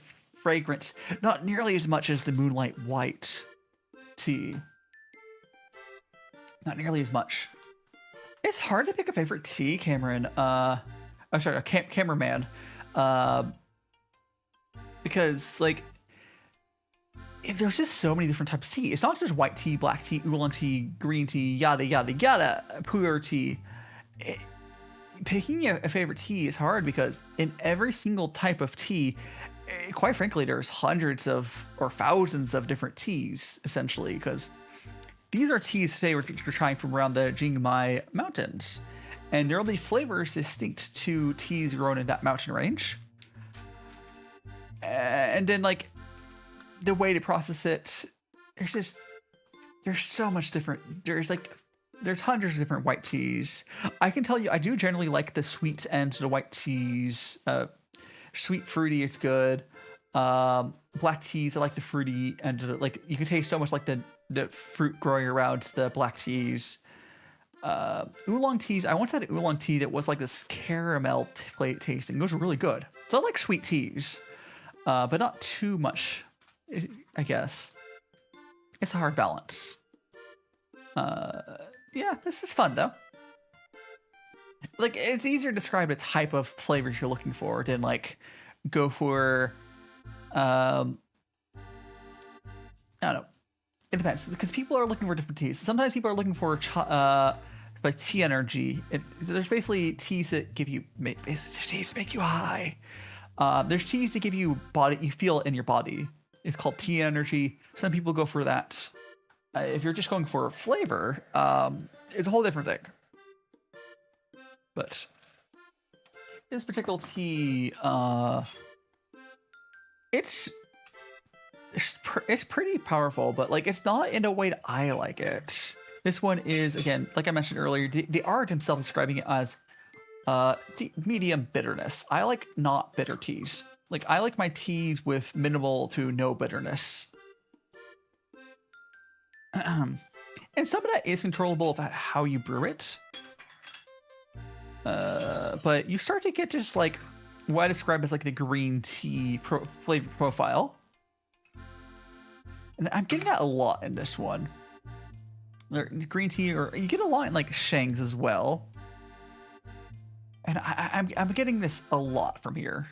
fragrance, not nearly as much as the Moonlight White tea. Not nearly as much. It's hard to pick a favorite tea, Cameron. I'm sorry, cameraman. Because like, there's just so many different types of tea. It's not just white tea, black tea, oolong tea, green tea, yada yada yada, pu'er tea. Picking a favorite tea is hard because in every single type of tea, quite frankly, there's hundreds of or thousands of different teas essentially. Because these are teas today we're trying from around the Jingmai Mountains, and there will be flavors distinct to teas grown in that mountain range. And then like the way to process it, there's so much different. There's hundreds of different white teas. I can tell you, I do generally like the sweet end to the white teas. Sweet fruity, it's good. Black teas, I like the fruity and like you can taste almost like the fruit growing around the black teas. Oolong teas, I once had an oolong tea that was like this caramel tasting. Those were really good. So I like sweet teas, but not too much, I guess. It's a hard balance. Yeah, this is fun though. Like, it's easier to describe a type of flavors you're looking for than like go for, I don't know. It depends because people are looking for different teas. Sometimes people are looking for like tea energy. There's basically teas that give you teas that make you high. There's teas that give you body, you feel it in your body. It's called tea energy. Some people go for that. If you're just going for flavor, it's a whole different thing. But this particular tea, it's pretty powerful, but like it's not in a way that I like it. This one is, again, like I mentioned earlier, the art himself describing it as medium bitterness. I like not bitter teas. Like I like my teas with minimal to no bitterness. And some of that is controllable about how you brew it. But you start to get just like what I describe as like the green tea flavor profile. And I'm getting that a lot in this one. Green tea, or you get a lot in like Shangs as well. And I'm getting this a lot from here.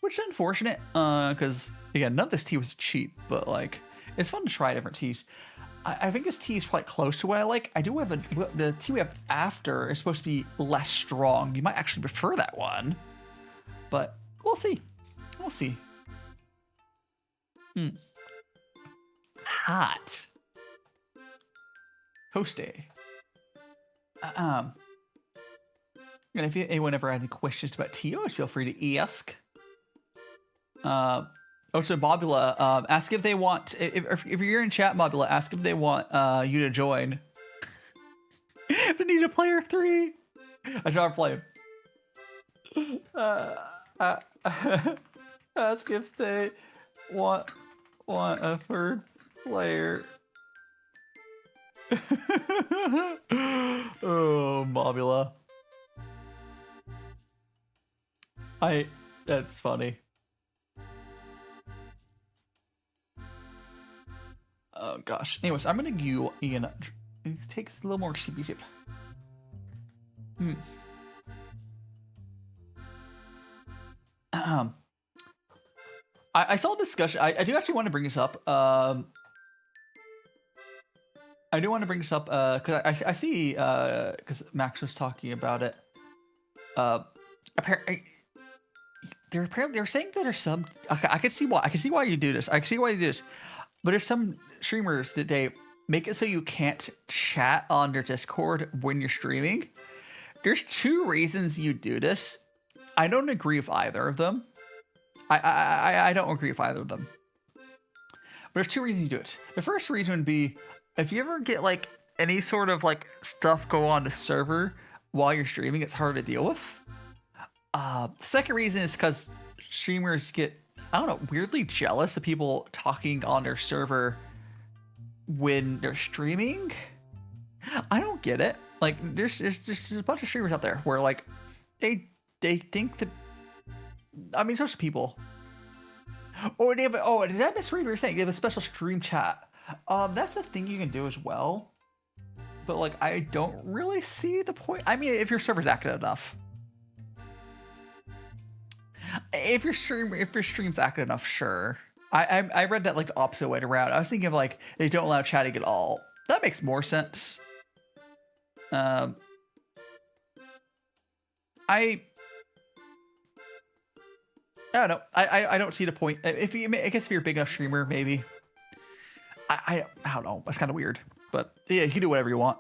Which is unfortunate, because again, none of this tea was cheap, but like, it's fun to try different teas. I think this tea is quite close to what I like. I do have the tea we have after is supposed to be less strong. You might actually prefer that one, but we'll see. We'll see. Hot. Toasty. And if anyone ever had any questions about tea, always feel free to ask. Also, Mobula, ask if they want, if you're in chat, Mobula, ask if they want you to join. If they need a player 3, I should play him. Ask if they want a third player. Oh, Mobula. That's funny. Oh gosh. Anyways, I'm gonna you Ian. Take a little more sippy sip. I saw a discussion. I do actually want to bring this up. I do want to bring this up because I see because Max was talking about it. Apparently, they're saying that there's some. Okay, I can see why you do this. I can see why you do this. But there's some streamers that they make it so you can't chat on their Discord when you're streaming. There's two reasons you do this. I don't agree with either of them. I don't agree with either of them. But there's two reasons you do it. The first reason would be if you ever get like any sort of like stuff go on the server while you're streaming, it's hard to deal with. The second reason is because streamers get, I don't know, weirdly jealous of people talking on their server when they're streaming. I don't get it. Like there's a bunch of streamers out there where like they think that, I mean, social people. Or they have, oh, did I misread what you're saying? They have a special stream chat. That's a thing you can do as well. But like, I don't really see the point. I mean, if your server's active enough. If your stream's active enough, sure. I read that like the opposite way around. I was thinking of like, they don't allow chatting at all. That makes more sense. I don't know. I don't see the point. I guess if you're a big enough streamer, maybe. I don't know. That's kind of weird. But yeah, you can do whatever you want.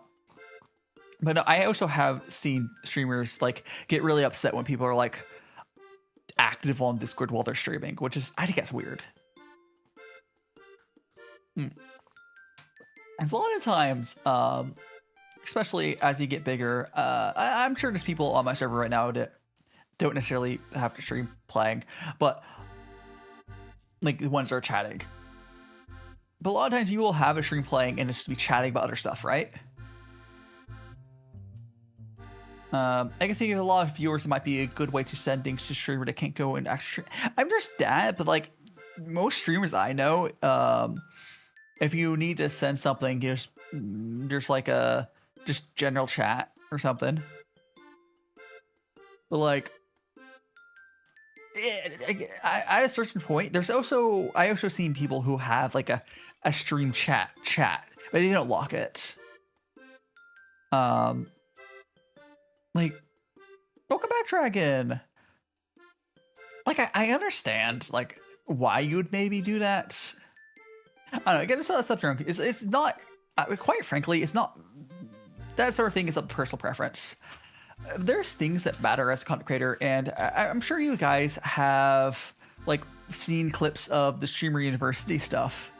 But no, I also have seen streamers like get really upset when people are like active on Discord while they're streaming, which is, I think that's weird. And a lot of times, especially as you get bigger, I'm sure there's people on my server right now that don't necessarily have to stream playing, but like the ones that are chatting. But a lot of times people will have a stream playing and just be chatting about other stuff, right? I can think of a lot of viewers, it might be a good way to send things to streamer that can't go and actually stream. I'm just that, but like most streamers I know, if you need to send something, there's like a just general chat or something. But like, at a certain point, I also seen people who have like a stream chat, but they don't lock it. Like, Welcome Back Dragon. Like, I understand like why you would maybe do that. I don't know. Again, it's not stuff drunk. It's not. Quite frankly, it's not. That sort of thing is a personal preference. There's things that matter as a content creator, and I'm sure you guys have like seen clips of the Streamer University stuff.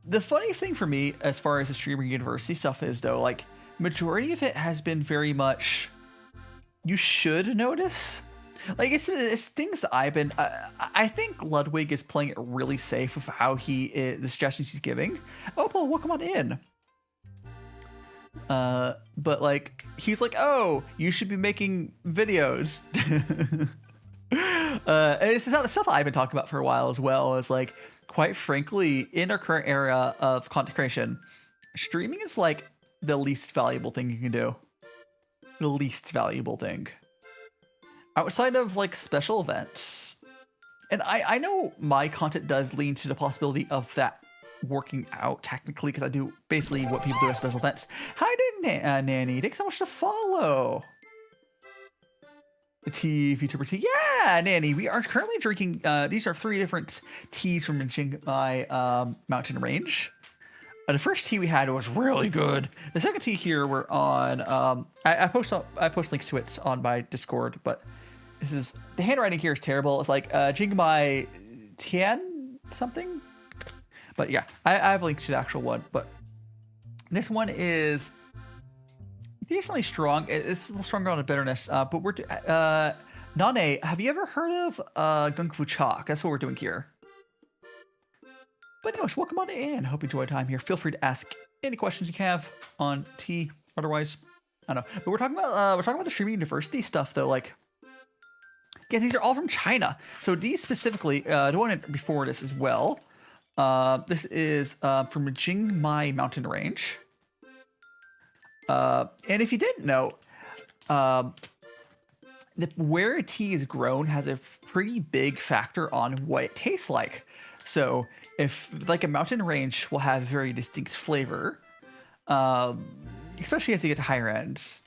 The funny thing for me, as far as the Streamer University stuff is, though, like majority of it has been very much you should notice. Like it's things that I've been. I think Ludwig is playing it really safe with how the suggestions he's giving. Oh, Paul, welcome on in. But like he's like, oh, you should be making videos. And this is not the stuff I've been talking about for a while as well. As like, quite frankly, in our current era of content creation, streaming is like the least valuable thing you can do. The least valuable thing. Outside of like special events. And I know my content does lean to the possibility of that working out technically, because I do basically what people do at special events. Hi there, Nanny. Thanks so much to follow. Vtuber tea. Yeah, Nanny. We are currently drinking, these are 3 different teas from the Jingmai mountain range. The first tea we had was really good. The second tea here we're on, I post links to it on my Discord, but this is, the handwriting here is terrible. It's like Jingmai Tian something. But yeah, I have links to the actual one. But this one is decently strong. It's a little stronger on the bitterness. But we're Nane, have you ever heard of gongfu chalk? That's what we're doing here. But anyways, welcome on in. Hope you enjoy your time here. Feel free to ask any questions you have on tea. Otherwise, I don't know. But we're talking about the streaming university stuff though. Like, yeah, these are all from China. So these specifically, the one before this as well. This is from the Jingmai mountain range. And if you didn't know, where a tea is grown has a pretty big factor on what it tastes like. So if like a mountain range will have very distinct flavor, especially as you get to higher ends.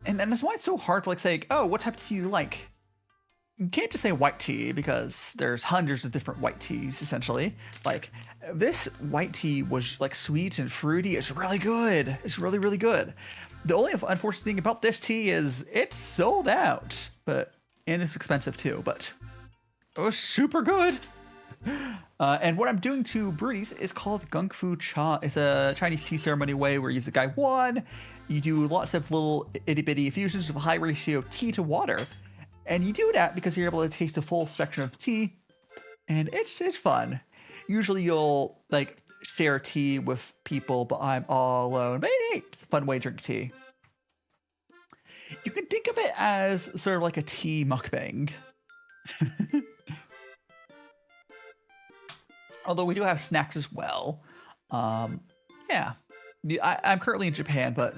And that's why it's so hard to like say, oh, what type of tea do you like? You can't just say white tea because there's hundreds of different white teas essentially. Like this white tea was like sweet and fruity. It's really good. It's really, really good. The only unfortunate thing about this tea is it's sold out, and it's expensive too, but it was super good. And what I'm doing to brew these is called gongfu cha. It's a Chinese tea ceremony way where you use a guy one. You do lots of little itty bitty infusions with a high ratio of tea to water. And you do that because you're able to taste the full spectrum of tea, and it's fun. Usually you'll like share tea with people, but I'm all alone. But hey, it's a fun way to drink tea. You can think of it as sort of like a tea mukbang. Although we do have snacks as well. Yeah. I'm currently in Japan, but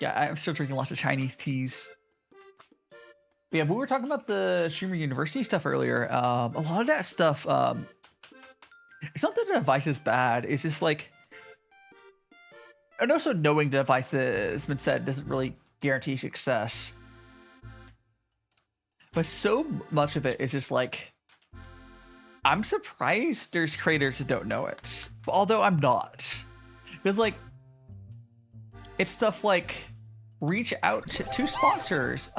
yeah, I'm still drinking lots of Chinese teas. Yeah, but we were talking about the Streamer University stuff earlier. A lot of that stuff, it's not that the device is bad. It's just like, and also knowing the device has been said doesn't really guarantee success. But so much of it is just like, I'm surprised there's creators that don't know it. Although I'm not. Because like, it's stuff like, reach out to sponsors.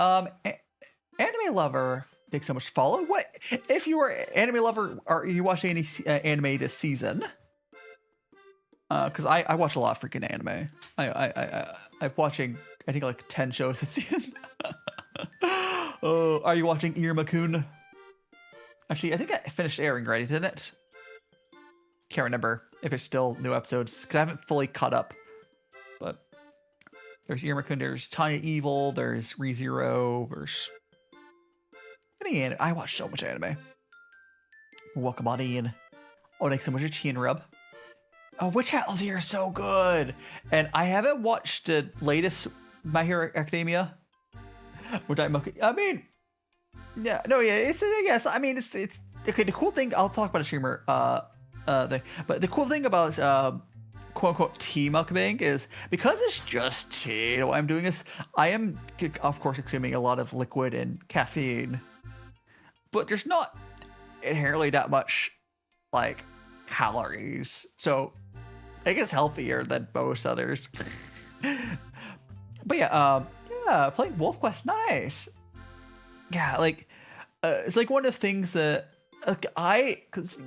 Anime lover, thanks so much to follow. What if you are an anime lover? Are you watching any anime this season? Because I watch a lot of freaking anime. I'm watching I think like 10 shows this season. Oh, are you watching Iruma-kun? Actually, I think it finished airing already, didn't it? Can't remember if it's still new episodes because I haven't fully caught up. But there's Iruma-kun, there's Tanya Evil, there's ReZero, there's any anime. I watch so much anime. Welcome on in. Oh, thanks so much for Chin Rub. Oh, Witch Hat here is so good. And I haven't watched the latest My Hero Academia. Which I mean, yeah, no, yeah, it's yes. I mean, it's okay. The cool thing, I'll talk about a streamer thing, but the cool thing about quote unquote tea mukbang is because it's just tea. What I'm doing is I am of course consuming a lot of liquid and caffeine, but there's not inherently that much like calories, so I guess healthier than most others. But yeah, playing Wolf Quest, nice. Yeah, like it's like one of the things that because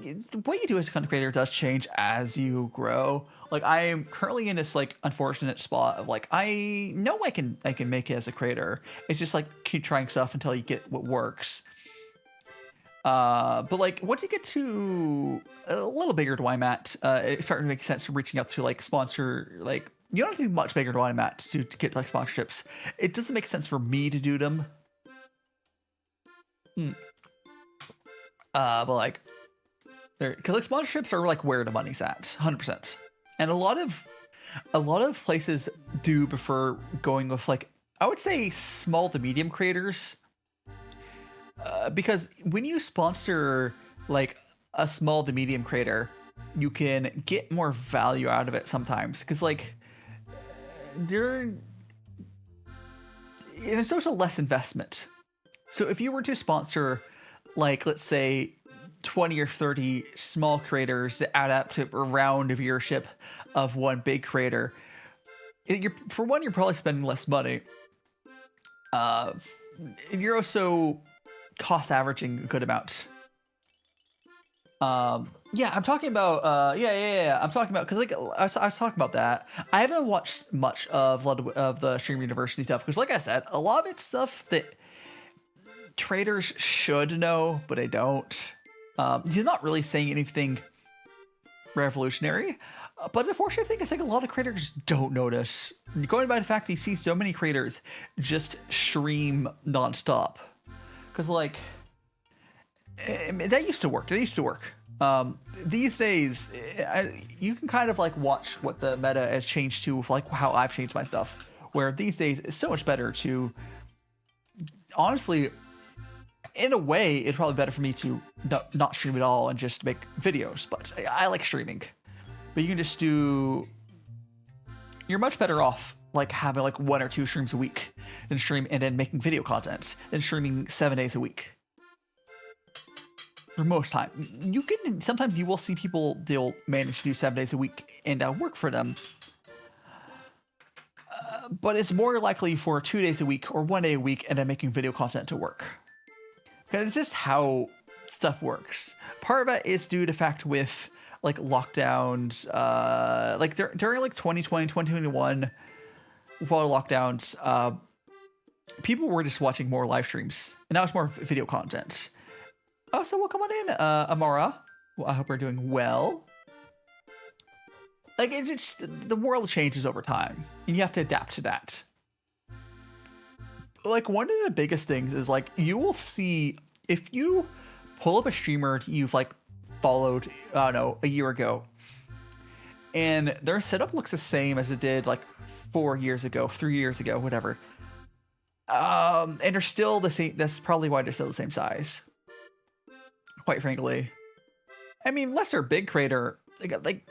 what you do as a content creator does change as you grow. Like I am currently in this like unfortunate spot of like I know I can make it as a creator. It's just like keep trying stuff until you get what works. But like once you get to a little bigger to where I'm at, it's starting to make sense reaching out to like sponsor. Like you don't have to be much bigger to where I'm at to get like sponsorships. It doesn't make sense for me to do them. But like, because like sponsorships are like where the money's at, 100%. And a lot of places do prefer going with like I would say small to medium creators. Because when you sponsor like a small to medium creator, you can get more value out of it sometimes. Because like there's also less investment. So if you were to sponsor like let's say 20 or 30 small creators that add up to around a viewership of one big creator, you're probably spending less money. You're also cost averaging a good amount. Yeah, I'm talking about I'm talking about because like I was talking about that. I haven't watched much of the Stream University stuff because like I said, a lot of it's stuff that traders should know, but they don't. He's not really saying anything revolutionary, but the unfortunate thing is like a lot of creators don't notice. Going by the fact you see so many creators just stream nonstop. Because like that used to work. These days you can kind of like watch what the meta has changed to with like how I've changed my stuff, where these days it's so much better to honestly, in a way it's probably better for me to not stream at all and just make videos, but I like streaming. But you can just do you're much better off like having like 1 or 2 streams a week and stream and then making video content than streaming 7 days a week. For most time, you can sometimes you will see people they'll manage to do 7 days a week and work for them, but it's more likely for 2 days a week or 1 day a week and then making video content to work. Because it's just how stuff works. Part of it is due to the fact with like lockdowns, like during like 2020, 2021, with all the lockdowns, people were just watching more live streams, and now it's more video content. Oh, so welcome on in, Amara. Well, I hope we're doing well. Like, it's just, the world changes over time, and you have to adapt to that. Like, one of the biggest things is, like, you will see, if you pull up a streamer you've, like, followed, I don't know, a year ago, and their setup looks the same as it did, like, 4 years ago, 3 years ago, whatever. And they're still the same, that's probably why they're still the same size. Quite frankly, I mean, unless they're a big creator, like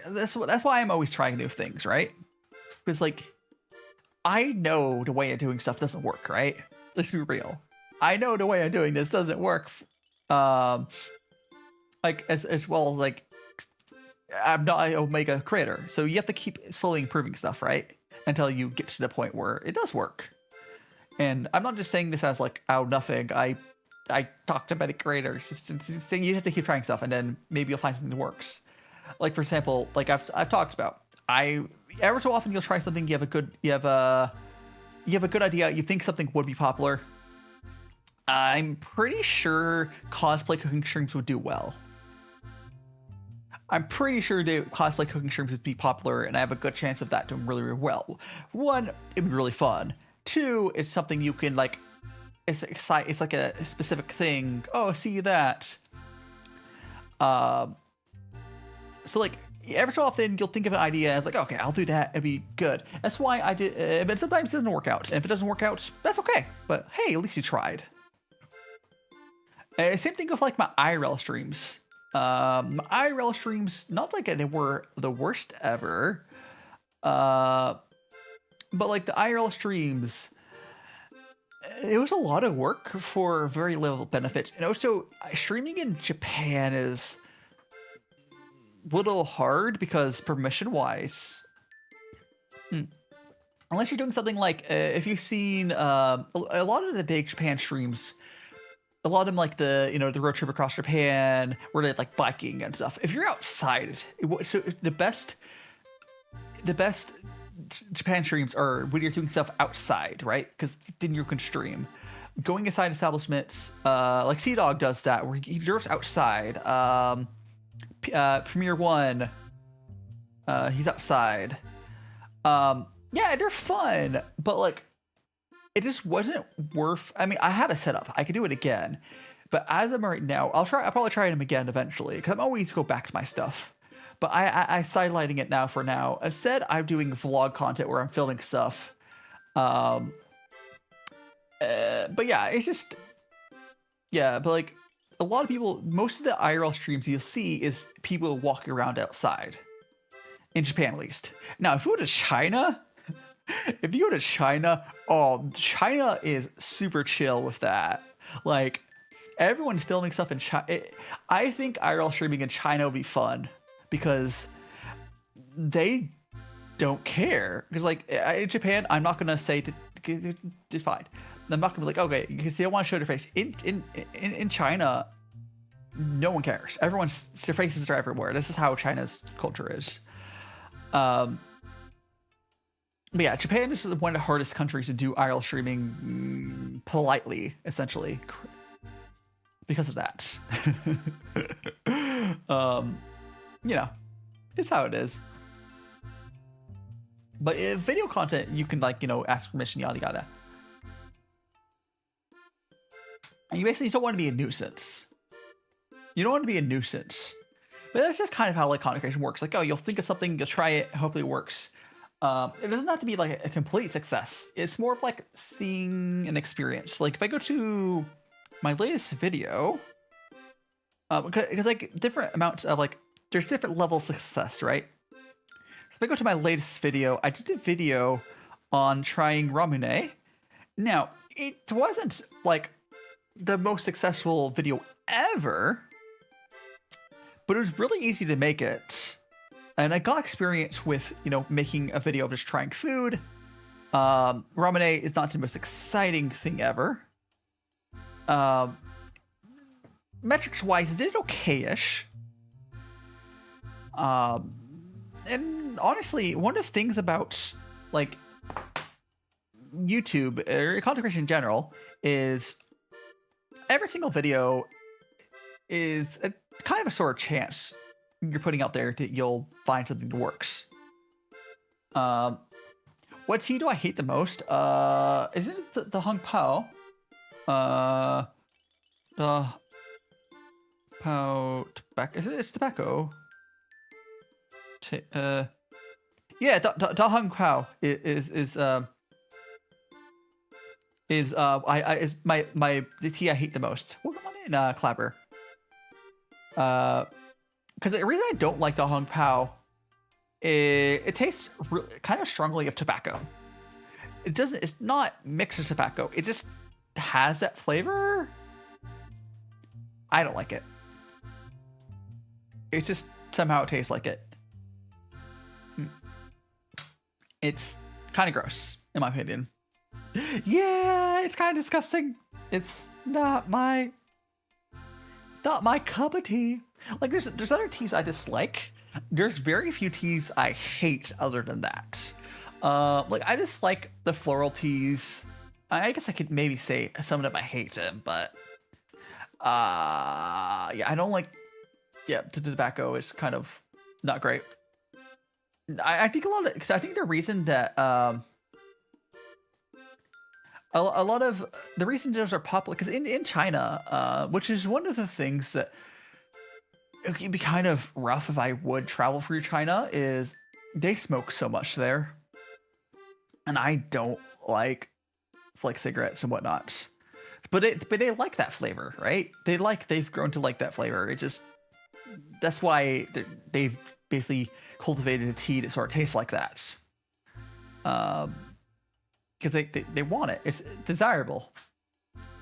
that's why I'm always trying new things, right? Because like, I know the way of doing stuff doesn't work, right? Let's be real. I know the way of doing this doesn't work. Like as well as like, I'm not an Omega creator, so you have to keep slowly improving stuff, right? Until you get to the point where it does work. And I'm not just saying this as like, oh, nothing. I talk to many creators. You have to keep trying stuff, and then maybe you'll find something that works. Like for example, like I've talked about, every so often you'll try something. You have a good idea. You think something would be popular. I'm pretty sure cosplay cooking streams would do well. I'm pretty sure cosplay cooking streams would be popular, and I have a good chance of that doing really, really well. 1, it'd be really fun. 2, it's something you can like. It's like a specific thing. Oh, see that. So like every so often you'll think of an idea as like, okay, I'll do that. It'd be good. That's why I did. But sometimes it doesn't work out. And if it doesn't work out, that's okay. But hey, at least you tried. Same thing with like my IRL streams. My IRL streams, not like they were the worst ever. But like the IRL streams. It was a lot of work for very little benefit. And also, streaming in Japan is a little hard because permission-wise, unless you're doing something like, if you've seen a lot of the big Japan streams, a lot of them like the road trip across Japan, where they're like biking and stuff. If you're outside, so the best Japan streams are when you're doing stuff outside, right? Because then you can stream. Going inside establishments, like Sea Dog does that, where he drives outside. Premiere One, he's outside. Yeah, they're fun, but like, it just wasn't worth. I mean, I had a setup. I could do it again, but as I'm right now, I'll probably try them again eventually, because I'm always go back to my stuff. But I sidelighting it now for now. Instead, I'm doing vlog content where I'm filming stuff. But yeah, it's just, yeah, but like a lot of people, most of the IRL streams you'll see is people walking around outside. In Japan, at least. Now, if you go to China, oh, China is super chill with that. Like, everyone's filming stuff in China. I think IRL streaming in China would be fun. Because they don't care. Because like in Japan, I'm not gonna say to fine. I'm not gonna be like, okay, because they don't want to show their face. In China, no one cares. Their faces are everywhere. This is how China's culture is. But yeah, Japan is one of the hardest countries to do IRL streaming politely, essentially, because of that. You know, it's how it is. But if video content, you can like, ask permission, yada yada. And you basically don't want to be a nuisance. You don't want to be a nuisance. But that's just kind of how like content creation works. Like, oh, you'll think of something, you'll try it, hopefully it works. It doesn't have to be like a complete success. It's more of like seeing an experience. Like if I go to my latest video, because like different amounts of like, there's different levels of success, right? if I go to my latest video, I did a video on trying ramune. Now, it wasn't like the most successful video ever, but it was really easy to make it. And I got experience with, you know, making a video of just trying food. Ramune is not the most exciting thing ever. Metrics-wise, it did okay-ish. And honestly, one of the things about, like, YouTube, or content creation in general, is every single video is a kind of a sort of chance you're putting out there that you'll find something that works. What tea do I hate the most? Isn't it the Hung Pao? The Pao tobacco. It's tobacco. Yeah, the Hung Pao is the tea I hate the most. Well, come on in, Clapper. Because the reason I don't like the Hung Pao, it tastes kind of strongly of tobacco. It doesn't. It's not mixed with tobacco. It just has that flavor. I don't like it. It's just somehow it tastes like it. It's kind of gross, in my opinion. Yeah, it's kind of disgusting. It's not my cup of tea. Like, there's other teas I dislike. There's very few teas I hate other than that. Like, I dislike the floral teas. I guess I could maybe say some of them I hate them, but yeah, I don't like. Yeah, the tobacco is kind of not great. I think because I think the reason that a lot of the reason those are popular, because in China, which is one of the things that it can be kind of rough if I would travel through China, is they smoke so much there, and I don't like cigarettes and whatnot. But they like that flavor, right? They've grown to like that flavor. It just, that's why they've basically cultivated a tea that sort of tastes like that. Because they want it. It's desirable.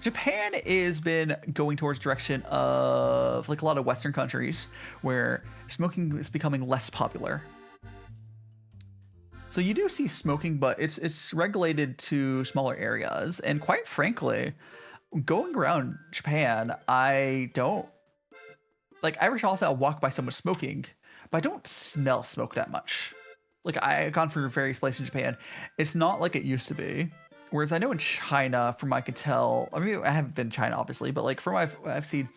Japan has been going towards direction of like a lot of Western countries where smoking is becoming less popular. So you do see smoking, but it's regulated to smaller areas. And quite frankly, going around Japan, I don't like, every so often I'll walk by someone smoking, but I don't smell smoke that much. Like, I've gone through various places in Japan. It's not like it used to be. Whereas I know in China, from what I could tell, I mean, I haven't been to China, obviously, but like from what I've seen,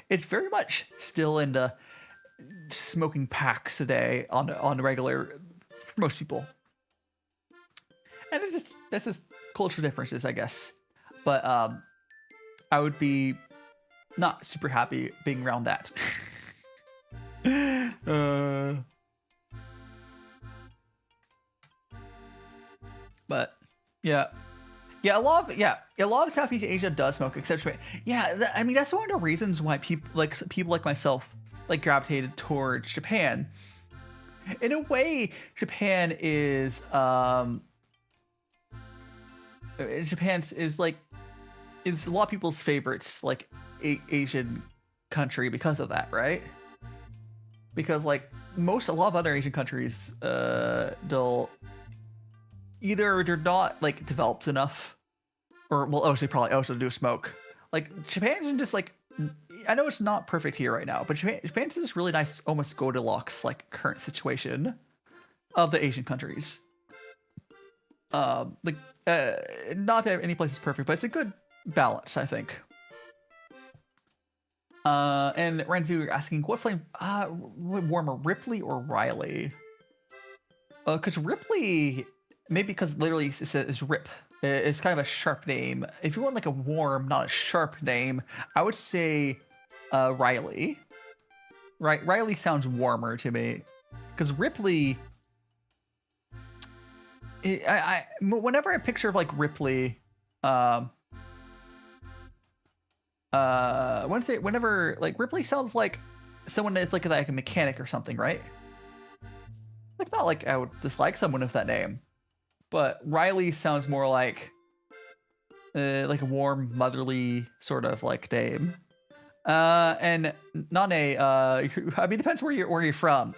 it's very much still into smoking packs a day on the regular for most people. And that's just cultural differences, I guess. But I would be not super happy being around that. But yeah, a lot of Southeast Asia does smoke, except Japan. Yeah, I mean, that's one of the reasons why people like myself like gravitated towards Japan. In a way, Japan is like, it's a lot of people's favorites, like Asian country because of that, right? Because like a lot of other Asian countries, they'll either they're not like developed enough, or well, they probably also do smoke. Like Japan's just like, I know it's not perfect here right now, but Japan's this really nice, almost Goldilocks like current situation of the Asian countries. Not that any place is perfect, but it's a good balance, I think. And Renzu, you're asking what flame warmer, Ripley or Riley? Because Ripley, maybe because literally it's Rip. It's kind of a sharp name. If you want like a warm, not a sharp name, I would say Riley. Right, Riley sounds warmer to me. Because Ripley, whenever I picture of like Ripley, whenever like Ripley sounds like someone that's like a mechanic or something, right? Like, not like I would dislike someone with that name, but Riley sounds more like a warm, motherly sort of like name. And Nane, I mean, it depends where you're from.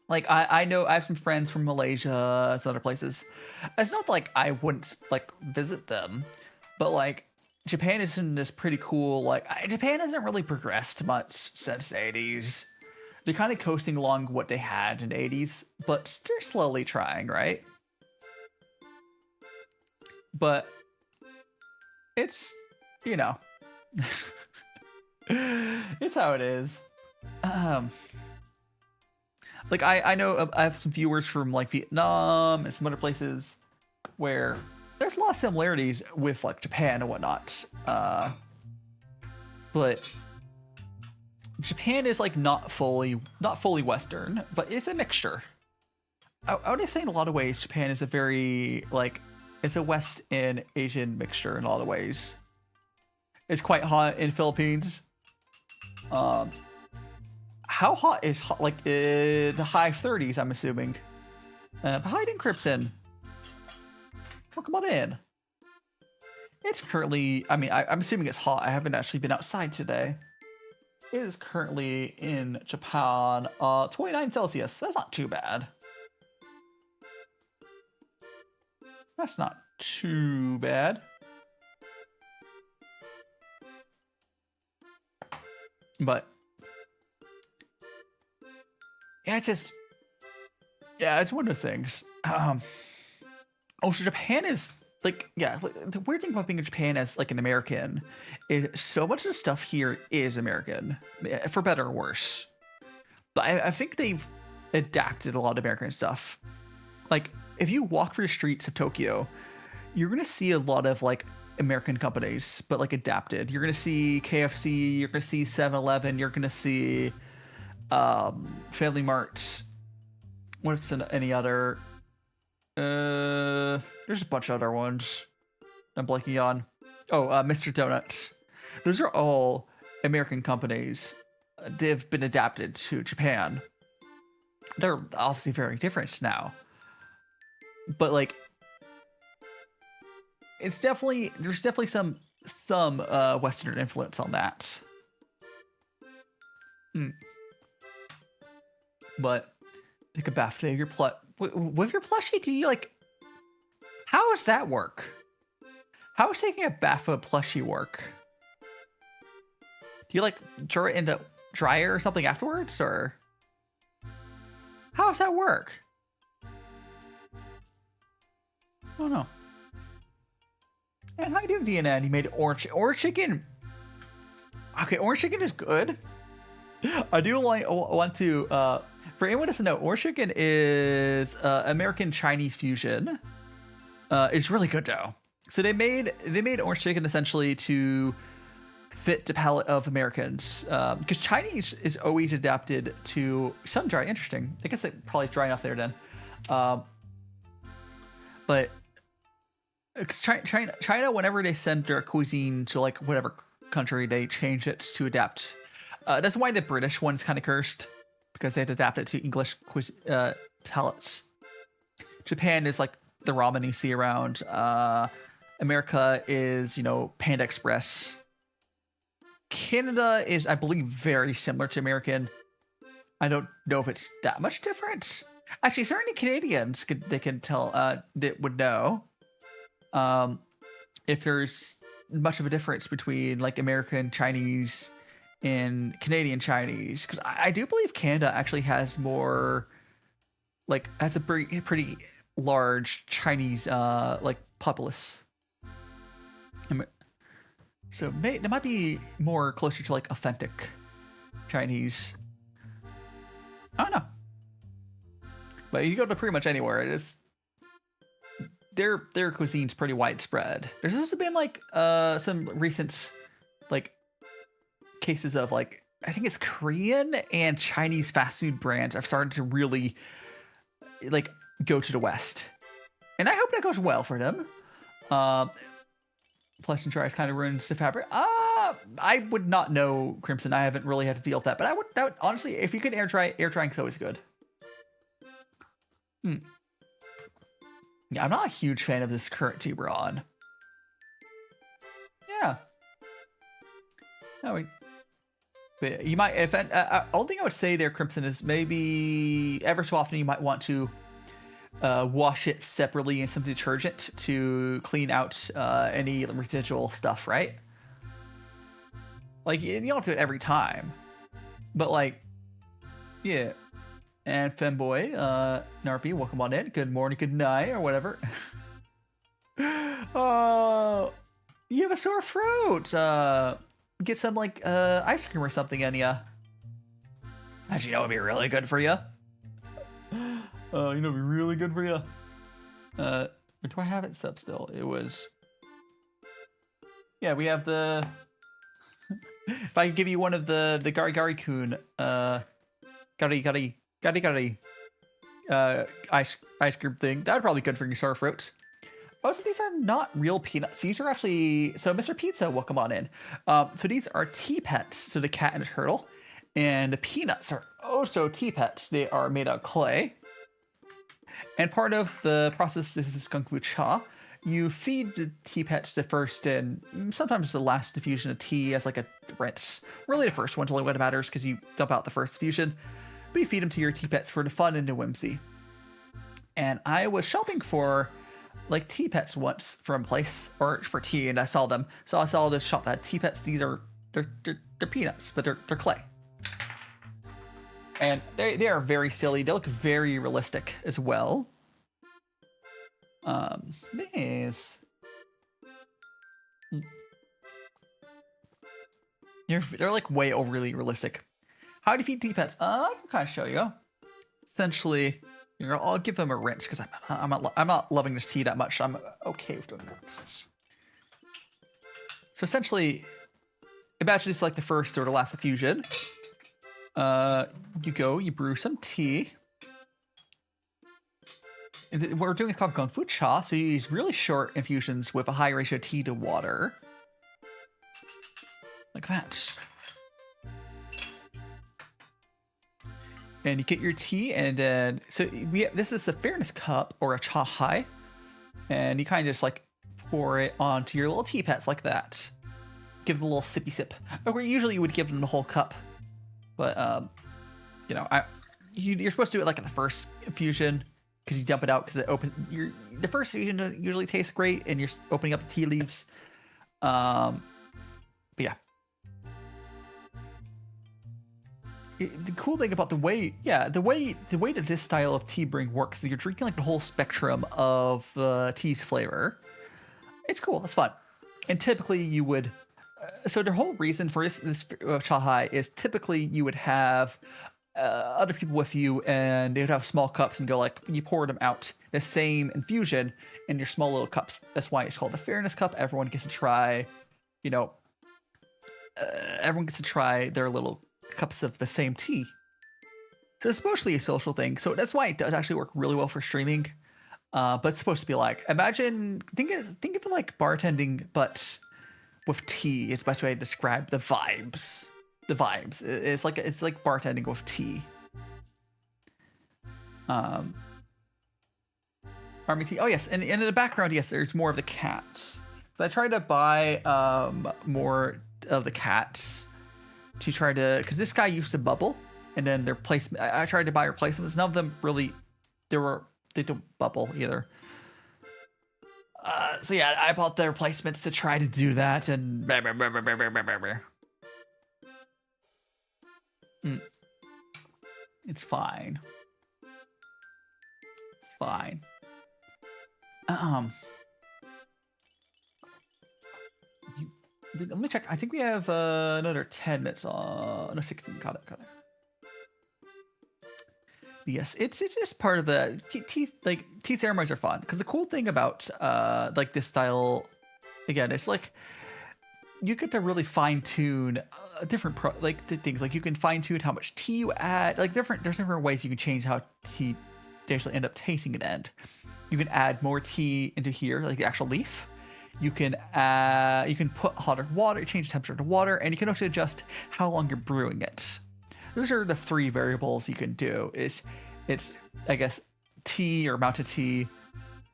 Like, I know I have some friends from Malaysia and some other places. It's not like I wouldn't like visit them, but like Japan is in this pretty cool, like Japan hasn't really progressed much since the 80s. They're kind of coasting along what they had in the 80s, but they're slowly trying, right? But it's, you know, it's how it is. Like I know I have some viewers from like Vietnam and some other places where there's a lot of similarities with like Japan and whatnot. But Japan is like not fully Western, but it's a mixture. I would say in a lot of ways Japan is a very like it's a West and Asian mixture in a lot of ways. It's quite hot in Philippines. How hot is hot? Like the high 30s, I'm assuming. Hiding Crimson. Oh, come on in. It's currently, I mean, I'm assuming it's hot. I haven't actually been outside today. It is currently in Japan, 29 Celsius. That's not too bad. That's not too bad. But yeah, it's one of those things. Also, Japan is like, yeah, the weird thing about being in Japan as like an American is so much of the stuff here is American, for better or worse. But I think they've adapted a lot of American stuff. Like, if you walk through the streets of Tokyo, you're gonna see a lot of like American companies, but like adapted. You're gonna see KFC, you're gonna see 7-Eleven, you're gonna see Family Mart. What's any other? There's a bunch of other ones I'm blanking on. Oh, Mr. Donuts. Those are all American companies. They've been adapted to Japan. They're obviously very different now, but like there's definitely some Western influence on that. But take a bath today. With your plushie, do you like? How does that work? How does taking a bath with a plushie work? Do you like throw it into dryer or something afterwards, or how does that work? I don't know. And how you doing, DNN? You made orange chicken. Okay, orange chicken is good. I do want to, for anyone who doesn't know, orange chicken is American Chinese fusion. It's really good though. So they made orange chicken essentially to fit the palate of Americans, because Chinese is always adapted to sun dry. Interesting. I guess it probably dry enough there then. But China, whenever they send their cuisine to like whatever country, they change it to adapt. That's why the British one's kind of cursed, because they had to adapt it to English palates. Japan is like the ramen you see around. America is, Panda Express. Canada is, I believe, very similar to American. I don't know if it's that much different. Actually, certainly Canadians they can tell that would know if there's much of a difference between like American Chinese and Canadian Chinese, because I do believe Canada actually has more, like, has a pretty large Chinese like populace. So that might be more closer to like authentic Chinese. I don't know. But you go to pretty much anywhere, it's their cuisine's pretty widespread. There's also been like some recent like cases of like, I think it's Korean and Chinese fast food brands have started to really like go to the West, and I hope that goes well for them. Plush and dries kind of ruins the fabric. I would not know, Crimson. I haven't really had to deal with that, but that would honestly, if you could air drying's always good. Yeah, I'm not a huge fan of this current tea we're on. Yeah. No, but you might, if only thing I would say there, Crimson, is maybe ever so often you might want to wash it separately in some detergent to clean out any residual stuff, right? Like, you don't have to do it every time, but like, yeah. And Femboy, Narpy, welcome on in. Good morning, good night, or whatever. Oh, you have a sore throat. Get some like ice cream or something in ya. Actually, that would be really good for you. You know, it'd be really good for you. Do I have it sub still? It was. Yeah, we have the. If I could give you one of the GariGari Kun, GariGari ice cream thing, that would probably be good for your sore throat. Also, these are not real peanuts. These are actually, so Mr. Pizza, welcome on in. So these are tea pets, so the cat and the turtle. And the peanuts are also tea pets. They are made out of clay. And part of the process is this gongfu cha. You feed the tea pets the first and sometimes the last diffusion of tea as like a rinse. Really the first one to only when it matters because you dump out the first diffusion. But you feed them to your tea pets for the fun and the whimsy. And I was shopping for like tea pets once from a place or for tea, and I saw them. So I saw this shop that had tea pets. These are they're peanuts, but they're clay. And they are very silly. They look very realistic as well. Nice. They're like way overly realistic. How do you feed tea pets? I can kind of show you. Essentially, I'll give them a rinse because I'm not loving this tea that much. I'm okay with doing rinses. So essentially, imagine it's like the first or the last diffusion. You brew some tea. What we're doing is called gongfu cha. So you use really short infusions with a high ratio of tea to water, like that. And you get your tea, and then this is the fairness cup or a cha hai, and you kind of just like pour it onto your little tea pets like that. Give them a little sippy sip. Or usually you would give them the whole cup, but you're supposed to do it like in the first infusion because you dump it out because it opens. The first infusion usually tastes great, and you're opening up the tea leaves. But yeah. The cool thing about the way that this style of tea brewing works is you're drinking like the whole spectrum of tea's flavor. It's cool. It's fun. And typically you would, so the whole reason for this cha hai is typically you would have other people with you, and they would have small cups and go like, you pour them out the same infusion in your small little cups. That's why it's called the fairness cup. Everyone gets to try, everyone gets to try their little cups of the same tea. So it's mostly a social thing. So that's why it does actually work really well for streaming. But it's supposed to be like, think of it like bartending, but with tea. It's the best way to describe the vibes. It's like bartending with tea. Army tea. Oh yes, and in the background, yes, there's more of the cats. So I tried to buy more of the cats to try to, because this guy used to bubble, and then their placement. I tried to buy replacements. None of them really. They don't bubble either. So yeah, I bought the replacements to try to do that, and it's fine. It's fine. Let me check. I think we have another 10 minutes on. No, 16. Got it. Yes, it's just part of the tea ceremonies are fun because the cool thing about like this style, again, it's like you get to really fine tune different things. Like you can fine tune how much tea you add. Like there's different ways you can change how tea they actually end up tasting at the end. You can add more tea into here, like the actual leaf. You can put hotter water, change the temperature to water, and you can also adjust how long you're brewing it. Those are the three variables you can do. It's I guess tea or amount of tea,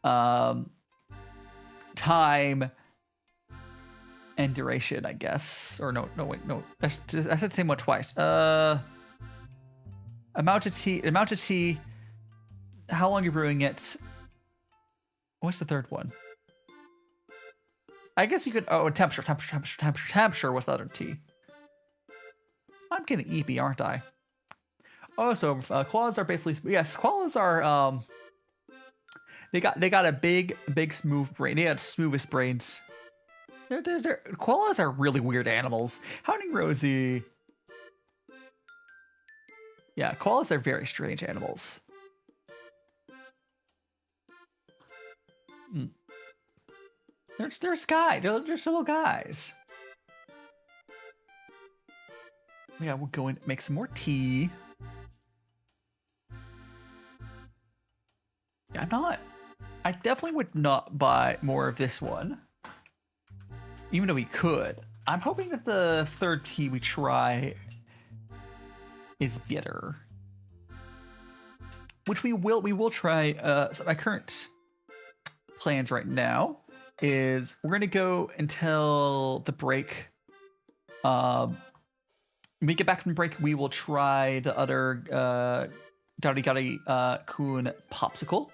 time, and duration, I guess. Or no, wait, no. I said the same one twice. Amount of tea, how long you're brewing it. What's the third one? I guess you could, temperature was the other tea. I'm getting EP, aren't I? Oh, so koalas are basically, yes, koalas are, they got a big smooth brain. They got smoothest brains. Koalas are really weird animals. Hounding Rosie. Yeah, koalas are very strange animals. They're sky. They're just little guys. Yeah, we'll go and make some more tea. I definitely would not buy more of this one. Even though we could. I'm hoping that the third tea we try is better. Which we will try. So my current plans right now is we're gonna go until the break. When we get back from the break, we will try the other GariGari Kun popsicle.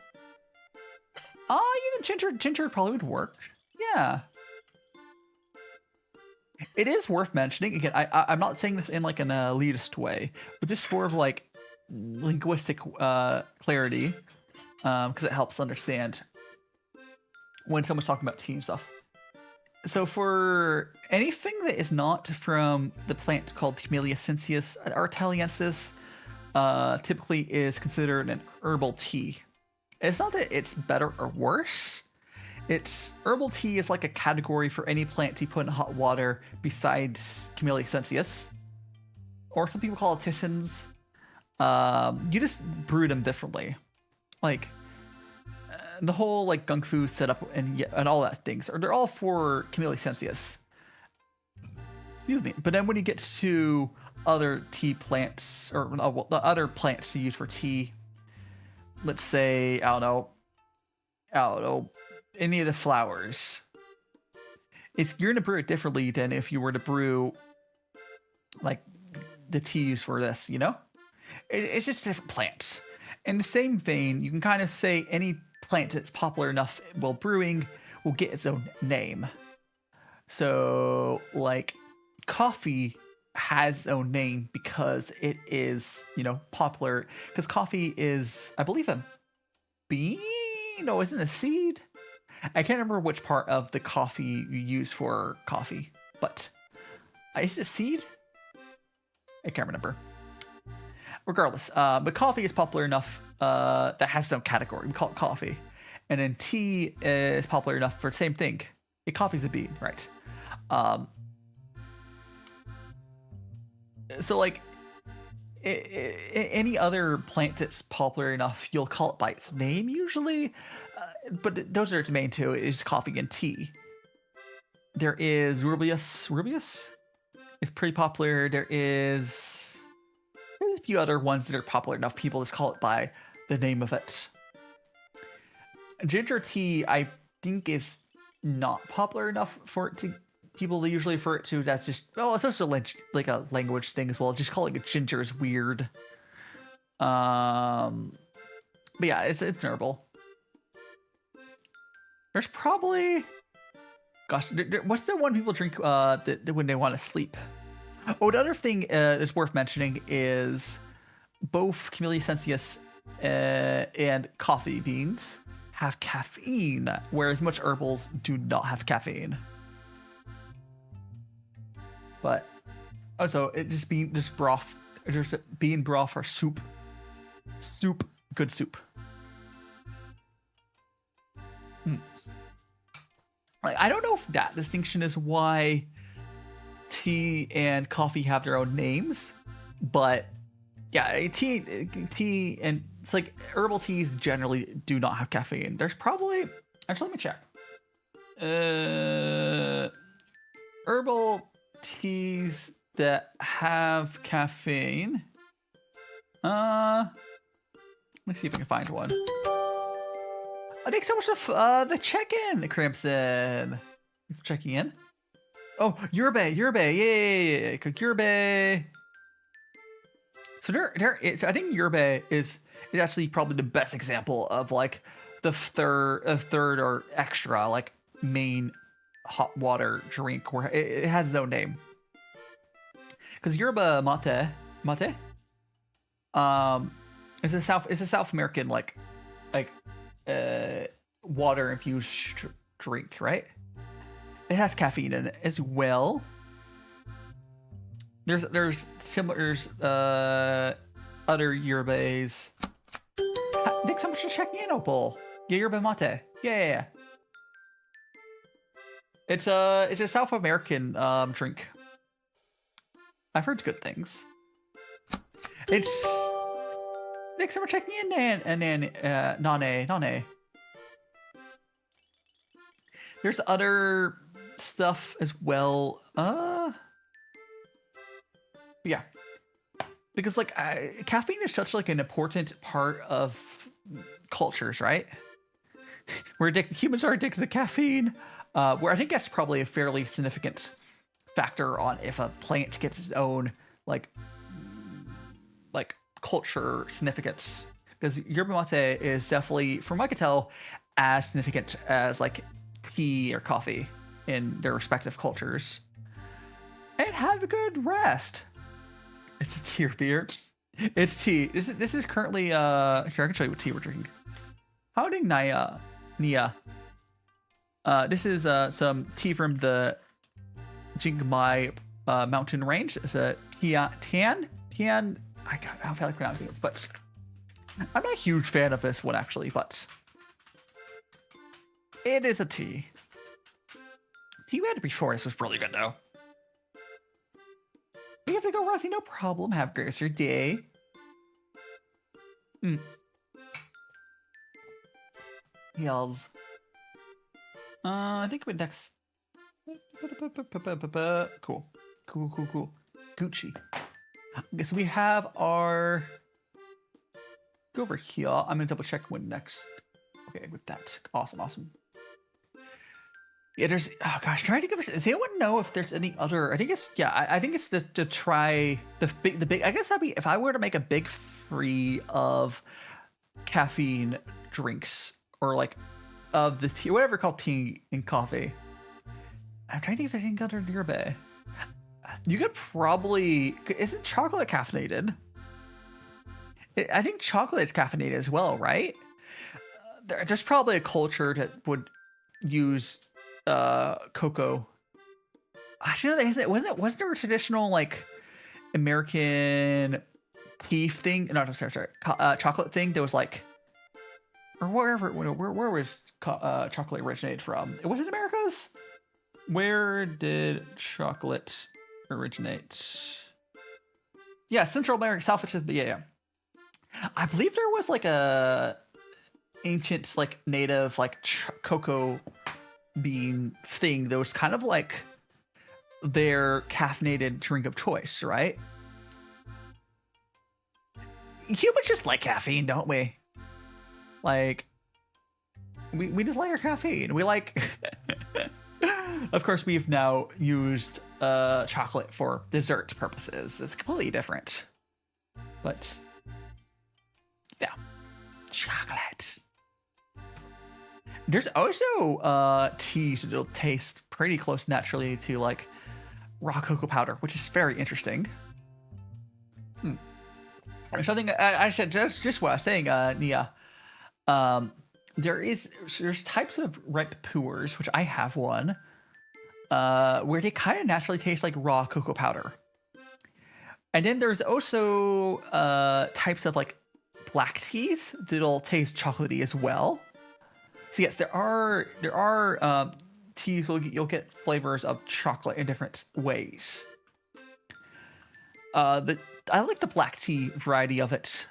Even ginger probably would work. Yeah. It is worth mentioning. Again, I'm not saying this in like an elitist way, but just for like linguistic clarity, because it helps understand when someone's talking about tea and stuff. So for anything that is not from the plant called Camellia sinensis or Italiensis, typically is considered an herbal tea. It's not that it's better or worse. It's herbal tea is like a category for any plant you put in hot water besides Camellia sinensis, or some people call it tisans. You just brew them differently, like the whole like gongfu setup and all that things. Or they're all for Camellia sinensis. Excuse me. But then when you get to other tea plants or the other plants to use for tea, let's say I don't know. Any of the flowers, you're gonna brew it differently than if you were to brew like the teas for this, you know? It's just different plants. In the same vein, you can kind of say any plant that's popular enough while brewing will get its own name. So like coffee has its own name because it is, popular, because coffee is, I believe, a bean. No, isn't it a seed? I can't remember which part of the coffee you use for coffee, but is it a seed? I can't remember. Regardless, but coffee is popular enough that has its own category. We call it coffee. And then tea is popular enough for the same thing. Coffee's a bean, right? So like any other plant that's popular enough, you'll call it by its name usually. But those are the main two, is coffee and tea. There is Rubius. Rubius is pretty popular. There's a few other ones that are popular enough. People just call it by the name of it. Ginger tea, I think, is not popular enough for it to... People usually refer it to that's just... Oh, it's also like a language thing as well. Just calling it ginger is weird. But yeah, it's herbal. There's probably... Gosh, what's the one people drink when they want to sleep? Oh, the other thing that's worth mentioning is both Camellia sinensis and coffee beans have caffeine, whereas most herbals do not have caffeine. But also, just bean broth or soup. Good soup. Like, I don't know if that distinction is why tea and coffee have their own names, but yeah, tea and it's like herbal teas generally do not have caffeine. There's probably, actually, let me check. Herbal teas that have caffeine. Let me see if I can find one. Thanks so much for the check-in, Crimson. Thanks for checking in. Oh, Yerbe, yeah. Click Yerbe. So I think Yerbe is actually probably the best example of like the third or extra like main hot water drink where it has its own name. Because yerba mate, is a South American like water infused drink, right? It has caffeine in it as well. There's similar other yerbas. Thanks so much for checking in, Opal. Yeah, yerba mate. Yeah. It's a South American drink. I've heard good things. Thanks for checking in, Nane. There's other stuff as well. Yeah. Because like caffeine is such like an important part of cultures, right? Humans are addicted to caffeine. Where I think that's probably a fairly significant factor on if a plant gets its own like culture significance. Because yerba mate is definitely, from what I can tell, as significant as like tea or coffee in their respective cultures. And have a good rest. It's a tea or beer. It's tea. This is currently here, I can show you what tea we're drinking. Howdy Nia. This is some tea from the Jingmai mountain range. It's a Tian. I don't know how I pronounce it, but I'm not a huge fan of this one actually, but it is a tea. Tea we had before this was really good though. You have to go, Rossi, no problem. Have a great rest of your day. Heels. I think we're next. Cool. Gucci. Okay, so we have our. Go over here. I'm gonna double check when next. Okay, with that. Awesome. Yeah, there's. Oh gosh, trying to give. Does anyone know if there's any other? I think it's. Yeah, I think it's to try the big. I guess that'd be if I were to make a big free of caffeine drinks or like of the tea, whatever called tea and coffee. I'm trying to think if there's any other nearby. You could probably. Isn't chocolate caffeinated? I think chocolate is caffeinated as well, right? There's probably a culture that would use cocoa. Actually, no, wasn't there a traditional like American tea thing? No, sorry, chocolate thing that was like, or where was chocolate originated from? Was it America's? Where did chocolate originate? Yeah, Central America, South. Yeah. I believe there was like a ancient like native like cocoa bean thing that was kind of like their caffeinated drink of choice, right? Humans just like caffeine, don't we? Like we just like our caffeine. We like of course we've now used chocolate for dessert purposes. It's completely different. But yeah. Chocolate. There's also teas that'll taste pretty close naturally to like raw cocoa powder, which is very interesting. Something I said just what I was saying, Nia. There's types of ripe pours, which I have one, where they kind of naturally taste like raw cocoa powder. And then there's also types of like black teas that'll taste chocolatey as well. So yes, there are teas you'll get flavors of chocolate in different ways. I like the black tea variety of it.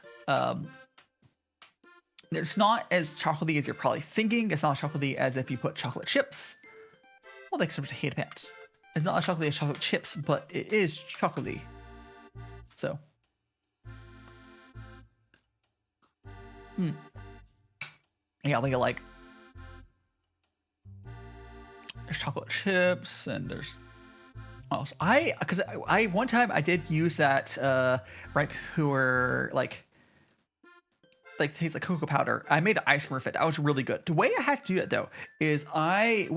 It's not as chocolatey as you're probably thinking. It's not as chocolatey as if you put chocolate chips. Well, like some potato pants. It's not as chocolatey as chocolate chips, but it is chocolatey. So. Yeah, we get like there's chocolate chips, and there's also because I one time I did use that ripe puer like tastes like cocoa powder. I made ice cream with it. That was really good. The way I had to do that though is I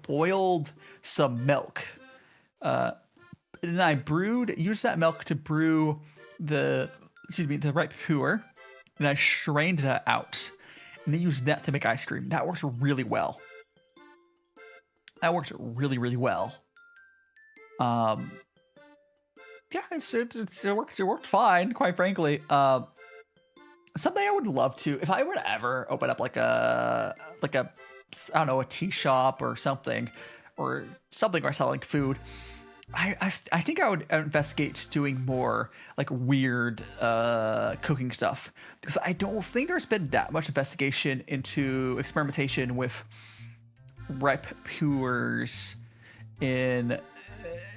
boiled some milk, and then I used that milk to brew the ripe puer, and I strained that out, and then used that to make ice cream. That works really well. That works really, really well. Yeah, it worked fine, quite frankly. Something I would love to, if I were to ever open up like a I don't know, a tea shop or something where selling food, I think I would investigate doing more like weird cooking stuff, because I don't think there's been that much investigation into experimentation with ripe puers in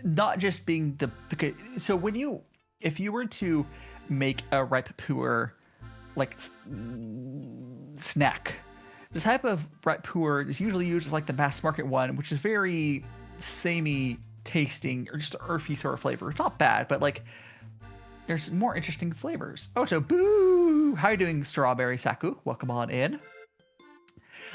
not just being the so if you were to make a ripe puer like snack, the type of ripe puer is usually used as like the mass market one, which is very samey tasting or just an earthy sort of flavor. It's not bad, but like there's more interesting flavors. Oh, so boo! How you doing, Strawberry Saku? Welcome on in.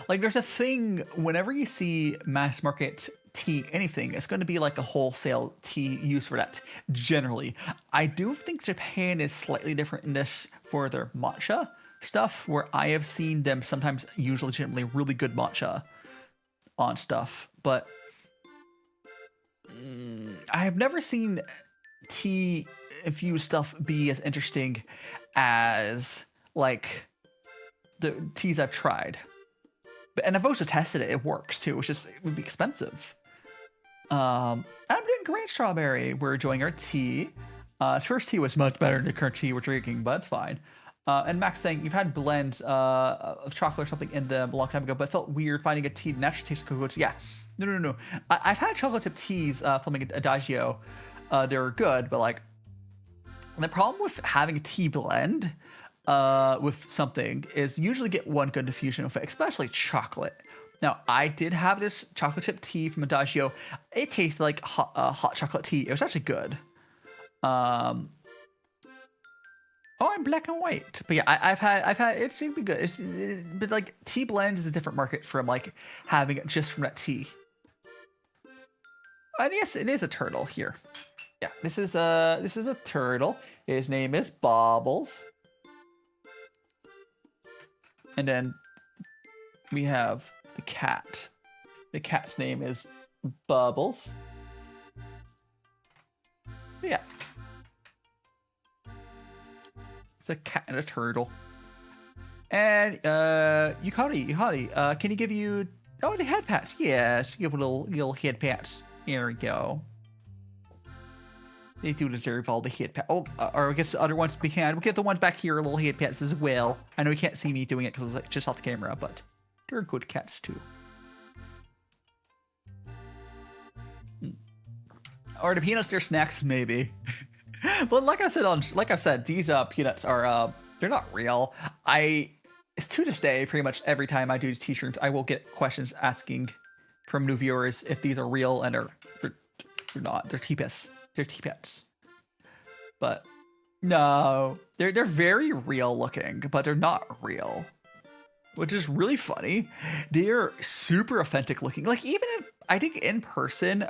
Like there's a thing whenever you see mass market tea, anything, it's going to be like a wholesale tea used for that generally. I do think Japan is slightly different in this for their matcha stuff, where I have seen them sometimes use legitimately really good matcha on stuff, but I have never seen tea infused stuff be as interesting as like the teas I've tried. And I've also tested it. It works too. It's just, it would be expensive. I'm doing great, Strawberry. We're enjoying our tea. First tea was much better than the current tea we're drinking, but it's fine. And Max saying, you've had blends of chocolate or something in them a long time ago, but it felt weird finding a tea that naturally tastes like cocoa. Yeah. No. I've had chocolate chip teas from like a Adagio. They're good, but like the problem with having a tea blend with something is usually get one good diffusion of it, especially chocolate. Now, I did have this chocolate chip tea from Adagio. It tasted like hot chocolate tea. It was actually good. Oh, I'm black and white. But yeah, I've had it seemed to be good. But like tea blend is a different market from like having it just from that tea. And yes, it is a turtle here. Yeah, this is a turtle. His name is Bobbles. And then we have the cat. The cat's name is Bubbles. Yeah. It's a cat and a turtle. And Yukari, can he give you the head pats? Yes, give a little head pats. There we go. They do deserve all the head pats. Oh, or I guess the other ones we can. We'll get the ones back here, little head pats as well. I know you can't see me doing it because it's like just off the camera, but they're good cats too. Or the peanuts, they're snacks, maybe. But like I said, these peanuts are they're not real. It's to this day, pretty much every time I do these t-shirts, I will get questions asking from new viewers if these are real, and they're not. They're tea-pets. They're tea-pets. But no, they're very real looking, but they're not real, which is really funny. They're super authentic looking. Like even if, I think in person,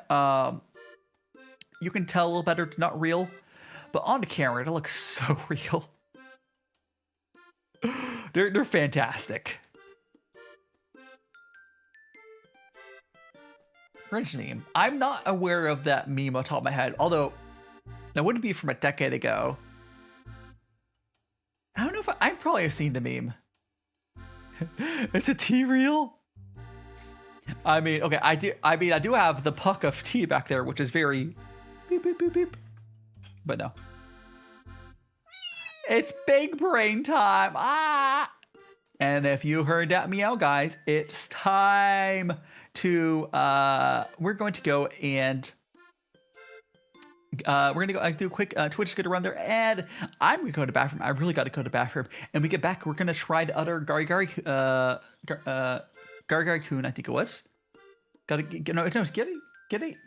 you can tell a little better it's not real, but on the camera, they look so real. They're fantastic. French meme. I'm not aware of that meme on top of my head, although that wouldn't be from a decade ago. I don't know if I probably have seen the meme. It's a tea reel. I mean, okay, I do have the puck of tea back there, which is very beep beep beep beep. But no. It's big brain time. Ah! And if you heard that meow, guys, it's time to we're going to go and we're gonna go do a quick Twitch is gonna run there, and I'm gonna go to the bathroom. I really gotta go to the bathroom. And we get back, we're gonna try the other GariGari GariGari Kun, I think it was. Gotta get no, get it.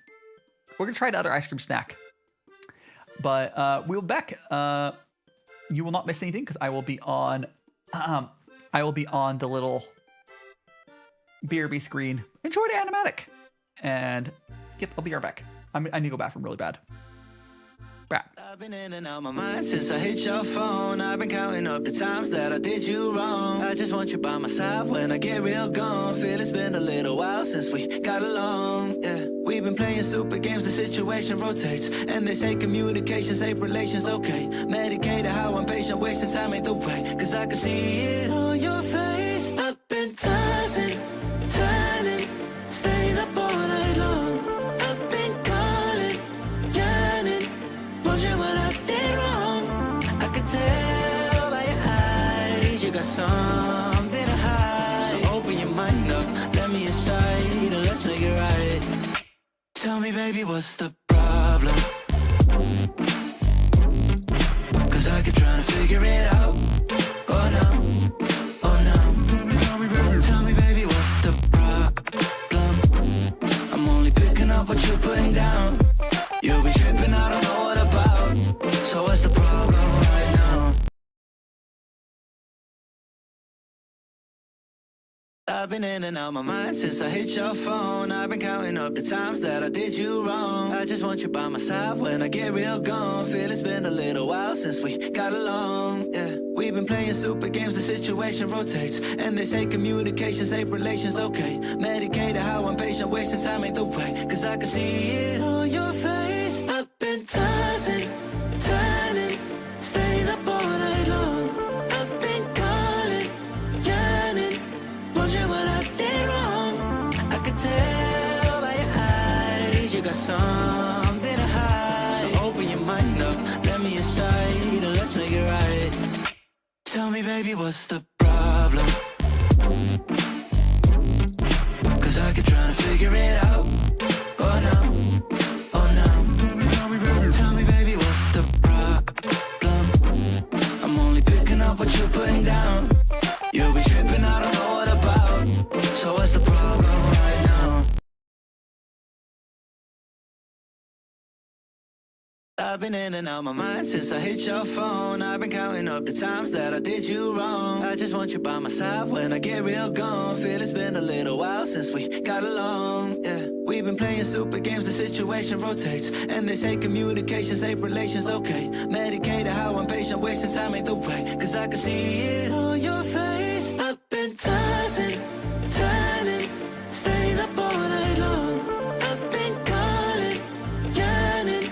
We're gonna try another ice cream snack. But we'll be back. You will not miss anything because I will be on the little BRB screen. Enjoy the animatic. And yep, I'll be right back. I need to go bathroom really bad. Back. I've been in and out my mind since I hit your phone. I've been counting up the times that I did you wrong. I just want you by my side when I get real gone. Feel it's been a little while since we got along. Yeah, we've been playing stupid games, the situation rotates. And they say communication, safe relations, okay. Medicated how I'm patient, wasting time ain't the way. Cause I can see it on your face. I've been tossing, turning, staying up all night long. I've been calling, yearning, wondering what I did wrong. I could tell by your eyes you got something to hide. So open your mind up, let me inside, and let's make it right. Tell me, baby, what's the problem? Cause I keep trying to figure it out. Oh no, oh no. Tell me, baby, what's the problem? I'm only picking up what you're putting down. You'll be tripping, I don't know what about. So what's the problem right now? I've been in and out my mind since I hit your phone. I've been counting up the times that I did you wrong. I just want you by my side when I get real gone. Feel it's been a little while since we got along. Yeah, we've been playing stupid games, the situation rotates. And they say communication, safe relations, okay. Medicated how I'm patient, wasting time ain't the way. Cause I can see it on your face. I've been tossing, turning, staying up all night long. I've been calling, yearning, wondering what I did wrong. I could tell by your eyes you got something to hide. So open your mind up, let me inside, and let's make it right. Tell me, baby, what's the problem? Cause I keep trying to figure it out. Oh no, oh no. Tell me, baby, what's the problem? I'm only picking up what you're putting down. You'll be tripping, I don't know what about. So what's the problem right now? I've been in and out my mind since I hit your phone. I've been counting up the times that I did you wrong. I just want you by my side when I get real gone. Feel it's been a little while since we got along. Yeah, we've been playing stupid games, the situation rotates. And they say communication, safe relations, okay. Medicated how I'm patient, wasting time ain't the way. Cause I can see it on your face. I've been tossing, turning, staying up all night long. I've been calling, yearning,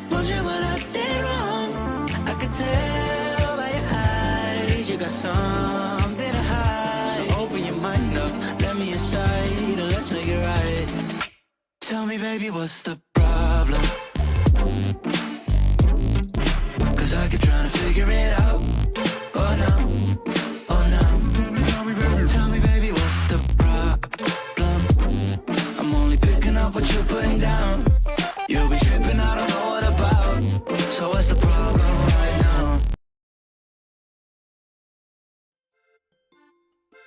wondering what I did wrong. I could tell by your eyes you got something to hide. So open your mind up, let me inside, and let's make it right. Tell me, baby, what's the problem? Cause I keep trying to figure it out. Oh no, oh no. Tell me, baby, what's the problem? I'm only picking up what you're putting down. You'll be tripping, I don't know what about. So what's the problem right now?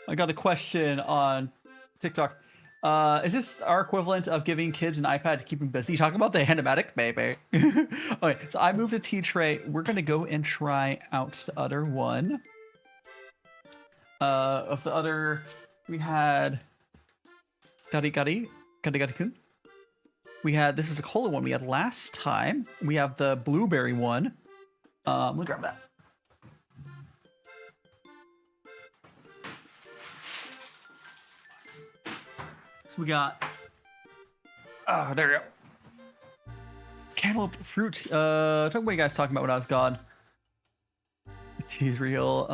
I got a question on TikTok. Is this our equivalent of giving kids an iPad to keep them busy? Talking about the animatic, baby. Okay, so I moved the tea tray. We're gonna go and try out the other one. Of the other, we had GariGari-kun. We had, this is the cola one we had last time. We have the blueberry one. Let me grab that. So we got, oh, there we go. Cantaloupe fruit. Talk about you guys talking about when I was gone. The tea's real.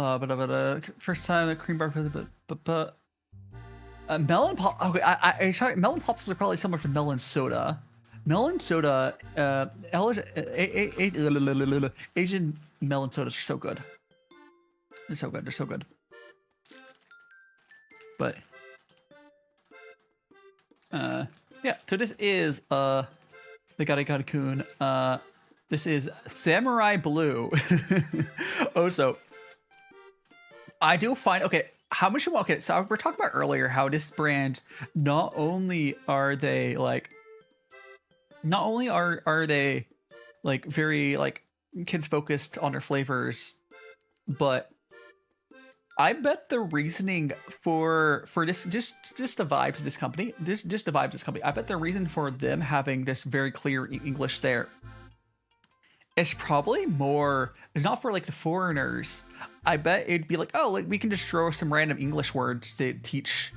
First time at cream bar, but melon pop. Okay, I try, melon pops are probably similar to melon soda. Melon soda, Asian melon sodas are so good. They're so good. They're so good. But yeah. So this is the GariGari-kun. This is Samurai Blue. Oh, so I do find, okay, how much you want? Okay, so we're talking about earlier how this brand, not only are they like very like kids focused on their flavors, but I bet the reasoning for this just the vibes of this company, just the vibes of this company. I bet the reason for them having this very clear English there is probably more. It's not for like the foreigners. I bet it'd be like, oh, like we can just throw some random English words to teach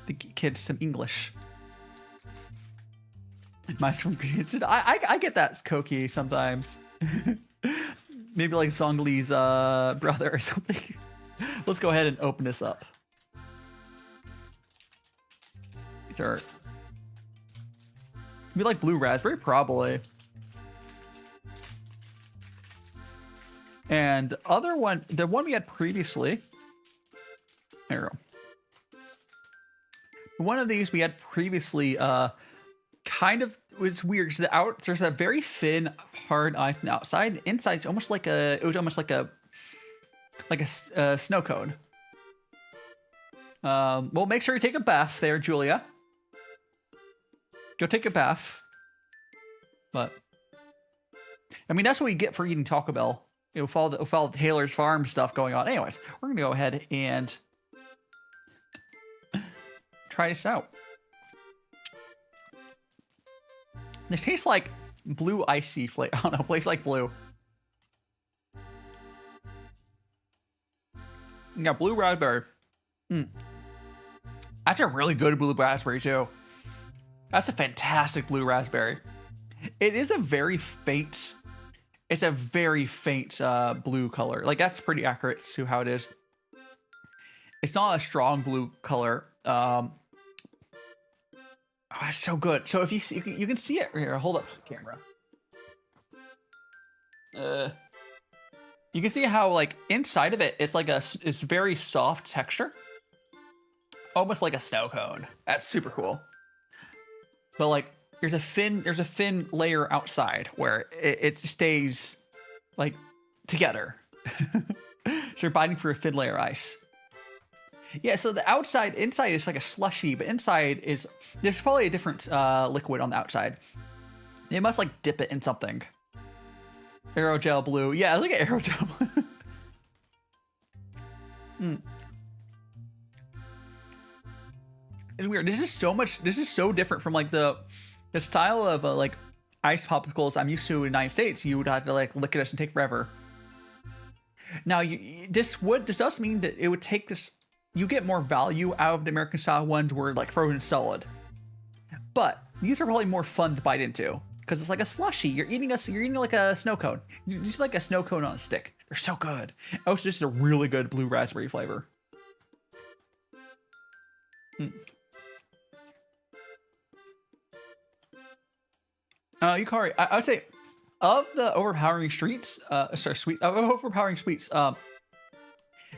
the kids some English. Mice from Kitchen. I get that Koki sometimes. Maybe like Zongli's brother or something. Let's go ahead and open this up. These are be like blue raspberry, probably. And the other one, the one we had previously. There we go. One of these we had previously, kind of was weird because there's a very thin, hard ice on the outside. Inside, it's almost like it was almost like a snow cone. Well, make sure you take a bath there, Julia. Go take a bath. But I mean, that's what you get for eating Taco Bell. With all the Taylor's Farm stuff going on. Anyways, we're gonna go ahead and try this out. This tastes like blue icy flavor. I don't know, tastes like blue. Yeah, blue raspberry. That's a really good blue raspberry too. That's a fantastic blue raspberry. It is a very faint. It's a very faint blue color. Like that's pretty accurate to how it is. It's not a strong blue color. Oh, it's so good. So if you see, you can see it here. Hold up the camera. You can see how like inside of it, it's like it's very soft texture, almost like a snow cone. That's super cool. But like there's a thin layer outside where it stays like together. So you're biting through a thin layer of ice. Yeah, so the inside is like a slushy, but inside there's probably a different liquid on the outside. You must like dip it in something. Aerogel blue. Yeah, look at aerogel blue. It's weird. This is so different from like the style of like ice popsicles I'm used to in the United States. You would have to like lick at us and take forever. Now this does mean that it would take this. You get more value out of the American style ones where like frozen solid, but these are probably more fun to bite into because it's like a slushy. You're eating like a snow cone. Just like a snow cone on a stick. They're so good. Oh, so this is a really good blue raspberry flavor. Yukari, I would say of the overpowering sweets,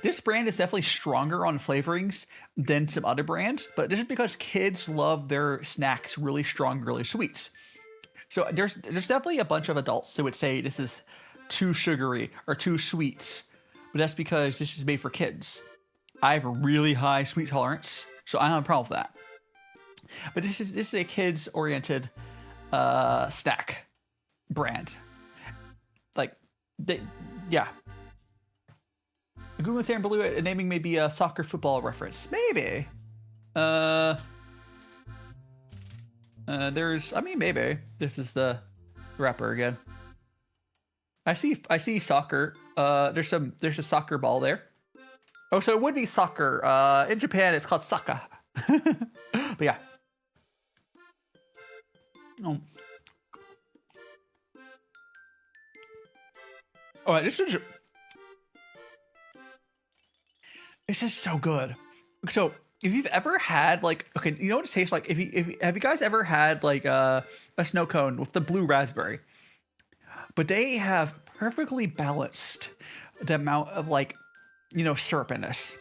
this brand is definitely stronger on flavorings than some other brands, but this is because kids love their snacks really strong, really sweets. So there's definitely a bunch of adults who would say this is too sugary or too sweet, but that's because this is made for kids. I have a really high sweet tolerance, so I don't have a problem with that. But this is a kids-oriented snack brand. Like, yeah. Google and Blue naming may be a soccer football reference. Maybe. Maybe. This is the wrapper again. I see soccer. There's a soccer ball there. Oh, so it would be soccer. In Japan, it's called soccer. But yeah. Oh. Oh, this is so good. So if you've ever had like, okay, you know what it tastes like? Have you guys ever had like a snow cone with the blue raspberry? But they have perfectly balanced the amount of like, syrup in this.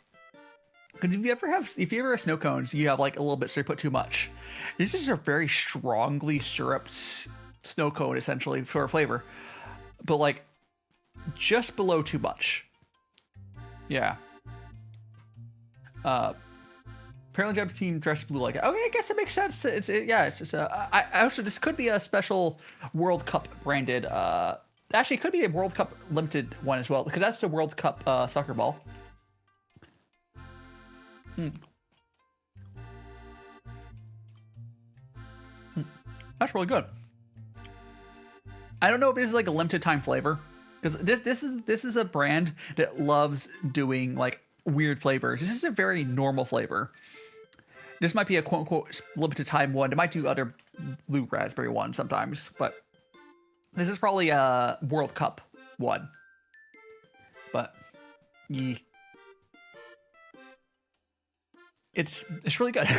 Because if you ever have snow cones, you have like a little bit, so you put too much. This is a very strongly syruped snow cone, essentially, for a flavor. But like, just below too much. Yeah. Apparently, Japanese team dressed blue like it. Okay, I guess it makes sense. Yeah. It's just. I also, this could be a special World Cup branded. Actually, it could be a World Cup limited one as well because that's the World Cup soccer ball. That's really good. I don't know if this is like a limited time flavor because this is a brand that loves doing like weird flavors. This is a very normal flavor. This might be a quote unquote limited time one. It might do other blue raspberry ones sometimes, but this is probably a World Cup one. But yeah, it's really good.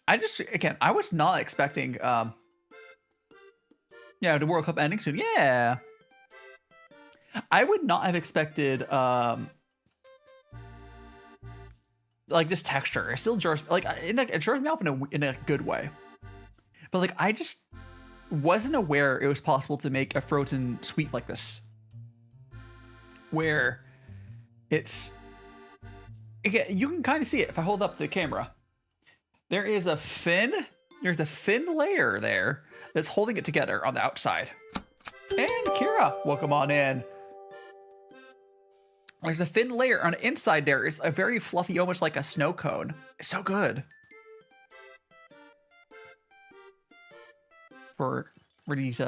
I was not expecting the World Cup ending soon. Yeah. I would not have expected like this texture. It still jars like it jars me off in a good way. But like I just wasn't aware it was possible to make a frozen sweet like this. Where it's again, you can kind of see it if I hold up the camera. There's a thin layer there that's holding it together on the outside. And Kira, welcome on in. There's a thin layer on the inside there. It's a very fluffy, almost like a snow cone. It's so good. For these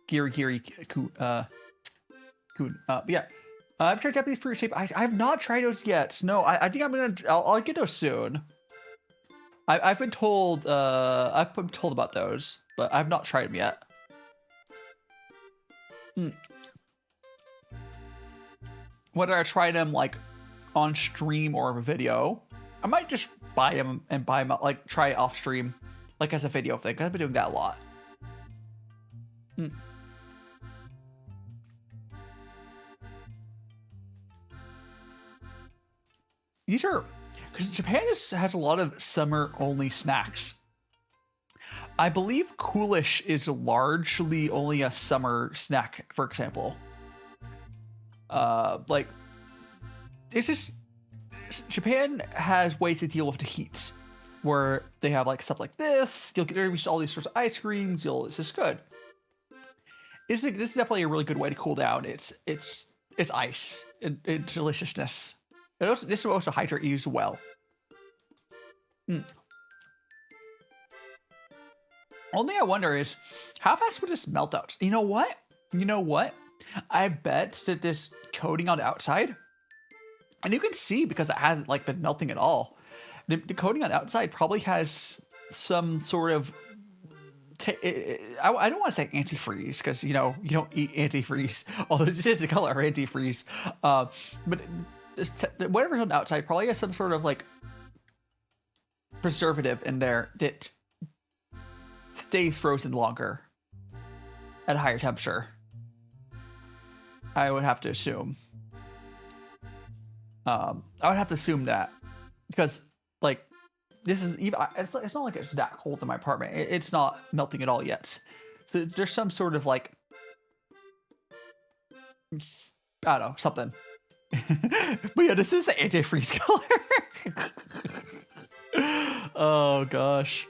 GariGari yeah. I've tried Japanese fruit shape. I have not tried those yet. No, I think I'll get those soon. I've been told about those, but I've not tried them yet. Whether I try them like on stream or a video, I might just buy them like try it off stream, like as a video thing. I've been doing that a lot. These are because Japan has a lot of summer only snacks. I believe Coolish is largely only a summer snack, for example. Like it's just Japan has ways to deal with the heat, where they have like stuff like this. You'll get all these sorts of ice creams. It's just good. This is definitely a really good way to cool down. It's ice and deliciousness. This will also hydrate you as well. Only I wonder is how fast would this melt out? You know what? I bet that this coating on the outside, and you can see because it hasn't like been melting at all. The coating on the outside probably has some sort of I don't want to say antifreeze because you don't eat antifreeze, although this is the color antifreeze. But whatever's on the outside probably has some sort of like preservative in there that stays frozen longer at a higher temperature. I would have to assume. I would have to assume that because like this is even it's not like it's that cold in my apartment. It's not melting at all yet. So there's some sort of like I don't know, something. But yeah, this is the antifreeze color. Oh gosh.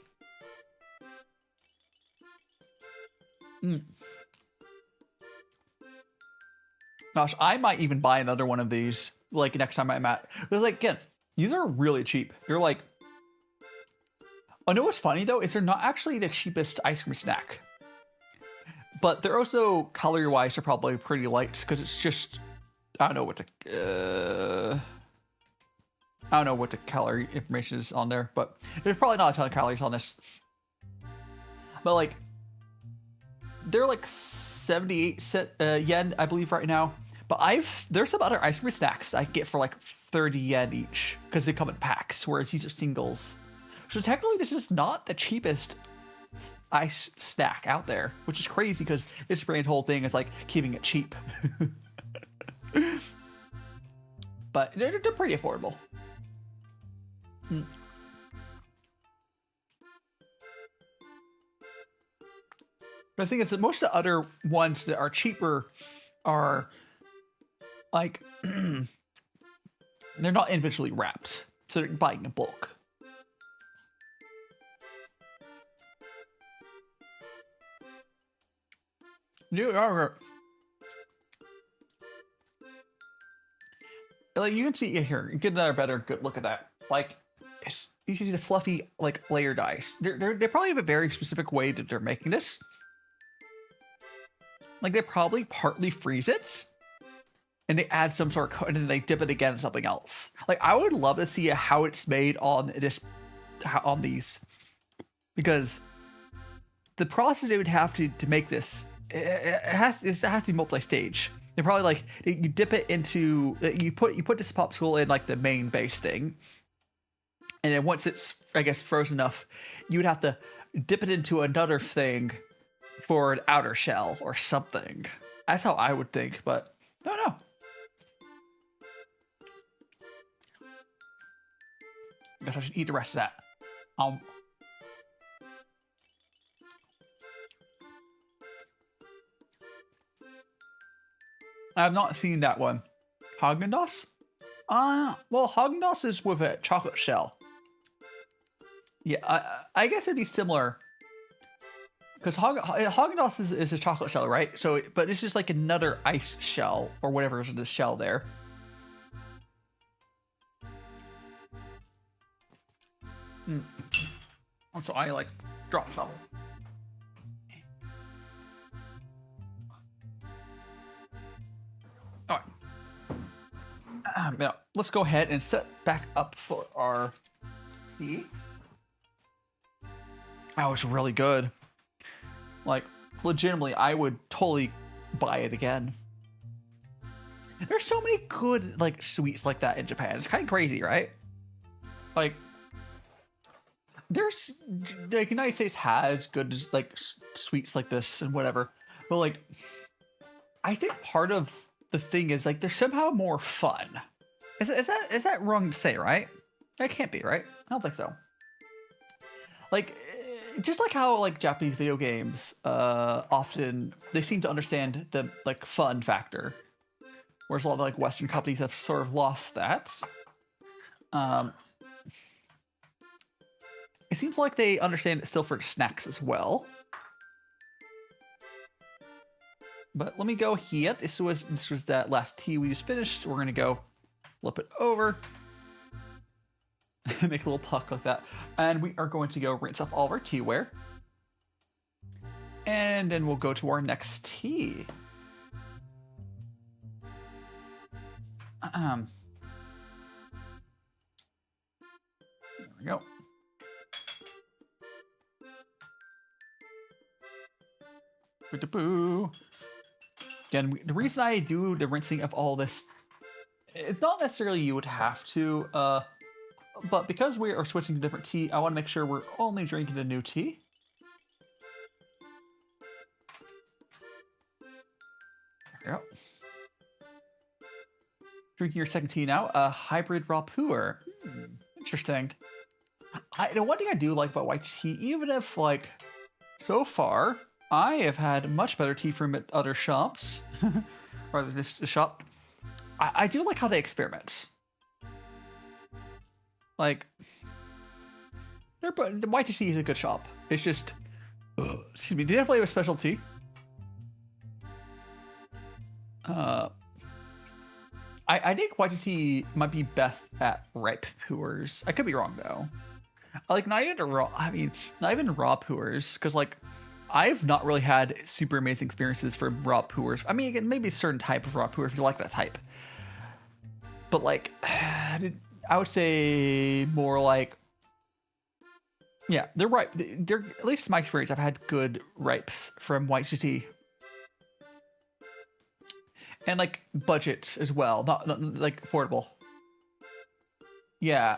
Gosh, I might even buy another one of these like next time I'm at. Because like again, these are really cheap. They're like, oh no, what's funny though is they're not actually the cheapest ice cream snack, but they're also calorie wise are probably pretty light because it's just I don't know what the calorie information is on there, but there's probably not a ton of calories on this. But like, they're like 78 yen, I believe, right now. But there's some other ice cream snacks I can get for like 30 yen each because they come in packs, whereas these are singles. So technically, this is not the cheapest ice snack out there, which is crazy because this brand's whole thing is like keeping it cheap. But they're pretty affordable. But the thing is that most of the other ones that are cheaper are like they're not individually wrapped, so they're buying in bulk. Like you can see here, get another better good look at that. Like it's you can see the fluffy like layered ice. They probably have a very specific way that they're making this. Like they probably partly freeze it, and they add some sort of and then they dip it again in something else. Like I would love to see how it's made on these, because the process they would have to make this it has to be multi-stage. They probably like you dip it into you put this popsicle in like the main base thing, and then once it's I guess frozen enough, you would have to dip it into another thing for an outer shell or something. That's how I would think, but I don't know. I guess I should eat the rest of that. I have not seen that one. Haagen-Dazs? Well, Haagen-Dazs is with a chocolate shell. Yeah, I guess it'd be similar. Because Haagen-Dazs is a chocolate shell, right? So, but it's just like another ice shell or whatever is in the shell there. So I like drop some. All right. Now let's go ahead and set back up for our tea. That was really good. Like, legitimately, I would totally buy it again. There's so many good, like, sweets like that in Japan. It's kind of crazy, right? Like, there's, like, the United States has good, like, sweets like this and whatever. But, like, I think part of the thing is, like, they're somehow more fun. Is that wrong to say, right? That can't be, right? I don't think so. Like, just like how like Japanese video games often they seem to understand the like fun factor, whereas a lot of like Western companies have sort of lost that. It seems like they understand it still for snacks as well. But let me go here. This was that last tea we just finished. We're gonna go flip it over. Make a little puck like that. And we are going to go rinse off all of our teaware. And then we'll go to our next tea. There we go. Boo. Again, the reason I do the rinsing of all this, it's not necessarily you would have to, but because we are switching to different tea, I want to make sure we're only drinking the new tea. There we go. Drinking your second tea now, a hybrid raw puer. Interesting. The one thing I do like about white tea, even if, like, so far, I have had much better tea from at other shops, or this shop. I do like how they experiment. Like, the white tea is a good shop. It's just, excuse me, they definitely have a specialty. I think white tea might be best at ripe puers. I could be wrong though. Like not even raw puers, because like I've not really had super amazing experiences for raw puers. I mean, again, maybe a certain type of raw puer if you like that type. But like, I would say more like, yeah, they're ripe. They're, at least in my experience, I've had good ripes from white tea. And like budget as well, not like affordable. Yeah,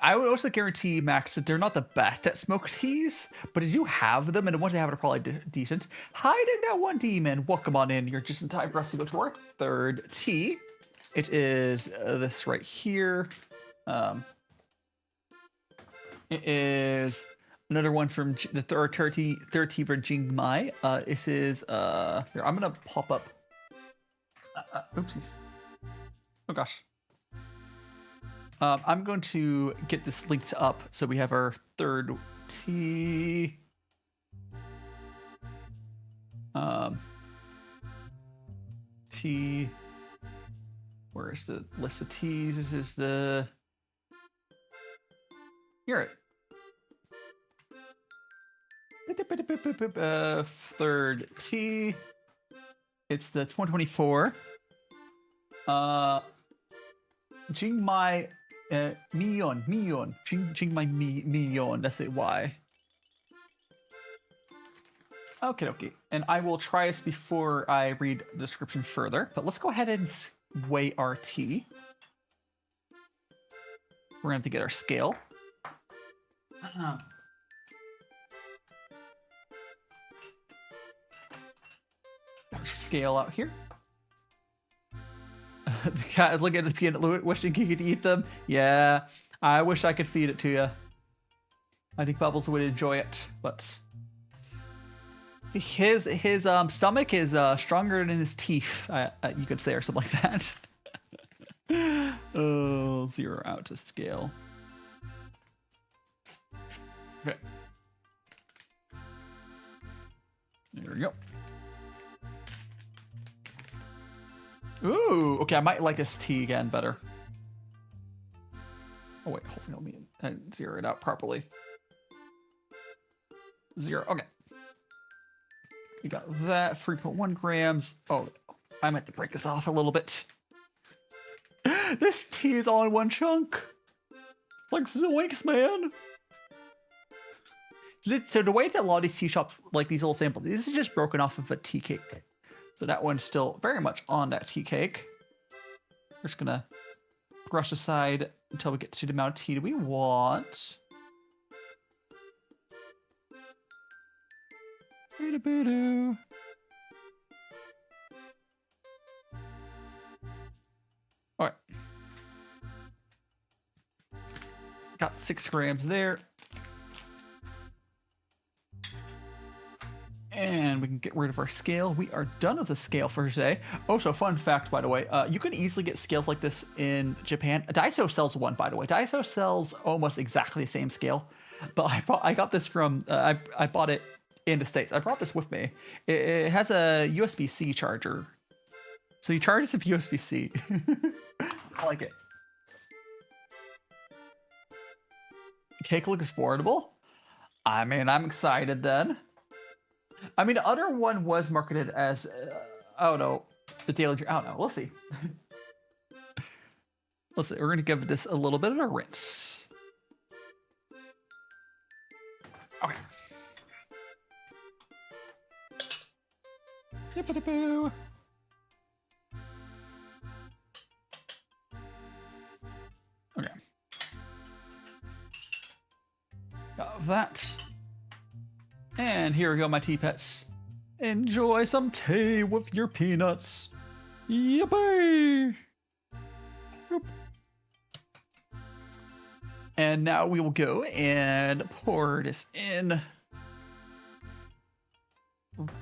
I would also guarantee, Max, that they're not the best at smoked teas, but they do have them, and the ones they have are probably decent. Hiding that one demon. Welcome on in. You're just in time for us to go to our third tea. It is this right here. It is Another one from the third tea for Jingmai. This is here. I'm gonna pop up. Oopsies. Oh gosh. I'm going to get this linked up so we have our third tea. Tea. Where's the list of teas? This is the. Here it. Third tea. It's the 2024. Jingmai Miyun. Jingmai Miyun. That's it. Why? Okay. And I will try this before I read the description further. But let's go ahead and weigh our tea. We're going to have to get our scale. Scale out here. The cat is looking at the peanut, wishing he could eat them. Yeah, I wish I could feed it to you. I think Bubbles would enjoy it, but his stomach is stronger than his teeth. You could say, or something like that. Oh, 0 out to scale. Okay. There we go. Ooh, okay, I might like this tea again better. Oh wait, hold on, I didn't zero it out properly. 0, okay. You got that, 3.1 grams. Oh, I meant to break this off a little bit. This tea is all in one chunk. Like zoinks, man. So the way that a lot of these tea shops, like these little samples, this is just broken off of a tea cake. So that one's still very much on that tea cake. We're just gonna brush aside until we get to the amount of tea that we want. All right. Got 6 grams there. And we can get rid of our scale. We are done with the scale for today. Also, fun fact, by the way, you can easily get scales like this in Japan. Daiso sells one, by the way. Daiso sells almost exactly the same scale. But I got this from, I bought it in the States. I brought this with me. It has a USB-C charger. So you charge this with USB-C. I like it. Cake looks affordable. I mean, I'm excited then. I mean, the other one was marketed as, I don't know, the Daily Dream. I don't know. We'll see. We'll see. We're going to give this a little bit of a rinse. Okay. Yippity-boo. Okay. Got that. And here we go, my tea pets. Enjoy some tea with your peanuts. Yippee! Yep. And now we will go and pour this in.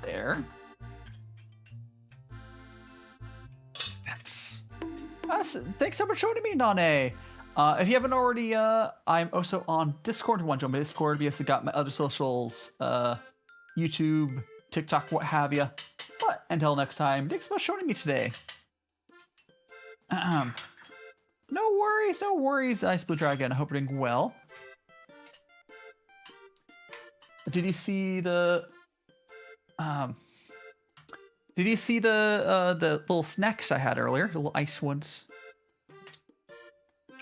There. That's thanks so much for joining me, Nane. If you haven't already, I'm also on Discord. If you want to join my Discord, because I got my other socials, YouTube, TikTok, what have you. But until next time, thanks so much for joining me today. No worries, Ice Blue Dragon. I hope you're doing well. Did you see the little snacks I had earlier? The little ice ones.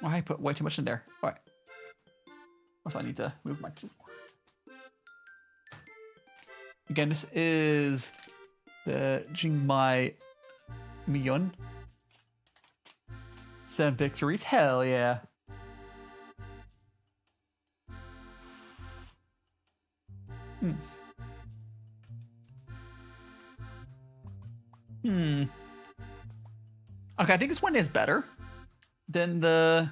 Oh, I put way too much in there. All right. Also, I need to move my keyboard. Again, this is the Jingmai Miyun. 7 victories. Hell yeah. Okay, I think this one is better than the...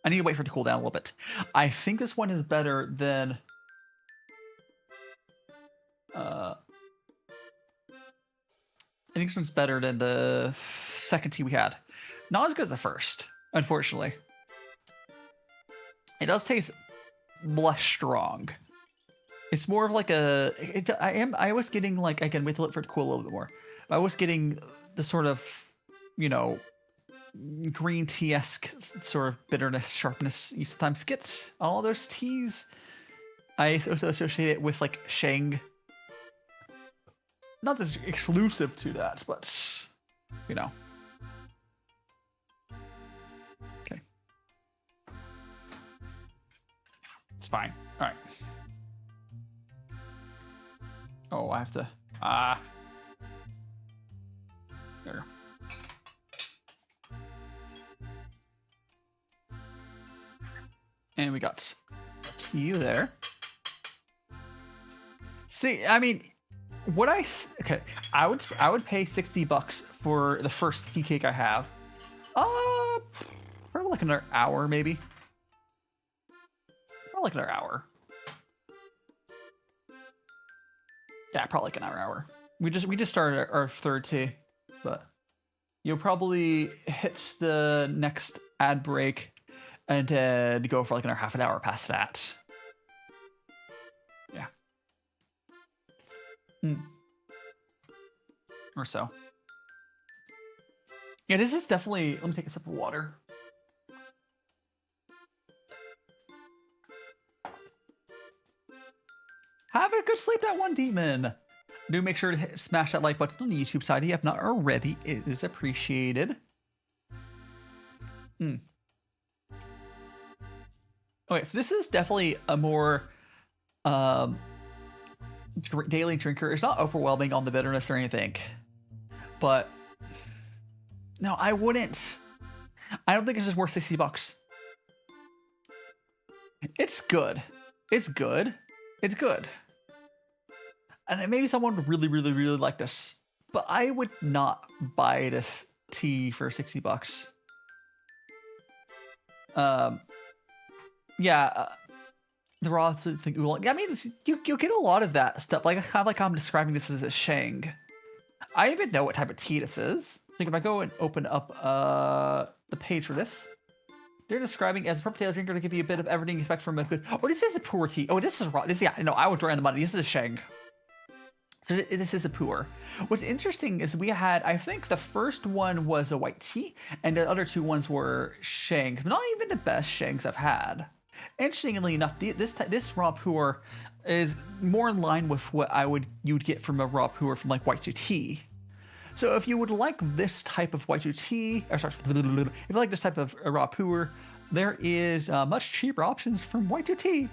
I need to wait for it to cool down a little bit. I think this one is better than I think this one's better than the second tea we had. Not as good as the first, unfortunately. It does taste less strong. It's more of like a. I was getting like, again, wait till it for it to cool a little bit more. I was getting the sort of, you know, green tea-esque sort of bitterness, sharpness you sometimes get on all those teas. I also associate it with like Shang. Not this exclusive to that, but you know. Okay. It's fine. All right. Oh, I have to. There. And we got you there. See, I mean, I would pay $60 for the first tea cake I have. Probably like another hour, maybe. Probably like another hour. Yeah, probably like another hour. We just started our third tea, but you'll probably hit the next ad break and then go for like another half an hour past that. Yeah. Or so. Yeah, this is definitely. Let me take a sip of water. Have a good sleep, that one demon. Do make sure to smash that like button on the YouTube side if you have not already. It is appreciated. Okay, so this is definitely a more daily drinker. It's not overwhelming on the bitterness or anything, but no, I wouldn't. I don't think it's just worth $60. It's good. It's good. It's good. And maybe someone would really, really, really like this, but I would not buy this tea for $60. Yeah, the raw thing. I mean, you get a lot of that stuff. Like kind of like how I'm describing this as a Shang. I even know what type of tea this is. Like if I go and open up the page for this, they're describing as a perfect tail drinker to give you a bit of everything you expect from a good. Oh, this is a poor tea. Oh, this is raw. This, yeah, no, I would draw on the money. This is a Shang. So this is a pour. What's interesting is we had, I think the first one was a white tea, and the other two ones were Shangs, but not even the best Shangs I've had. Interestingly enough, this raw pour is more in line with what you'd get from a raw pour from like white tea. So if you would like this type of white tea, or sorry, if you like this type of raw pour, there is much cheaper options from white tea.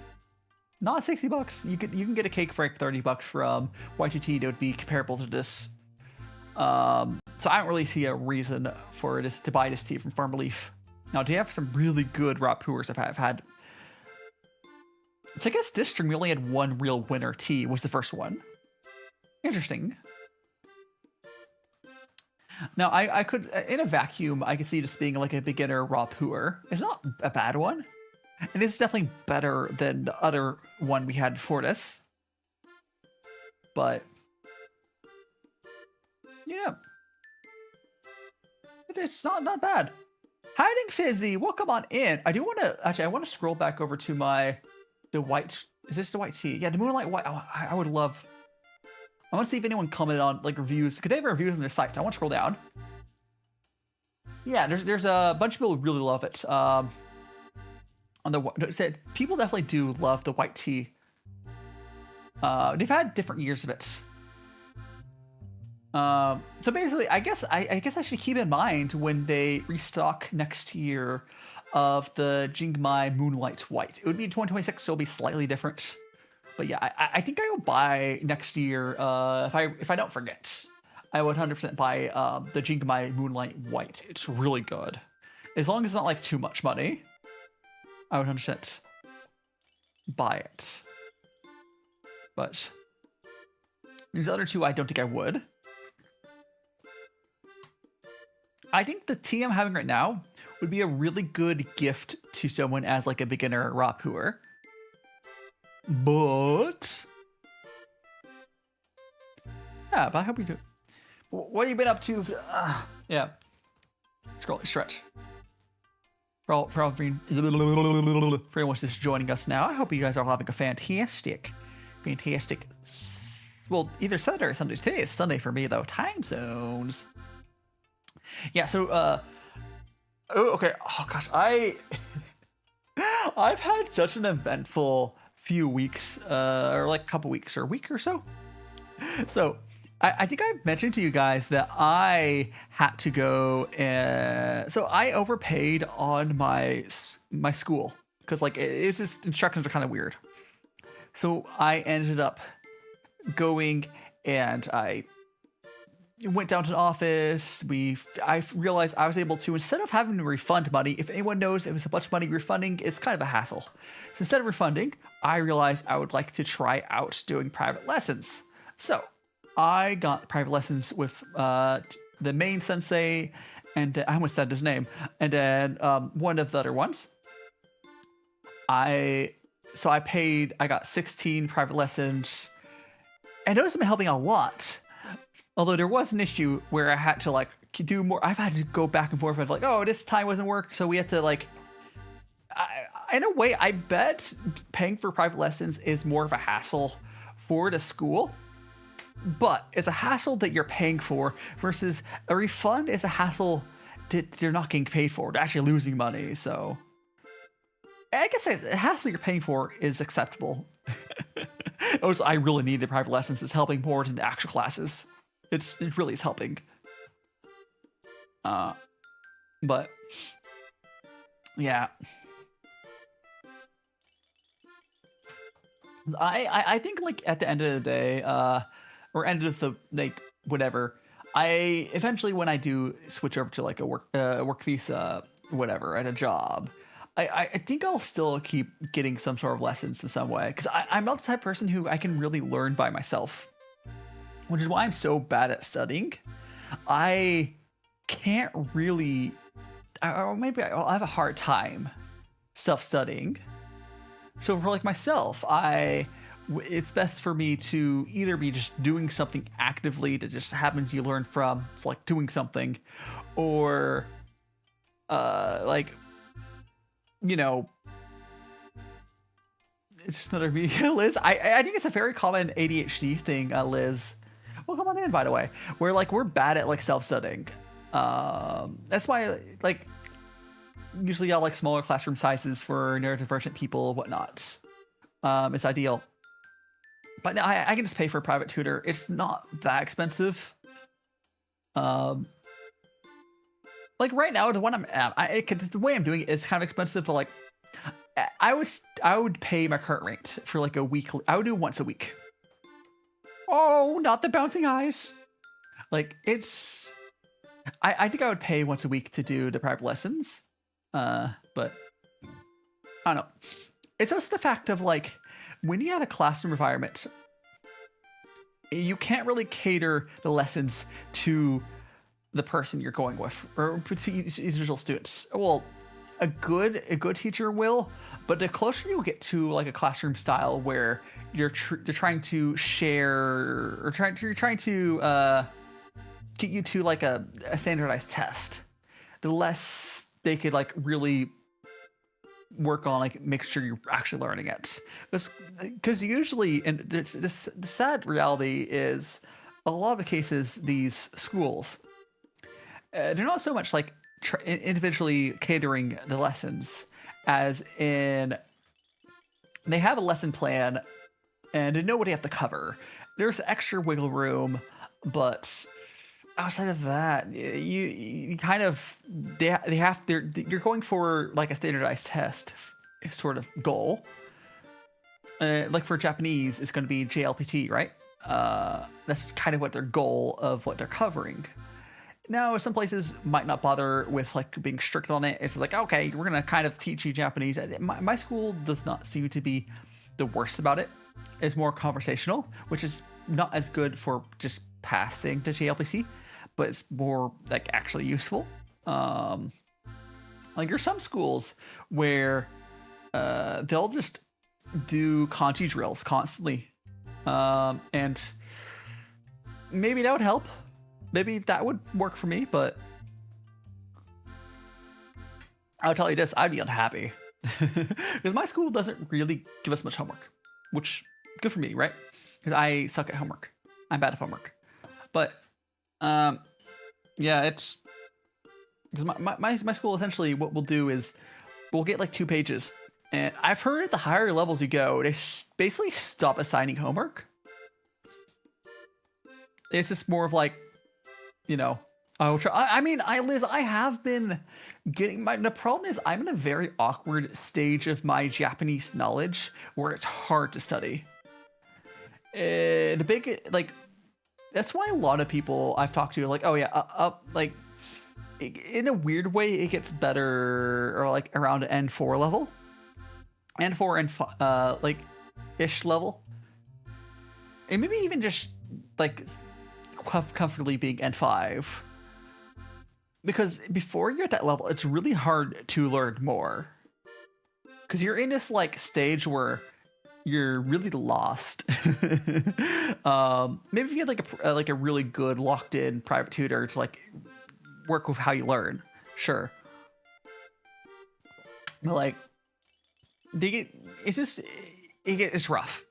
Not $60. You can get a cake for like $30 from Y2T that would be comparable to this. So I don't really see a reason for this to buy this tea from Farmerleaf. Now, do you have some really good raw pours I've had? So I guess this string we only had one real winner tea was the first one. Interesting. Now I could in a vacuum I could see this being like a beginner raw pour. It's not a bad one. And it's definitely better than the other one we had before this. But yeah. It's not bad. Hiding Fizzy, welcome on in. I want to scroll back over to the white. Is this the white tea? Yeah, the Moonlight White. I would love. I want to see if anyone commented on like reviews. Could they have reviews on their site? I want to scroll down. Yeah, there's a bunch of people who really love it. People definitely do love the white tea. They've had different years of it. So basically, I guess I should keep in mind when they restock next year of the Jingmai Moonlight White. It would be 2026, so it'll be slightly different. But yeah, I think I will buy next year. If I don't forget, I would 100% buy the Jingmai Moonlight White. It's really good, as long as it's not like too much money. I would 100% buy it. But these other two, I don't think I would. I think the tea I'm having right now would be a really good gift to someone as like a beginner raw pour. But Yeah, but I hope you do. What have you been up to? Yeah. Scroll, stretch. For everyone who's just joining us now, I hope you guys are having a fantastic, well, either Saturday or Sunday. Today is Sunday for me, though. Time zones. Yeah, so, oh, okay. Oh, gosh, I've had such an eventful few weeks, or like a couple weeks, or a week or so. So, I think I mentioned to you guys that I had to go and so I overpaid on my school because like it's just instructions are kind of weird. So I ended up going and I went down to the office. I realized I was able to, instead of having to refund money, if anyone knows it was a bunch of money refunding, it's kind of a hassle. So instead of refunding, I realized I would like to try out doing private lessons. So I got private lessons with the main sensei, and I almost said his name, and then one of the other ones. I got 16 private lessons, and those have been helping a lot. Although there was an issue where I had to like do more. I've had to go back and forth with like, oh, this time wasn't working, so we had to like. In a way, I bet paying for private lessons is more of a hassle for the school. But it's a hassle that you're paying for versus a refund is a hassle that they're not getting paid for. They're actually losing money. So I guess the hassle you're paying for is acceptable. Also, I really need the private lessons. It's helping more than the actual classes. It really is helping. But yeah. I think like at the end of the day, or end of the like whatever, I eventually when I do switch over to like a work visa, whatever, at a job, I think I'll still keep getting some sort of lessons in some way because I'm not the type of person who I can really learn by myself, which is why I'm so bad at studying. I can't really, or maybe I'll have a hard time self-studying. So for like myself, it's best for me to either be just doing something actively that just happens you learn from. It's like doing something, or like, you know, it's just another me. Liz, I think it's a very common ADHD thing, Liz. Well, come on in, by the way. Where like we're bad at like self-studying. That's why like usually y'all like smaller classroom sizes for neurodivergent people, whatnot. It's ideal. But no, I can just pay for a private tutor. It's not that expensive. Like right now, the one I'm at, the way I'm doing it is kind of expensive, but like I would pay my current rate for like a week. I would do once a week. Oh, not the bouncing eyes. Like it's, I think I would pay once a week to do the private lessons. But I don't know. It's also the fact of like, when you have a classroom environment, you can't really cater the lessons to the person you're going with or to individual students. Well, a good teacher will, but the closer you get to like a classroom style where you're trying to share or you're trying to get you to like a standardized test, the less they could like really work on like make sure you're actually learning it, because usually, and the sad reality is a lot of the cases these schools they're not so much like individually catering the lessons as in they have a lesson plan and they know what they have to cover. There's extra wiggle room, but outside of that, you kind of you're going for like a standardized test sort of goal. Like for Japanese, it's going to be JLPT, right? That's kind of what their goal of what they're covering. Now, some places might not bother with like being strict on it. It's like, okay, we're going to kind of teach you Japanese. My school does not seem to be the worst about it. It's more conversational, which is not as good for just passing to JLPC, but it's more like actually useful. Like there's some schools where they'll just do kanji drills constantly, and maybe that would help. Maybe that would work for me, but I'll tell you this, I'd be unhappy. Because my school doesn't really give us much homework, which good for me, right? Because I suck at homework. I'm bad at homework. But yeah, it's because my school essentially what we'll do is we'll get like 2 pages. And I've heard at the higher levels you go, they basically stop assigning homework. It's just more of like, you know, Liz, I have been getting the problem is I'm in a very awkward stage of my Japanese knowledge where it's hard to study. That's why a lot of people I've talked to are like, oh yeah, like in a weird way, it gets better or like around N4 level. N4 and like ish level. And maybe even just like comfortably being N5. Because before you're at that level, it's really hard to learn more. Because you're in this like stage where you're really lost. Maybe if you had like a really good locked in private tutor to like work with how you learn, sure. But like, it's rough.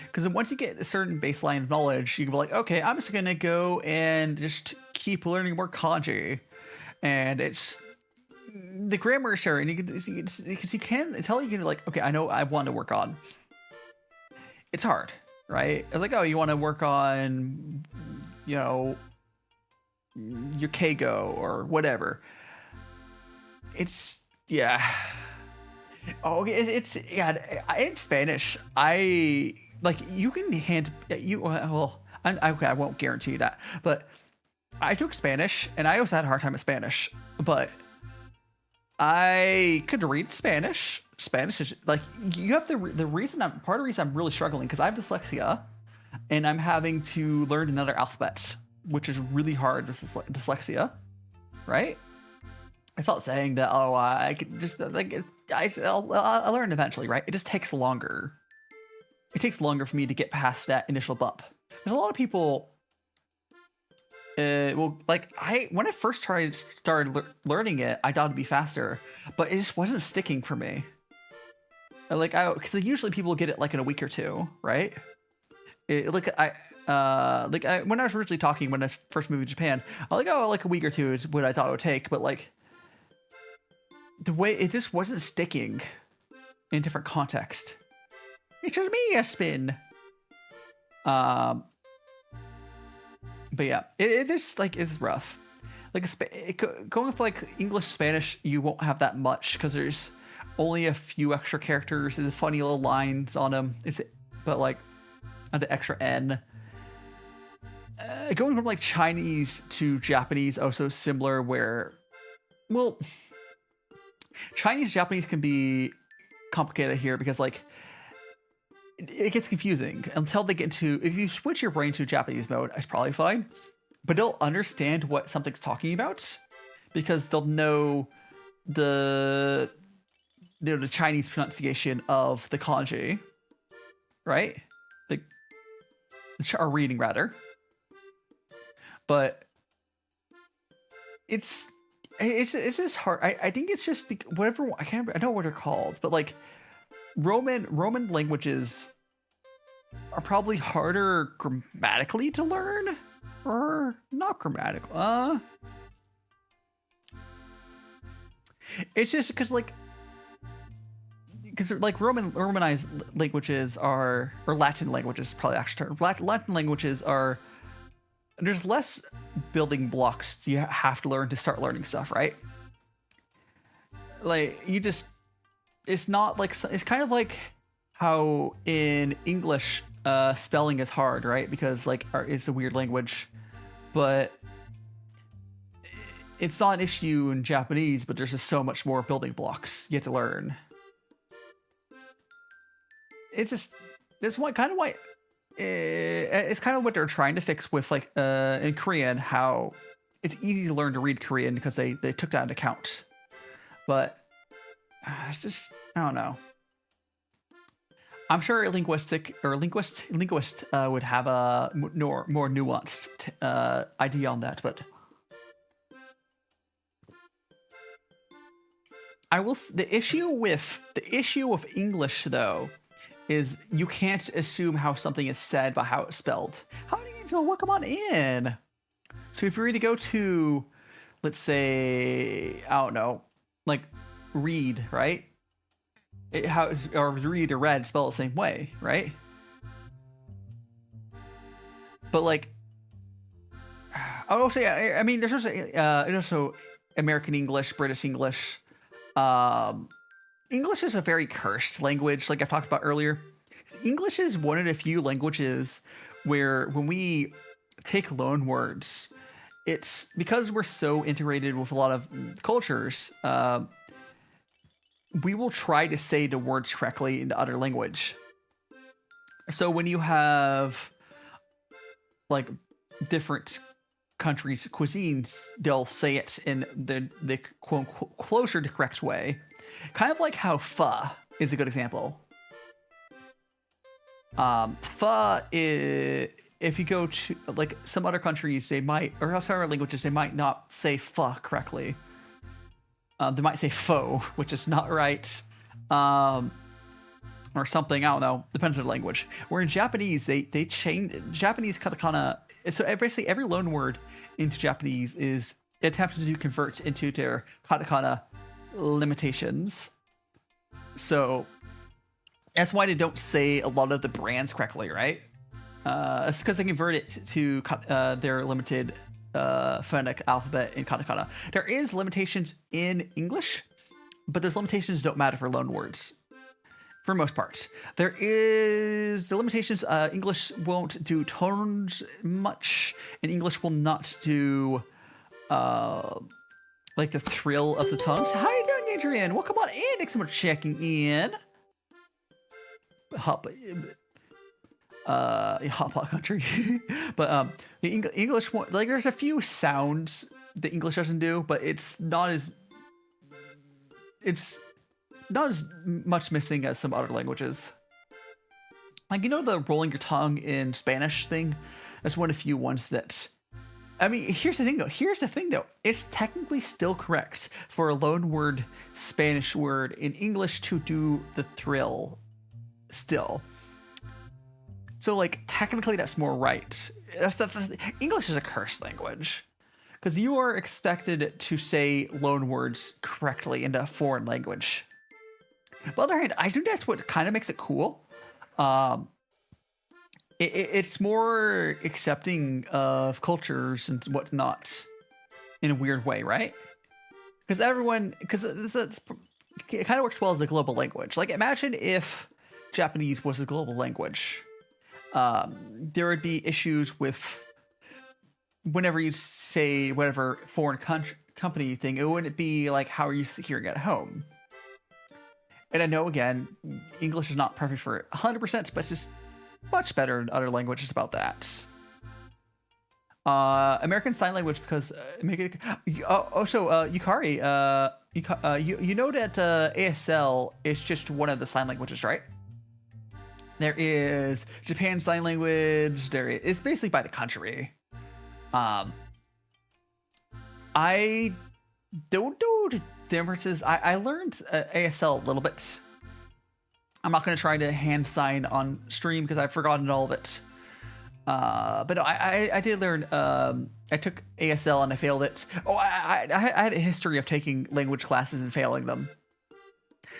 Because once you get a certain baseline of knowledge, you can be like, okay, I'm just gonna go and just keep learning more kanji, and it's the grammar is sure, and you can tell you can like, okay, I know I want to work on. It's hard, right? It's like, oh, you want to work on, you know, your Keigo or whatever. It's yeah. Oh, okay, it's yeah. In Spanish, I like you can hand you. Well, okay, I won't guarantee that, but I took Spanish, and I also had a hard time at Spanish, but I could read Spanish. Spanish is like you have the reason part of the reason I'm really struggling because I have dyslexia, and I'm having to learn another alphabet, which is really hard with dyslexia, right? It's not saying that I could just like I'll learn eventually, right? It just takes longer. It takes longer for me to get past that initial bump. There's a lot of people. Well, like when I first started learning it, I thought it'd be faster, but it just wasn't sticking for me. Because usually people get it like in a week or 2, right? When I was originally talking when I first moved to Japan, I was like, oh, like a week or 2 is what I thought it would take, but like the way it just wasn't sticking in different context. It took me a spin. But yeah, it's like it's rough. Like going with like English Spanish, you won't have that much because there's only a few extra characters and funny little lines on them. But like on the extra N. Going from like Chinese to Japanese, also similar. Where, well, Chinese Japanese can be complicated here because like it gets confusing until they get into, if you switch your brain to Japanese mode, it's probably fine, but they'll understand what something's talking about because they'll know the Chinese pronunciation of the kanji, right? Or reading rather. But it's just hard. I think it's just whatever, I don't know what they're called, but like Roman languages are probably harder grammatically to learn, or not grammatical. It's just because Romanized languages are, or Latin languages probably actually Latin languages are, there's less building blocks you have to learn to start learning stuff, right? Like it's not like, it's kind of like how in English spelling is hard, right? Because like it's a weird language, but it's not an issue in Japanese, but there's just so much more building blocks you have to learn. It's kind of what they're trying to fix with like in Korean, how it's easy to learn to read Korean because they took that into account. But it's just, I don't know. I'm sure a linguist would have a more nuanced idea on that, but the issue with English though is you can't assume how something is said by how it's spelled. Howdy, Angel, welcome on in. So if you were to go to, let's say, I don't know, like read, right? Or read or read spell the same way, right? But like, also, yeah, I mean, there's also American English, British English. English is a very cursed language, like I've talked about earlier. English is one of the few languages where when we take loan words, it's because we're so integrated with a lot of cultures, we will try to say the words correctly in the other language. So when you have like different countries' cuisines, they'll say it in the quote unquote closer to correct way. Kind of like how pho is a good example. Pho is, if you go to like some other countries, they might, or some other languages, they might not say pho correctly. They might say faux, which is not right, or something. I don't know. Depends on the language. Where in Japanese, they change Japanese katakana. So basically, every loan word into Japanese is attempted to convert into their katakana limitations. So that's why they don't say a lot of the brands correctly, right? It's because they convert it to their limited phonetic alphabet in katakana. There is limitations in English, but those limitations don't matter for loan words for most parts. There is the limitations. English won't do tones much, and English will not do like the thrill of the tones. How you doing, Adrian? Welcome on in. Thanks so much for checking in. Hot pot country. But the English one, like there's a few sounds that English doesn't do, but it's not as much missing as some other languages. Like, you know, the rolling your tongue in Spanish thing? That's one of the few ones that, I mean, here's the thing though. It's technically still correct for a loan word Spanish word in English to do the thrill still. So, like, technically that's more right. English is a cursed language. Because you are expected to say loan words correctly in a foreign language. But on the other hand, I think that's what kind of makes it cool. It's more accepting of cultures and whatnot in a weird way, right? Because it kind of works well as a global language. Like, imagine if Japanese was a global language. There would be issues with whenever you say whatever foreign company thing, it wouldn't be like, how are you hearing at home? And I know, again, English is not perfect for 100%, but it's just much better in other languages about that. American Sign Language, because Yukari, you know that ASL is just one of the sign languages, right? There is Japan Sign Language. It's basically by the country. I don't know the differences. I learned ASL a little bit. I'm not going to try to hand sign on stream because I've forgotten all of it. But no, I did learn. I took ASL and I failed it. Oh, I had a history of taking language classes and failing them.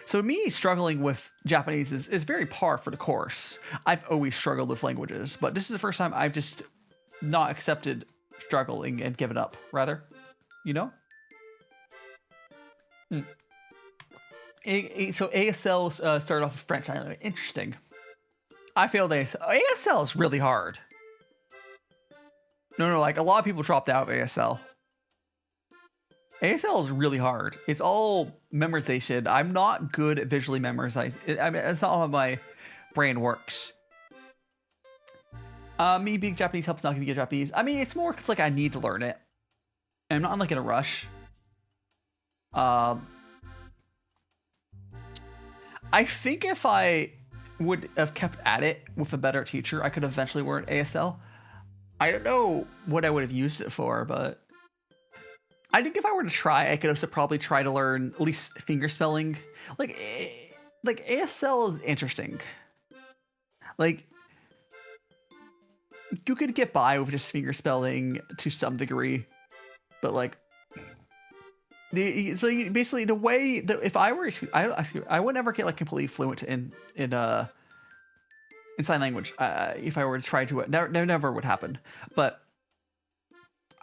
So me struggling with Japanese is very par for the course. I've always struggled with languages, but this is the first time I've just not accepted struggling and given up, rather. You know? So ASL started off with French Sign Language. Interesting. I failed ASL. ASL is really hard. No, like a lot of people dropped out of ASL. ASL is really hard. It's all memorization. I'm not good at visually memorizing. I mean, that's not how my brain works. Me being Japanese helps not going to get Japanese. I mean, it's more because like I need to learn it. And I'm not like in a rush. I think if I would have kept at it with a better teacher, I could eventually learn ASL. I don't know what I would have used it for, but I think if I were to try, I could also probably try to learn at least finger spelling. Like ASL is interesting. Like, you could get by with just finger spelling to some degree, but like, basically the way that if I were to, I would never get like completely fluent in sign language. If I were to try to, never would happen. But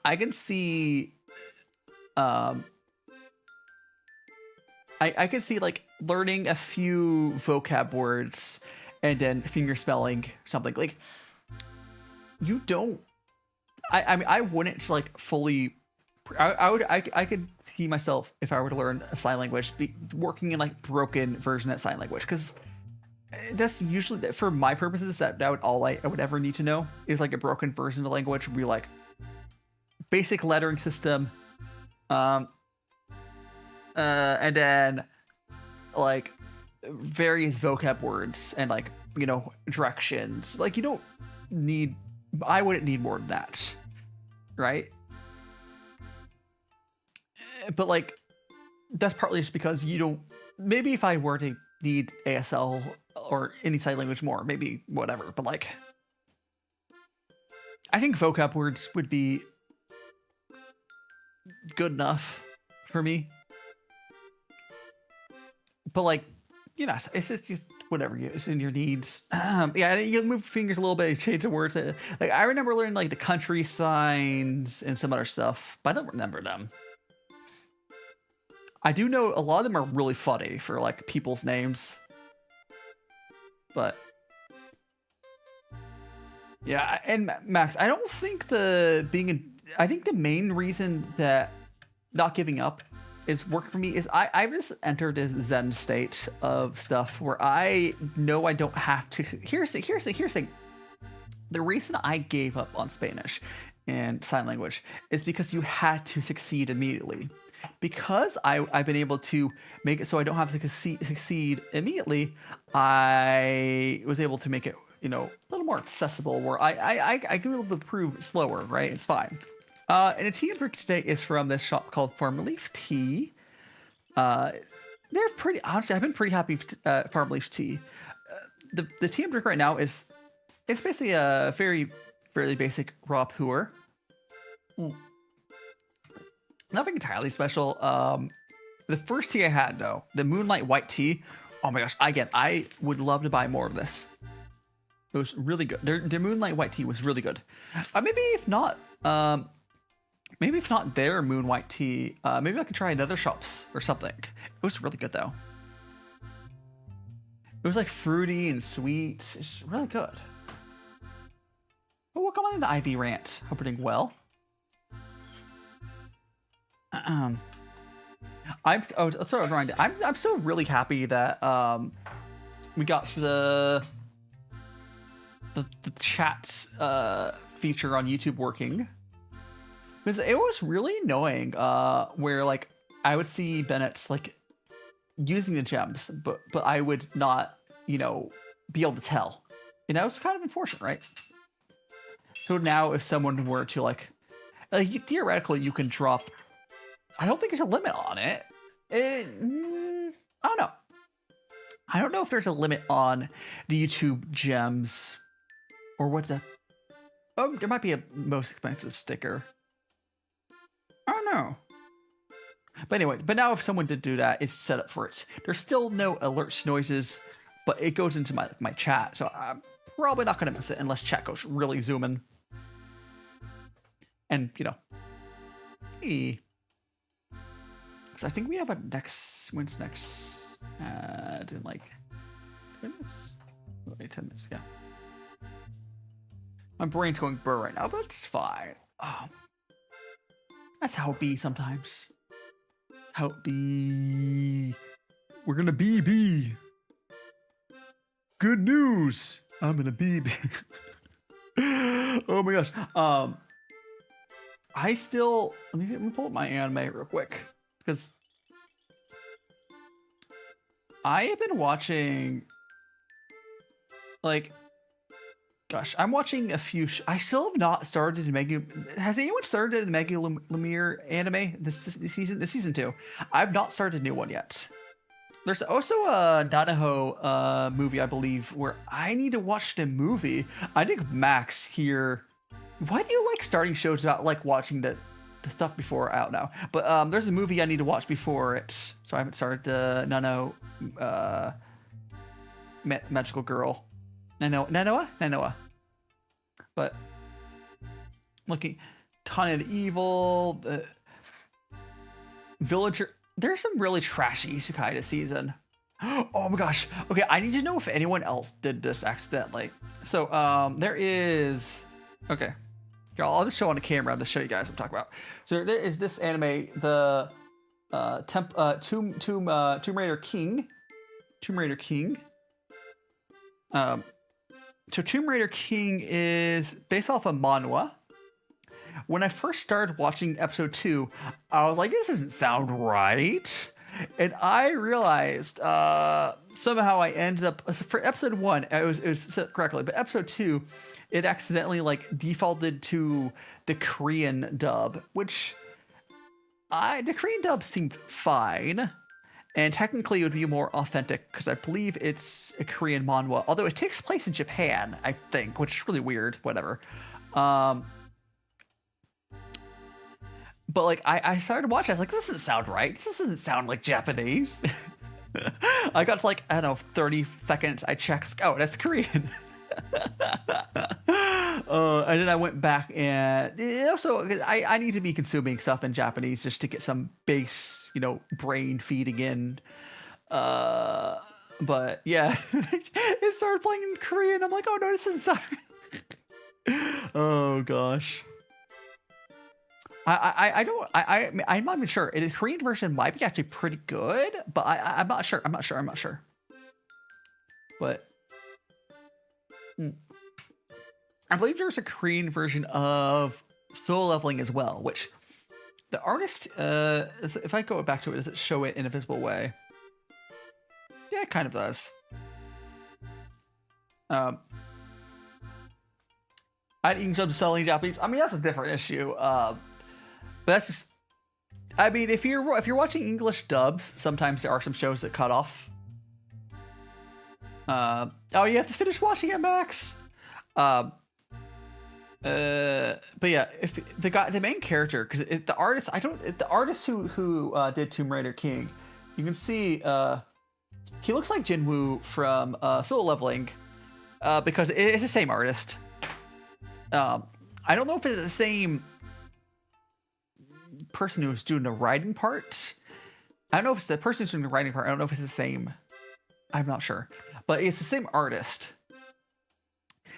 I can see, I can see like learning a few vocab words and then finger spelling something like. You don't. I mean, I wouldn't like fully. I could see myself if I were to learn a sign language, working in like broken version of sign language, because that's usually for my purposes that would all I would ever need to know is like a broken version of language would be like basic lettering system, and then like various vocab words and like directions. Like you don't need. I wouldn't need more than that, right? But like, that's partly just because you don't. Maybe if I were to need ASL or any sign language more, maybe whatever. But like, I think vocab words would be good enough for me. But like, it's just whatever is in your needs. Yeah, you move fingers a little bit, change the words. Like I remember learning like the country signs and some other stuff, but I don't remember them. I do know a lot of them are really funny for like people's names, but yeah. And Max, I don't think I think the main reason that not giving up is working for me is I just entered this Zen state of stuff where I know I don't have to. Here's the thing. The reason I gave up on Spanish and sign language is because you had to succeed immediately. Because I've been able to make it so I don't have to succeed immediately, I was able to make it a little more accessible. Where I can be able to improve slower, right? It's fine. And the tea and drink today is from this shop called Farmerleaf Tea. They're pretty, honestly, I've been pretty happy with Farmerleaf Tea. The tea I'm drinking right now it's basically a fairly basic raw puer. Nothing entirely special. The first tea I had though, the Moonlight White tea, oh my gosh, I would love to buy more of this. It was really good. Their Moonlight White tea was really good. Maybe if not their Moon White tea, maybe I could try another shops or something. It was really good though. It was like fruity and sweet. It's really good. Oh, welcome on into Ivy Rant. Hope you're doing well. I'm so really happy that we got to the chats feature on YouTube working. Because it was really annoying where like I would see Bennett's like using the gems, but I would not, be able to tell. And that was kind of unfortunate, right? So now if someone were to like theoretically you can drop, I don't think there's a limit on it. I don't know. I don't know if there's a limit on the YouTube gems or what's the, there might be a most expensive sticker. I don't know. But anyway, now if someone did do that, it's set up for it. There's still no alerts noises, but it goes into my chat, so I'm probably not going to miss it unless chat goes really zooming. And, hey. So I think we have when's next? In like 10 minutes? Wait, 10 minutes, yeah. My brain's going burr right now, but it's fine. Oh. That's how it be sometimes. How it be. We're gonna be. Good news. I'm gonna be. Oh my gosh. Let me pull up my anime real quick. Because I have been watching like, gosh, I'm watching a few. I still have not started Mega. Has anyone started a Mega Lemire anime this season? This season 2. I've not started a new one yet. There's also a Nanaho movie, I believe, where I need to watch the movie. I think Max here. Why do you like starting shows without like watching the stuff before? I don't know. But there's a movie I need to watch before it, so I haven't started the Nano Magical Girl. Nanoa. But looking, Ton of Evil, the Villager. There's some really trashy isekai this season. Oh my gosh. Okay, I need to know if anyone else did this accidentally. So there is. Okay, here, I'll just show on the camera to show you guys what I'm talking about. So there is this anime, the Tomb Raider King. Tomb Raider King. So Tomb Raider King is based off of manhwa. When I first started watching episode 2, I was like, this doesn't sound right. And I realized somehow I ended up, for episode 1, it was set correctly, but episode 2, it accidentally like defaulted to the Korean dub, which the Korean dub seemed fine. And technically it would be more authentic because I believe it's a Korean manhwa, although it takes place in Japan, I think, which is really weird, whatever. But like I started watching, I was like, this doesn't sound right. This doesn't sound like Japanese. I got to like, I don't know, 30 seconds. I checked, oh, that's Korean. And then I went back and also I need to be consuming stuff in Japanese just to get some base, brain feeding in. But yeah, it started playing in Korean. I'm like, oh no, this isn't sound right. Oh gosh. I'm not even sure. The Korean version might be actually pretty good, but I'm not sure. I'm not sure. But I believe there's a Korean version of Soul Leveling as well, which the artist, if I go back to it, does it show it in a visible way? Yeah, it kind of does. I eating some selling Japanese. I mean, that's a different issue. But that's just, I mean, if you're watching English dubs, sometimes there are some shows that cut off. Oh, you have to finish watching it, Max. But yeah, if the main character, because the artist who did Tomb Raider King, you can see he looks like Jinwoo from Soul Leveling, because it's the same artist. I don't know if it's the same person who's doing the writing part. I don't know if it's the person who's doing the writing part. I don't know if it's the same. I'm not sure, but it's the same artist.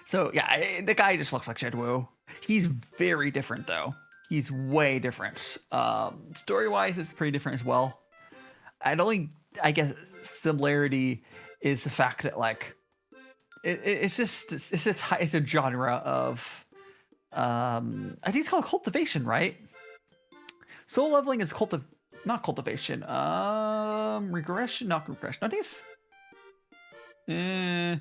So yeah, the guy just looks like Jinwoo. He's very different though. He's way different. Story-wise, it's pretty different as well. I guess similarity is the fact that like it's a genre of I think it's called cultivation, right? Soul Leveling is not cultivation. Regression, not regression. I think it's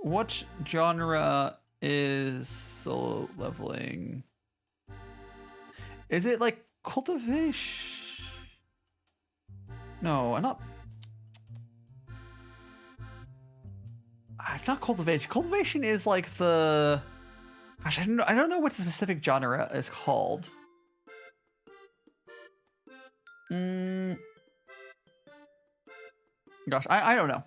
what genre is Soul Leveling? Is it like cultivation? No, I'm not. It's not cultivation. Cultivation is like the. Gosh, I don't know what the specific genre is called. Gosh, I don't know.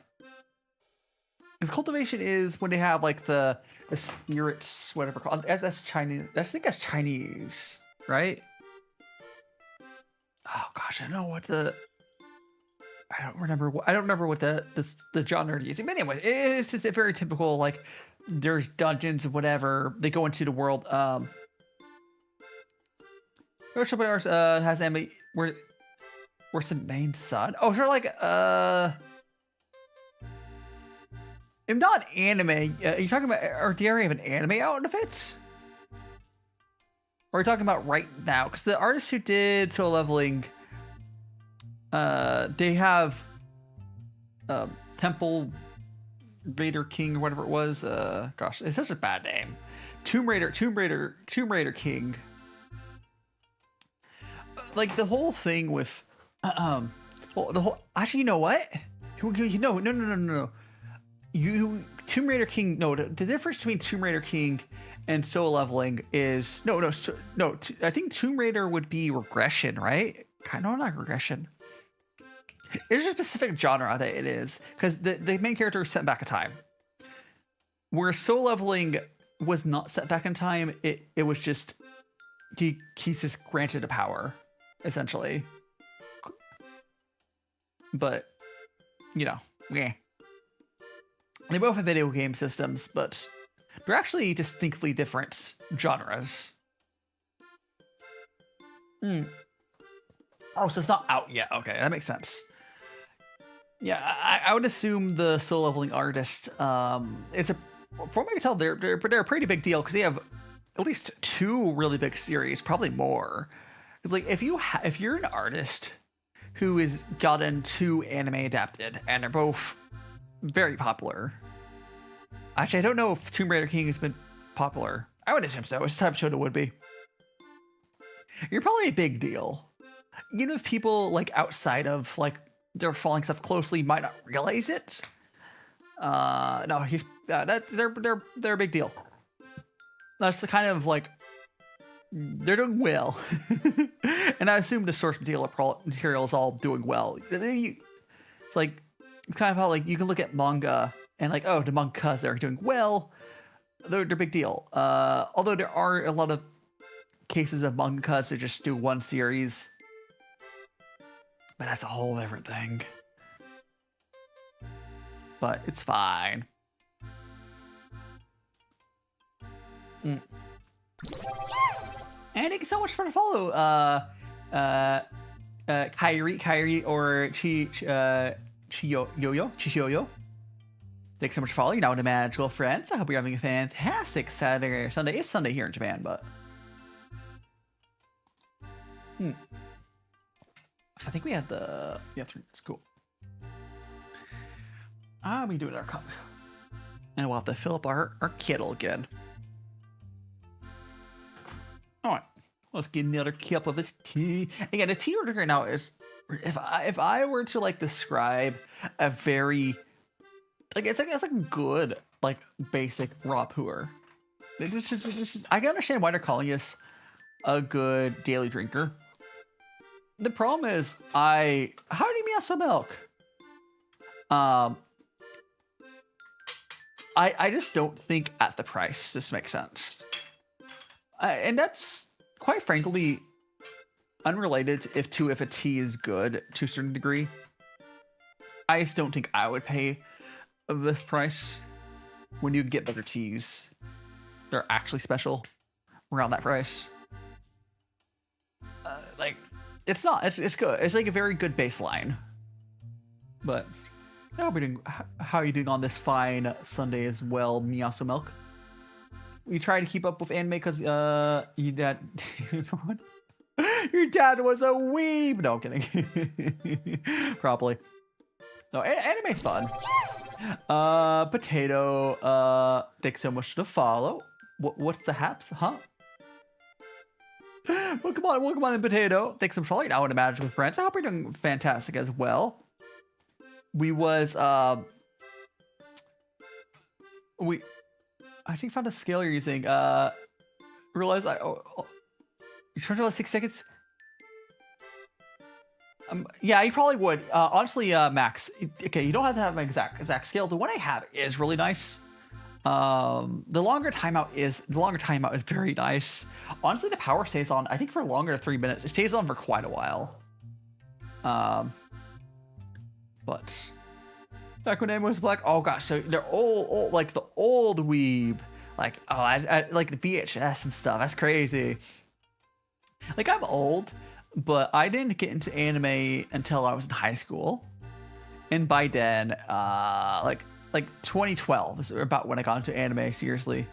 Because cultivation is when they have like the spirits, whatever. That's Chinese. I think that's Chinese, right? Oh gosh, I don't know what the. I don't remember what the genre is using. But anyway, it's just a very typical like. There's dungeons and whatever. They go into the world. Has anime where's the main sun? Oh, sure, like if not anime, are you talking about, or do you already have an anime out of it? Or are you talking about right now? Because the artists who did Soul Leveling, they have Temple Raider King or whatever it was. Gosh, it's such a bad name. Tomb Raider King. Like the whole thing with, well, the whole. Actually, you know what? No. Tomb Raider King. No, the difference between Tomb Raider King and solo leveling is no. I think Tomb Raider would be regression, right? Kind of not regression. It's a specific genre that it is, because the main character is set back in time. Where solo leveling was not set back in time, it was just he's just granted a power, essentially. But yeah. They both have video game systems, but they're actually distinctly different genres. Oh, so it's not out yet. Okay, that makes sense. Yeah, I would assume the solo leveling artist. It's a, from what I can tell, they're a pretty big deal because they have at least 2 really big series, probably more. Because like if you're an artist who has gotten 2 anime adapted and they're both very popular. Actually, I don't know if Tomb Raider King has been popular. I would assume so. It's the type of show that would be. You're probably a big deal. Even if people like outside of like they're following stuff closely might not realize it. No, he's they're a big deal. That's the kind of like they're doing well, and I assume the source material is all doing well. It's like it's kind of how like you can look at manga and like, oh, the mangas are doing well. They're a big deal. Although there are a lot of cases of mangakas that just do 1 series. But that's a whole different thing. But it's fine. And thank you so much for the follow. Kyrie or Chiyoyo. Thanks so much for following. You're now in the magical friends. I hope you're having a fantastic Saturday or Sunday. It's Sunday here in Japan, but I think we have the 3 minutes. Cool. I'll be doing our cup. And we'll have to fill up our kettle again. Alright. Let's get another cup of this tea. Again, the tea we're drinking right now is, if I were to like describe a very like it's like a good like basic raw puer. This is I can understand why they're calling this a good daily drinker. The problem is how do you miyaso milk? I just don't think at the price this makes sense. And that's quite frankly unrelated if a tea is good to a certain degree. I just don't think I would pay this price when you get better teas. They're actually special around that price. Like it's not. It's good. It's like a very good baseline. But how are you doing on this fine Sunday as well, miyaso milk? We try to keep up with anime because your dad was a weeb. No, I'm kidding. Probably. No, anime's fun. Potato. Thanks so much to follow. What's the haps? Huh? Welcome on in, Potato. Thanks so much for following. Now in the Magical Friends. I hope you're doing fantastic as well. I think found a scale you're using. Realize you're trying to 6 seconds. Yeah, you probably would. Honestly, Max. Okay, you don't have to have an exact scale. The one I have is really nice. The longer timeout is very nice. Honestly, the power stays on. I think for longer than 3 minutes. It stays on for quite a while. But back when Emma was black, oh gosh, so they're old like the old weeb, like I like the VHS and stuff. That's crazy. Like I'm old, but I didn't get into anime until I was in high school, and by then, like 2012 is about when I got into anime seriously.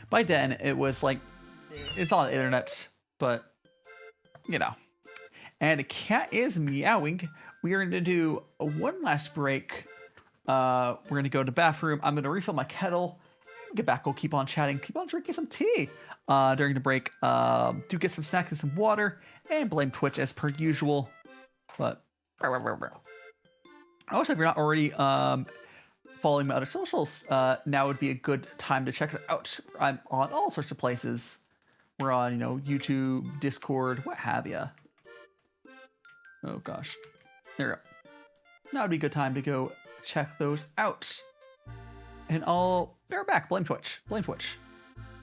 By then, it was like it's on the internet, but you know. And the cat is meowing. We are going to do one last break We're gonna go to the bathroom. I'm gonna refill my kettle. Get back. We'll keep on chatting. Keep on drinking some tea during the break. Do get some snacks and some water, and blame Twitch as per usual. But also, if you're not already following my other socials, now would be a good time to check it out. I'm on all sorts of places. We're on, YouTube, Discord, what have ya. Oh gosh, there we go. Now would be a good time to go check those out. And they're back. Blame Twitch. Blame Twitch.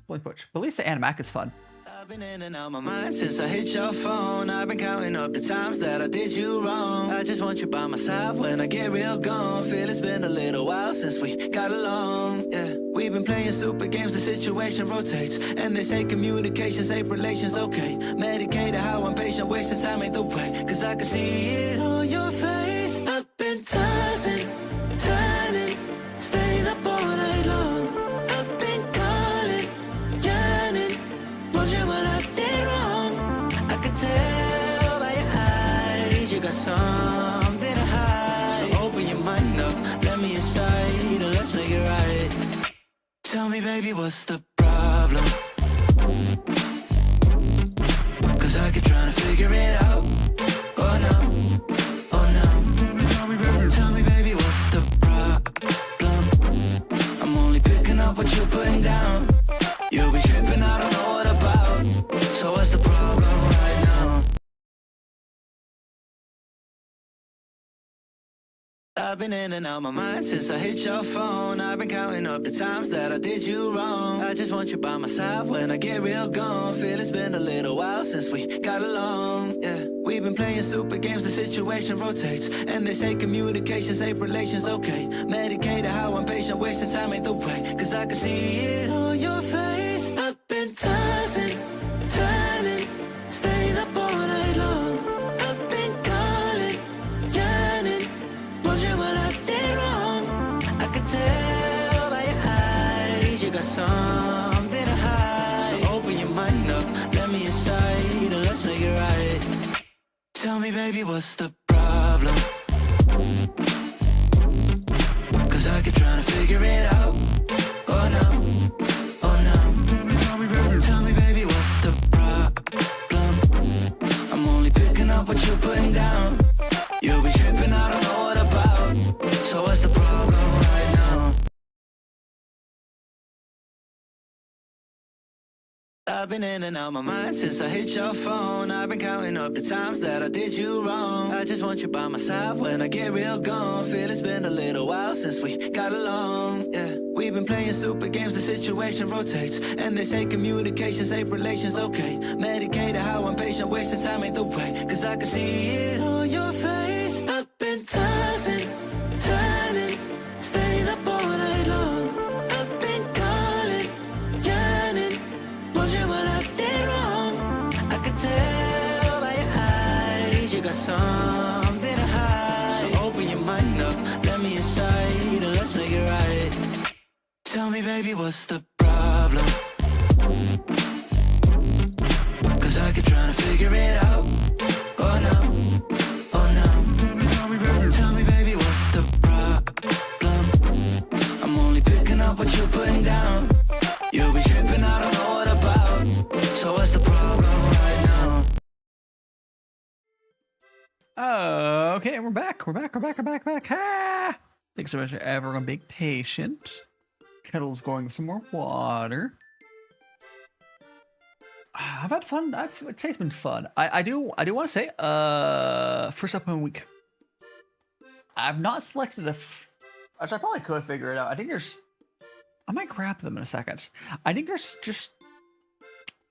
Blame Twitch. But at least the Animac is fun. I've been in and out my mind since I hit your phone. I've been counting up the times that I did you wrong. I just want you by my side when I get real gone. Feel it's been a little while since we got along. Yeah, we've been playing stupid games, the situation rotates. And they say communication, safe relations, okay. Medicated how I'm patient, wasting time ain't the way. Cause I can see it on your face. I've been tossing, turning, staying up all night long. I've been calling, yearning, wondering what I did wrong. I could tell by your eyes you got something to hide. So open your mind up, let me inside, and let's make it right. Tell me, baby, what's the problem? Cause I keep trying to figure it out. Oh no, oh no. Tell me, baby, what's the problem? I'm only picking up what you're putting down. You'll be tripping, I don't know what about. So what's the problem right now? I've been in and out my mind since I hit your phone. I've been counting up the times that I did you wrong. I just want you by my side when I get real gone. Feel it's been a little while since we got along. Yeah, we've been playing stupid games, the situation rotates. And they say communication, safe relations, okay. Medicated how I'm patient, wasting time ain't the way. Cause I can see it on your face. I've been tossing, turning, staying up all night long. I've been calling, yearning, wondering what I did wrong. I could tell by your eyes you got something to hide. So open your mind up, let me inside, and let's make it right. Tell me, baby, what's the problem? Cause I keep trying to figure it out. Oh no, oh no. Tell me, baby, what's the problem? I'm only picking up what you're putting down. You'll be tripping, I don't know what about. So what's the problem right now? I've been in and out my mind since I hit your phone. I've been counting up the times that I did you wrong. I just want you by my side when I get real gone. Feel it's been a little while since we got along. Yeah, we've been playing stupid games, the situation rotates. And they say communication, safe relations, okay. Medicated how I'm patient, wasting time ain't the way. Cause I can see it on your face. I've been tossing, turning, staying up all night long. I've been calling, yearning, wondering what I did wrong. I could tell by your eyes you got something to hide. So open your mind up, let me inside, and let's make it right. Tell me, baby, what's the problem? Cause I keep trying to figure it out. Oh no, oh no. Tell me, baby, what's the problem? I'm only picking up what you're putting down. You'll be tripping, I don't know what about. So what's the problem right now? Okay, we're back. We're back. Ah! Thanks so much for everyone being patient. Kettle's going with some more water. I've had fun. I'd say it's been fun. I do want to say, first up in a week, I've not selected which I probably could figure it out. I might grab them in a second. I think there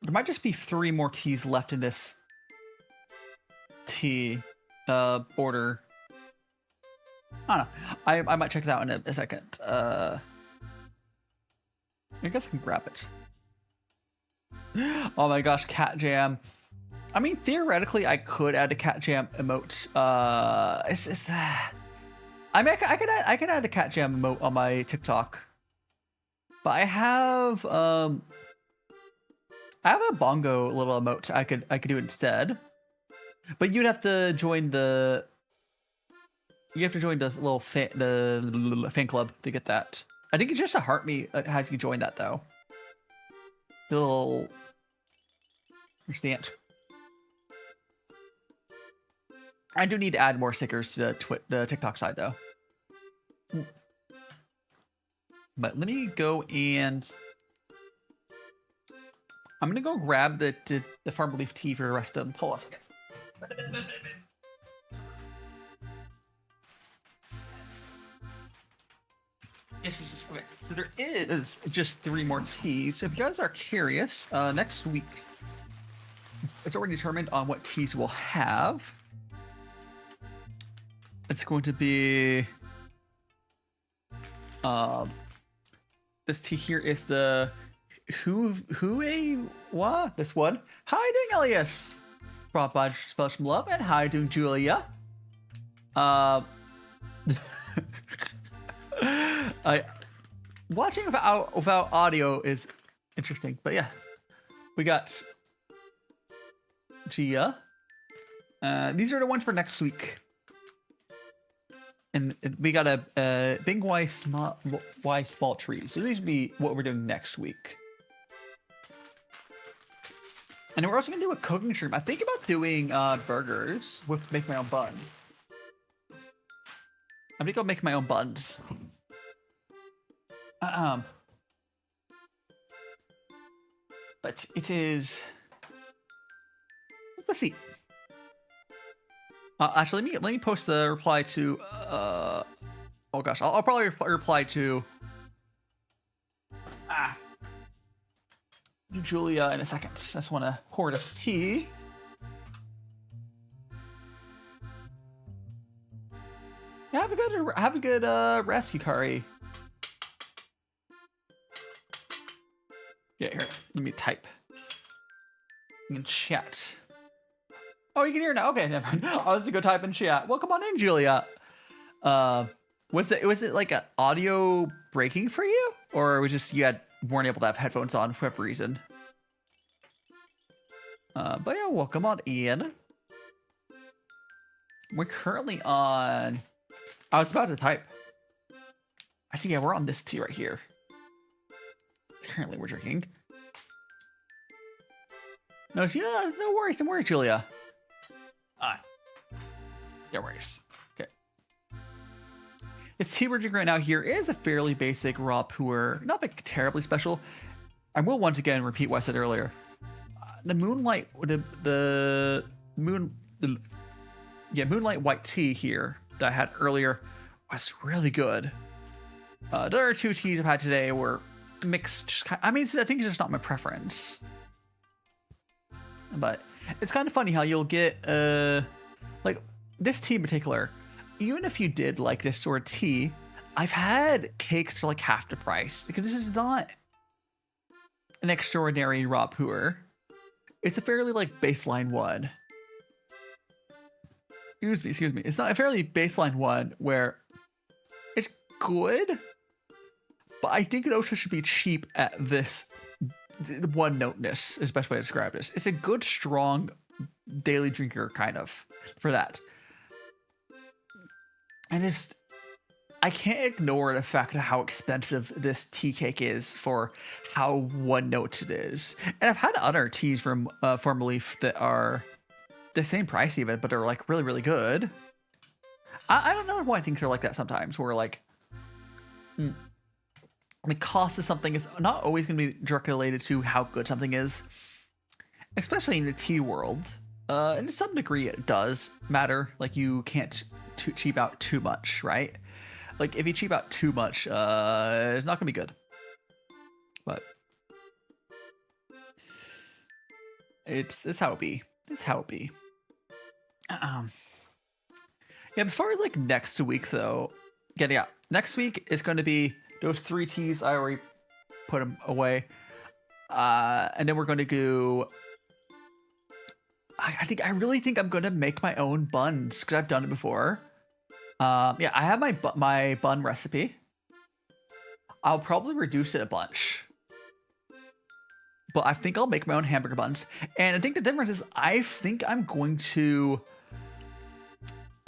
might just be 3 more teas left in this tea order. I don't know. I might check it out in a second. I guess I can grab it. Oh my gosh, cat jam. I mean, theoretically, I could add a cat jam emote. I mean, I could add a cat jam emote on my TikTok, but I have a bongo little emote. I could do it instead, but you'd have to join the You have to join the little fan club to get that. I think it's just a heart me that has you join that though. The little stamp. I do need to add more stickers to the TikTok side though. But let me go and I'm gonna go grab the Farmerleaf tea for the rest of them. Hold on a second. Yes. Okay. So there is just 3 more teas. So if you guys are curious, next week it's already determined on what teas we'll have. It's going to be this tea here is the what? This one. How are you doing, Elias? Brought by Spells from Love, and how are you doing, Julia? Watching without audio is interesting, but yeah, we got Gia. These are the ones for next week, and we got a big Y small tree. So these will be what we're doing next week. And then we're also gonna do a cooking stream. I think about doing burgers with make my own buns. I think I'll make my own buns. But it is. Let's see. Actually, let me post the reply to. Oh gosh, I'll probably reply to. Julia in a second. I just want to pour the tea. Yeah, have a good rest, Yukari. Yeah, here. Let me type. You can chat. Oh, you can hear now. Okay, never mind. I was gonna go type in chat. Well, come on in, Julia. Was it like an audio breaking for you, or was just you weren't able to have headphones on for whatever reason? But yeah, welcome on in. We're currently on. I was about to type. I think yeah, we're on this tea right here. Currently, we're drinking. No, no worries, don't worry, Julia. No worries. Okay. It's tea we're drinking right now here is a fairly basic raw pour, not like terribly special. I will once again repeat what I said earlier. The Moonlight White tea here that I had earlier was really good. The other 2 teas I've had today were mixed. I think it's just not my preference. But it's kind of funny how you'll get like this tea in particular. Even if you did like this sort of tea, I've had cakes for like half the price because this is not an extraordinary raw pour. It's a fairly like baseline one. Excuse me. It's not a fairly baseline one where it's good, but I think it also should be cheap at this one noteness is the best way to describe this. It's a good, strong daily drinker kind of for that. And I can't ignore the fact of how expensive this tea cake is for how one note it is. And I've had other teas from Farmerleaf that are the same price even, but they're like really, really good. I don't know why things are like that sometimes, where like the cost of something is not always going to be directly related to how good something is, especially in the tea world. And to some degree, it does matter. Like you can't cheap out too much, right? Like if you cheap out too much, it's not gonna be good. But it's how it be. It's how it be. Yeah. Before like next week though, yeah. Next week is going to be those 3 teas. I already put them away, and then we're going to go. I really think I'm going to make my own buns because I've done it before. Yeah, I have my bun recipe. I'll probably reduce it a bunch, but I think I'll make my own hamburger buns. And I think the difference is I think I'm going to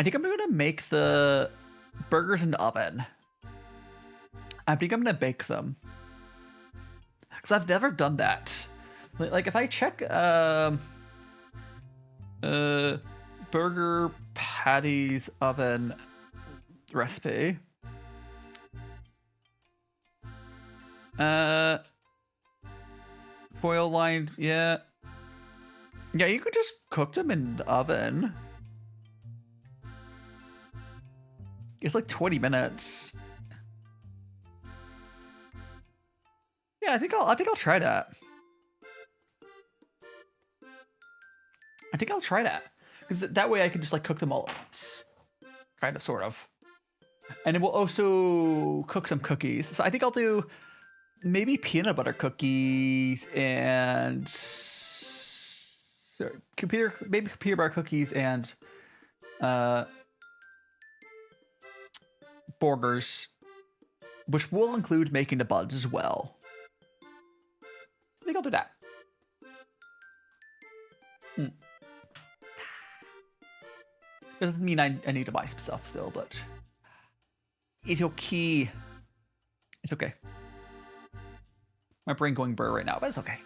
I think I'm gonna make the burgers in the oven. I think I'm gonna bake them. Because I've never done that. Like if I check burger patties oven recipe. Foil lined, yeah. Yeah, you could just cook them in the oven. It's like 20 minutes. Yeah, I think I'll try that. I think I'll try that. Because that way I can just like cook them all at once. Kind of, sort of. And then we'll also cook some cookies. So I think I'll do maybe peanut butter cookies and maybe peanut butter cookies and burgers, which will include making the buns as well. I think I'll do that. Doesn't mean I need to buy some stuff still, but it's okay. It's okay. My brain going burr right now, but it's okay.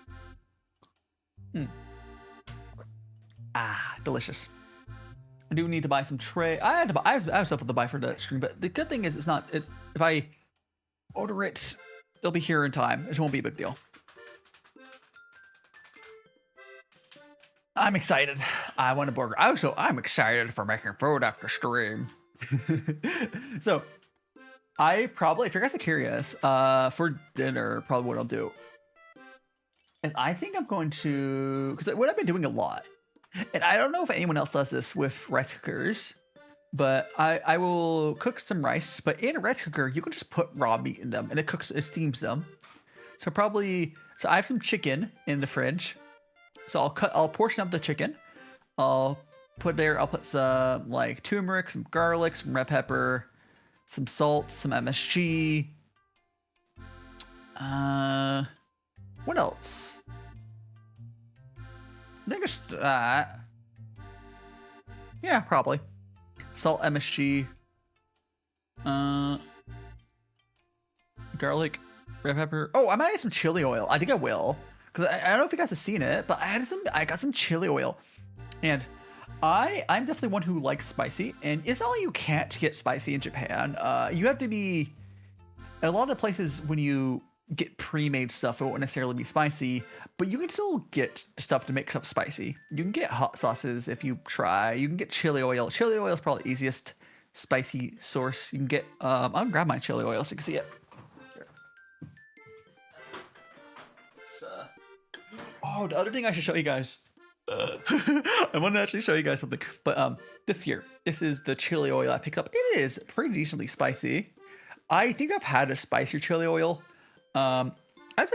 Delicious. I do need to buy some tray. I have stuff to buy for the stream, but the good thing is it's if I order it, it'll be here in time. It won't be a big deal. I'm excited. I want a burger. I'm excited for making food after stream. So I probably, if you guys are curious, for dinner, probably what I'll do is I think I'm going to, because what I've been doing a lot, and I don't know if anyone else does this with rice cookers, but I will cook some rice, but in a rice cooker, you can just put raw meat in them and it steams them. So I have some chicken in the fridge. So I'll portion up the chicken. I'll put some like turmeric, some garlic, some red pepper, some salt, some MSG. What else? I think it's that. Yeah, probably. Salt, MSG. Garlic, red pepper. Oh, I might add some chili oil. I think I will. Because I don't know if you guys have seen it, but I got some chili oil. And I'm definitely one who likes spicy. And it's not like you can't get spicy in Japan. You have to be... A lot of places, when you get pre-made stuff, it won't necessarily be spicy. But you can still get stuff to make stuff spicy. You can get hot sauces if you try. You can get chili oil. Chili oil is probably the easiest spicy source. You can get... I'll grab my chili oil so you can see it. Oh, the other thing I should show you guys. I want to actually show you guys something. But this is the chili oil I picked up. It is pretty decently spicy. I think I've had a spicier chili oil. I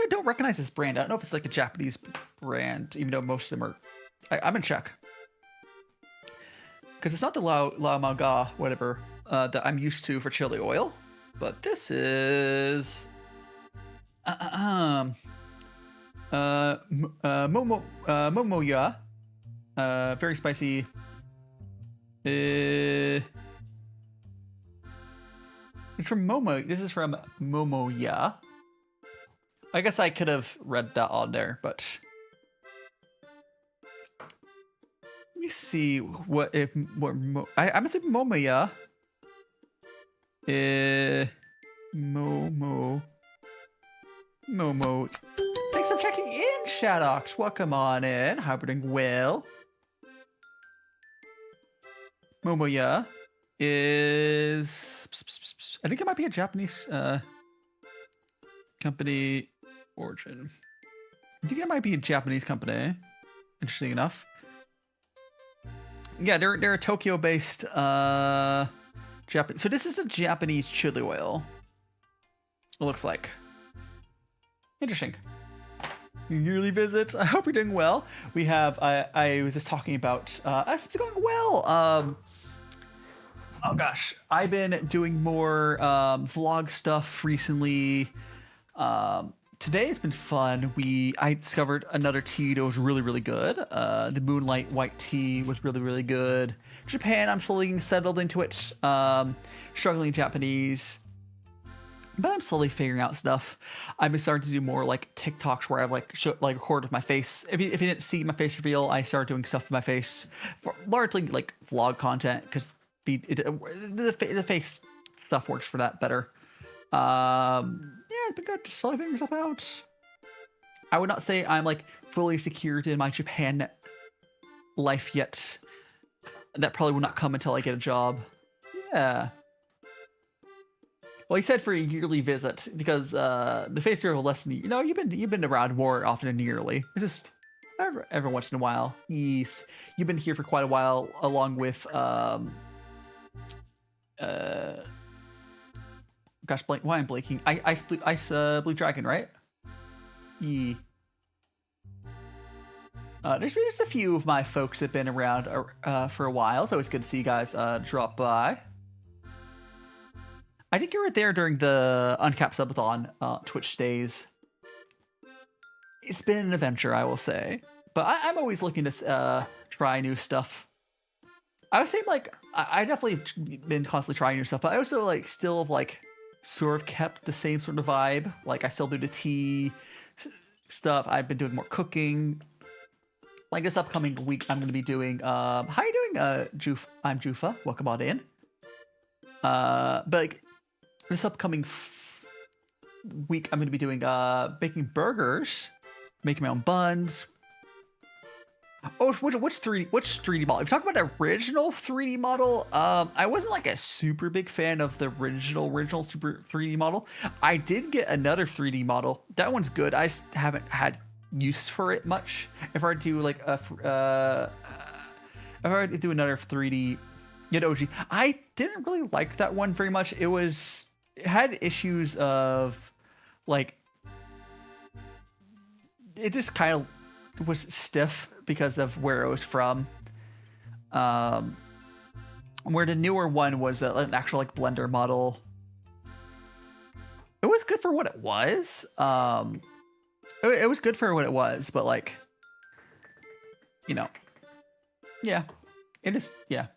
don't recognize this brand. I don't know if it's like a Japanese brand, even though most of them are. I'm gonna check. Because it's not the Lao Maga, whatever, that I'm used to for chili oil. But this is... Momoya. Very spicy. It's from Momo. This is from Momoya. I guess I could have read that on there, but let me see what if I'm gonna say Momoya. Momo. Thanks for checking in, Shadox. Welcome on in. Hope you're doing well. Momoya is... I think it might be a Japanese company origin. I think it might be a Japanese company. Interesting enough. Yeah, they're a Tokyo-based Japanese. So this is a Japanese chili oil. It looks like. Interesting. Yearly visits. I hope you're doing well. We have. I was just talking about. It's going well. Oh gosh, I've been doing more vlog stuff recently. today has been fun. I discovered another tea that was really, really good. The Moonlight White tea was really, really good. Japan, I'm slowly getting settled into it. Struggling in Japanese, but I'm slowly figuring out stuff. I've been starting to do more like TikToks where I've like record with my face. If you didn't see my face reveal, I started doing stuff with my face, largely like vlog content, because the face stuff works for that better. Yeah, it's been good. Just slowly figuring stuff out. I would not say I'm like fully secured in my Japan life yet. That probably will not come until I get a job. Yeah. Well, he said for a yearly visit because the face reveal lesson. You know, you've been around more often than yearly. It's just every once in a while. Yes, you've been here for quite a while, along with gosh, why I'm blanking. Ice Blue Dragon, right? Yeah. There's just a few of my folks that have been around for a while. It's always good to see you guys drop by. I think you were there during the Uncapped Subathon Twitch days. It's been an adventure, I will say. But I'm always looking to try new stuff. I would say, like, I definitely been constantly trying new stuff, but I also, like, still, like, sort of kept the same sort of vibe. Like, I still do the tea stuff. I've been doing more cooking. Like, this upcoming week, I'm going to be doing... how are you doing, I'm Jufa. Welcome on in. But, like... This upcoming week, I'm going to be doing baking burgers, making my own buns. Oh, which 3D model? If you talk about the original 3D model, I wasn't like a super big fan of the original super 3D model. I did get another 3D model. That one's good. I haven't had use for it much. If I were to do like if I were to do another 3D OG, I didn't really like that one very much. It had issues of, like, it just kind of was stiff because of where it was from. Where the newer one was an actual, like, Blender model. It was good for what it was. It was good for what it was, but, like, you know, yeah, it is, yeah.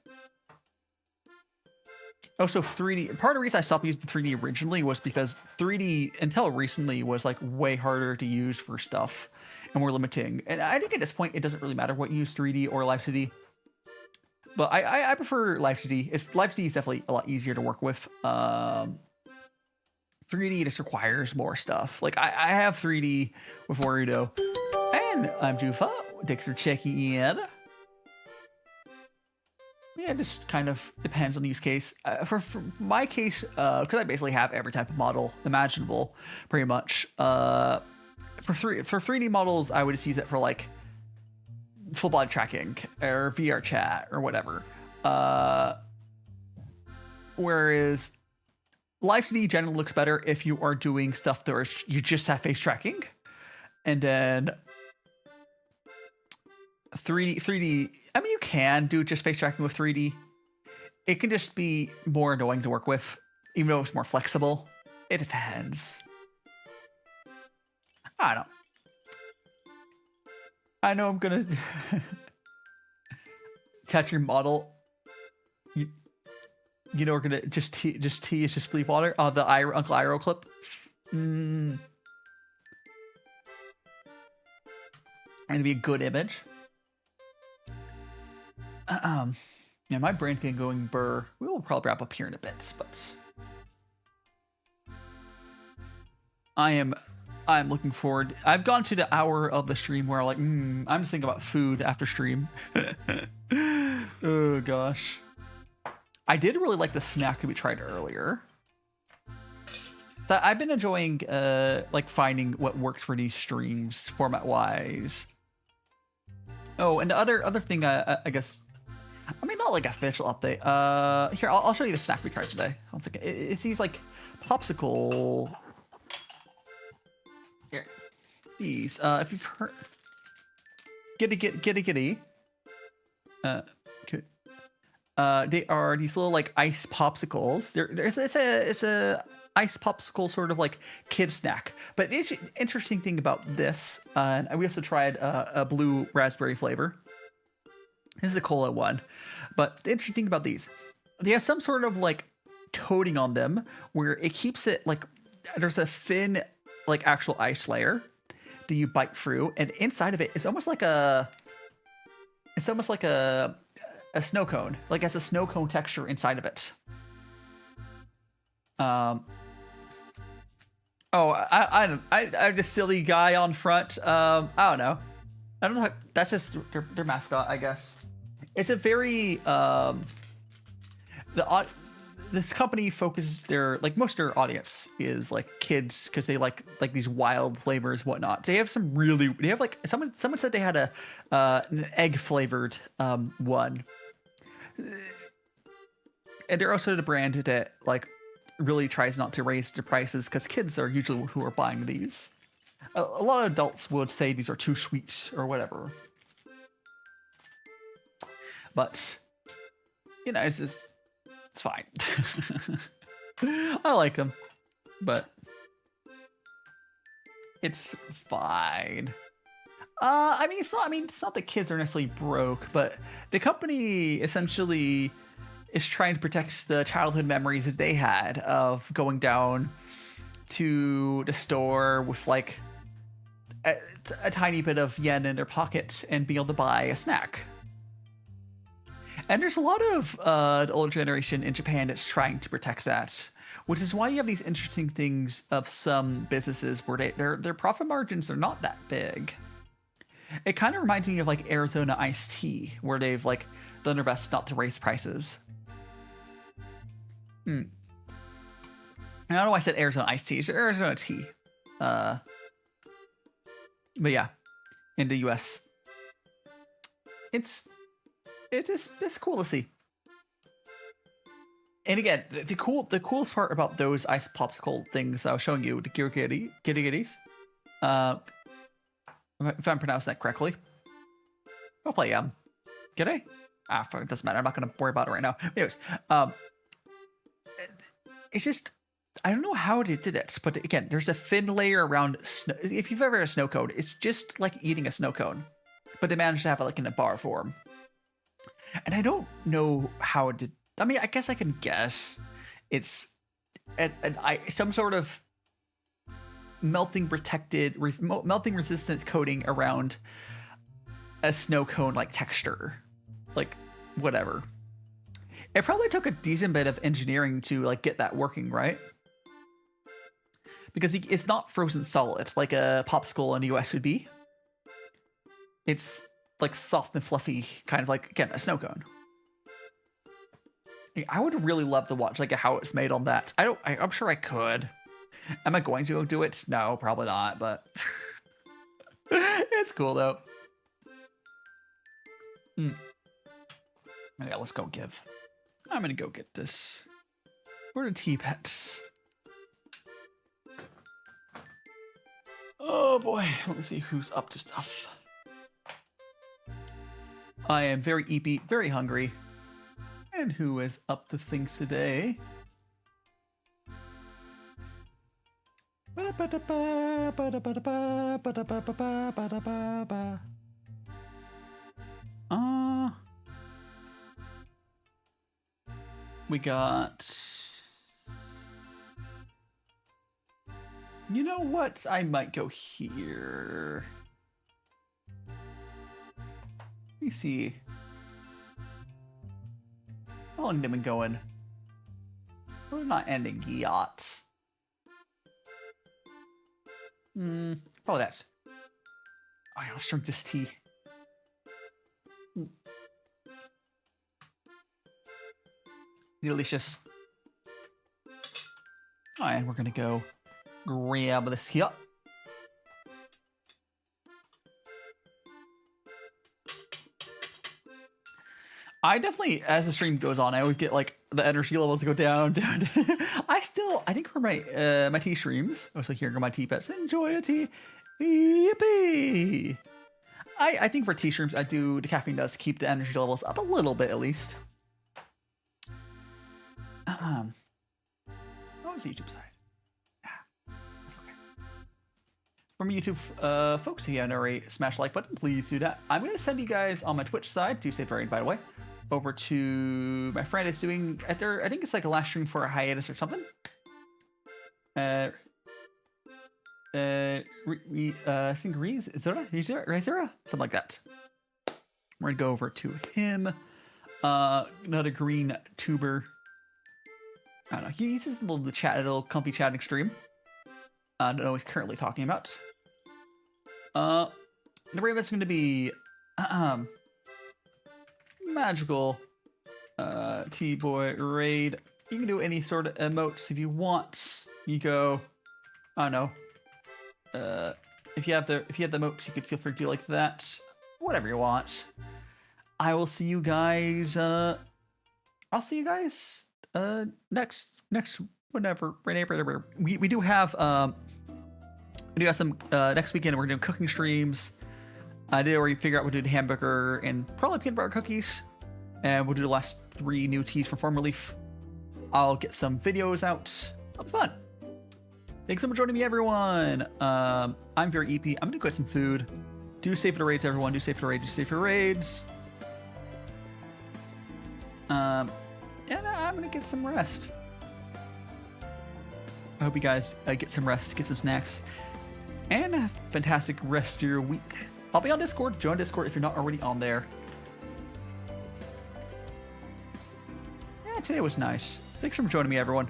Also, 3D, part of the reason I stopped using 3D originally was because 3D, until recently, was like way harder to use for stuff and more limiting. And I think at this point, it doesn't really matter what you use 3D or Live2D. But I prefer Live2D. Live2D is definitely a lot easier to work with. 3D just requires more stuff. Like, I have 3D with Warudo. And I'm Jufa. Thanks for checking in. Yeah, it just kind of depends on the use case. For my case, because I basically have every type of model imaginable, pretty much. For 3D models, I would just use it for, like, full body tracking or VR chat or whatever. Whereas Live2D generally looks better if you are doing stuff that you just have face tracking, and then 3D. I mean, you can do just face tracking with 3D. It can just be more annoying to work with, even though it's more flexible. It depends. I don't know. I know I'm gonna touch your model. You know we're gonna just tea is just Fleet Water. Oh, the Uncle Iroh clip. Gonna be a good image. Yeah, my brain's getting going burr. We will probably wrap up here in a bit, but I'm looking forward. I've gone to the hour of the stream where I'm just thinking about food after stream. Oh gosh. I did really like the snack that we tried earlier. That I've been enjoying like finding what works for these streams format wise. Oh, and the other thing I guess, I mean, not like official update. Here, I'll show you the snack we tried today. One second. It's these like popsicle. Here, these. If you've heard, giddy. They are these little like ice popsicles. It's a ice popsicle sort of like kid snack. But the interesting thing about this, and we also tried a blue raspberry flavor. This is a cola one. But the interesting thing about these, they have some sort of like coating on them where it keeps it like, there's a thin like actual ice layer that you bite through, and inside of it it's almost like a snow cone. Like it's a snow cone texture inside of it. I'm the silly guy on front. I don't know. That's just their mascot, I guess. It's a very this company focuses most of their audience is like kids because they like these wild flavors and whatnot. They have like someone said they had an egg flavored one. And they're also the brand that like really tries not to raise the prices because kids are usually who are buying these. A lot of adults would say these are too sweet or whatever. But it's fine. I like them, but it's fine. It's not that kids are necessarily broke, but the company essentially is trying to protect the childhood memories that they had of going down to the store with like a tiny bit of yen in their pocket and being able to buy a snack. And there's a lot of the older generation in Japan that's trying to protect that, which is why you have these interesting things of some businesses where their profit margins are not that big. It kind of reminds me of like Arizona iced tea, where they've like done their best not to raise prices. And I don't know why I said Arizona iced tea. It's Arizona tea. But yeah, in the US, it's cool to see. And again, the coolest part about those ice popsicle things I was showing you, the GariGaris, if I'm pronouncing that correctly. Hopefully I am. G'day? It doesn't matter. I'm not going to worry about it right now. Anyways, it's just, I don't know how they did it, but again, there's a thin layer around snow. If you've ever had a snow cone, it's just like eating a snow cone, but they managed to have it like in a bar form. And I don't know how it did. I mean, I guess I can guess it's some sort of melting resistant coating around a snow cone like texture, like whatever. It probably took a decent bit of engineering to like get that working, right? Because it's not frozen solid like a popsicle in the US would be. It's like soft and fluffy, kind of like, again, a snow cone. I would really love to watch like how it's made on that. I'm sure I could. Am I going to go do it? No, probably not, but it's cool though. Yeah, let's go give. I'm gonna go get this. Where are the tea pets? Oh boy, let me see who's up to stuff. I am very eepy, very hungry. And who is up to things today? We got... You know what? I might go here. Let me see. How long have they been going? We're not ending yet. Oh, that's... Oh yeah, let's drink this tea. Delicious. Alright, and we're gonna go grab this here. I definitely, as the stream goes on, I always get like the energy levels go down. I think for my my tea streams, also here go my tea pets. Enjoy the tea. Yippee! I think for tea streams, the caffeine does keep the energy levels up a little bit at least. What was the YouTube side? That's okay. From YouTube folks, if you haven't already, smash the like button. Please do that. I'm going to send you guys on my Twitch side, do stay very, by the way, over to my friend is doing at their, I think it's like a last stream for a hiatus or something. I think Rizera, something like that. We're gonna go over to him. Another green tuber. I don't know. He's just a little comfy chatting stream. I don't know what he's currently talking about. The rate is going to be magical T-boy raid. You can do any sort of emotes if you want. You go, I don't know. If you have the emotes, you could feel free to do like that. Whatever you want. I will see you guys. I'll see you guys next whenever. We do have some next weekend. We're doing cooking streams. I did already figure out we'll do the hamburger and probably peanut butter cookies, and we'll do the last 3 new teas from Farmerleaf. I'll get some videos out. It'll be fun. Thanks so much for joining me, everyone. I'm very EP. I'm gonna go get some food. Do safe for the raids, everyone. Do safe for the raids. Do safe for the raids. And I'm gonna get some rest. I hope you guys get some rest, get some snacks, and a fantastic rest of your week. I'll be on Discord. Join Discord if you're not already on there. Yeah, today was nice. Thanks for joining me, everyone.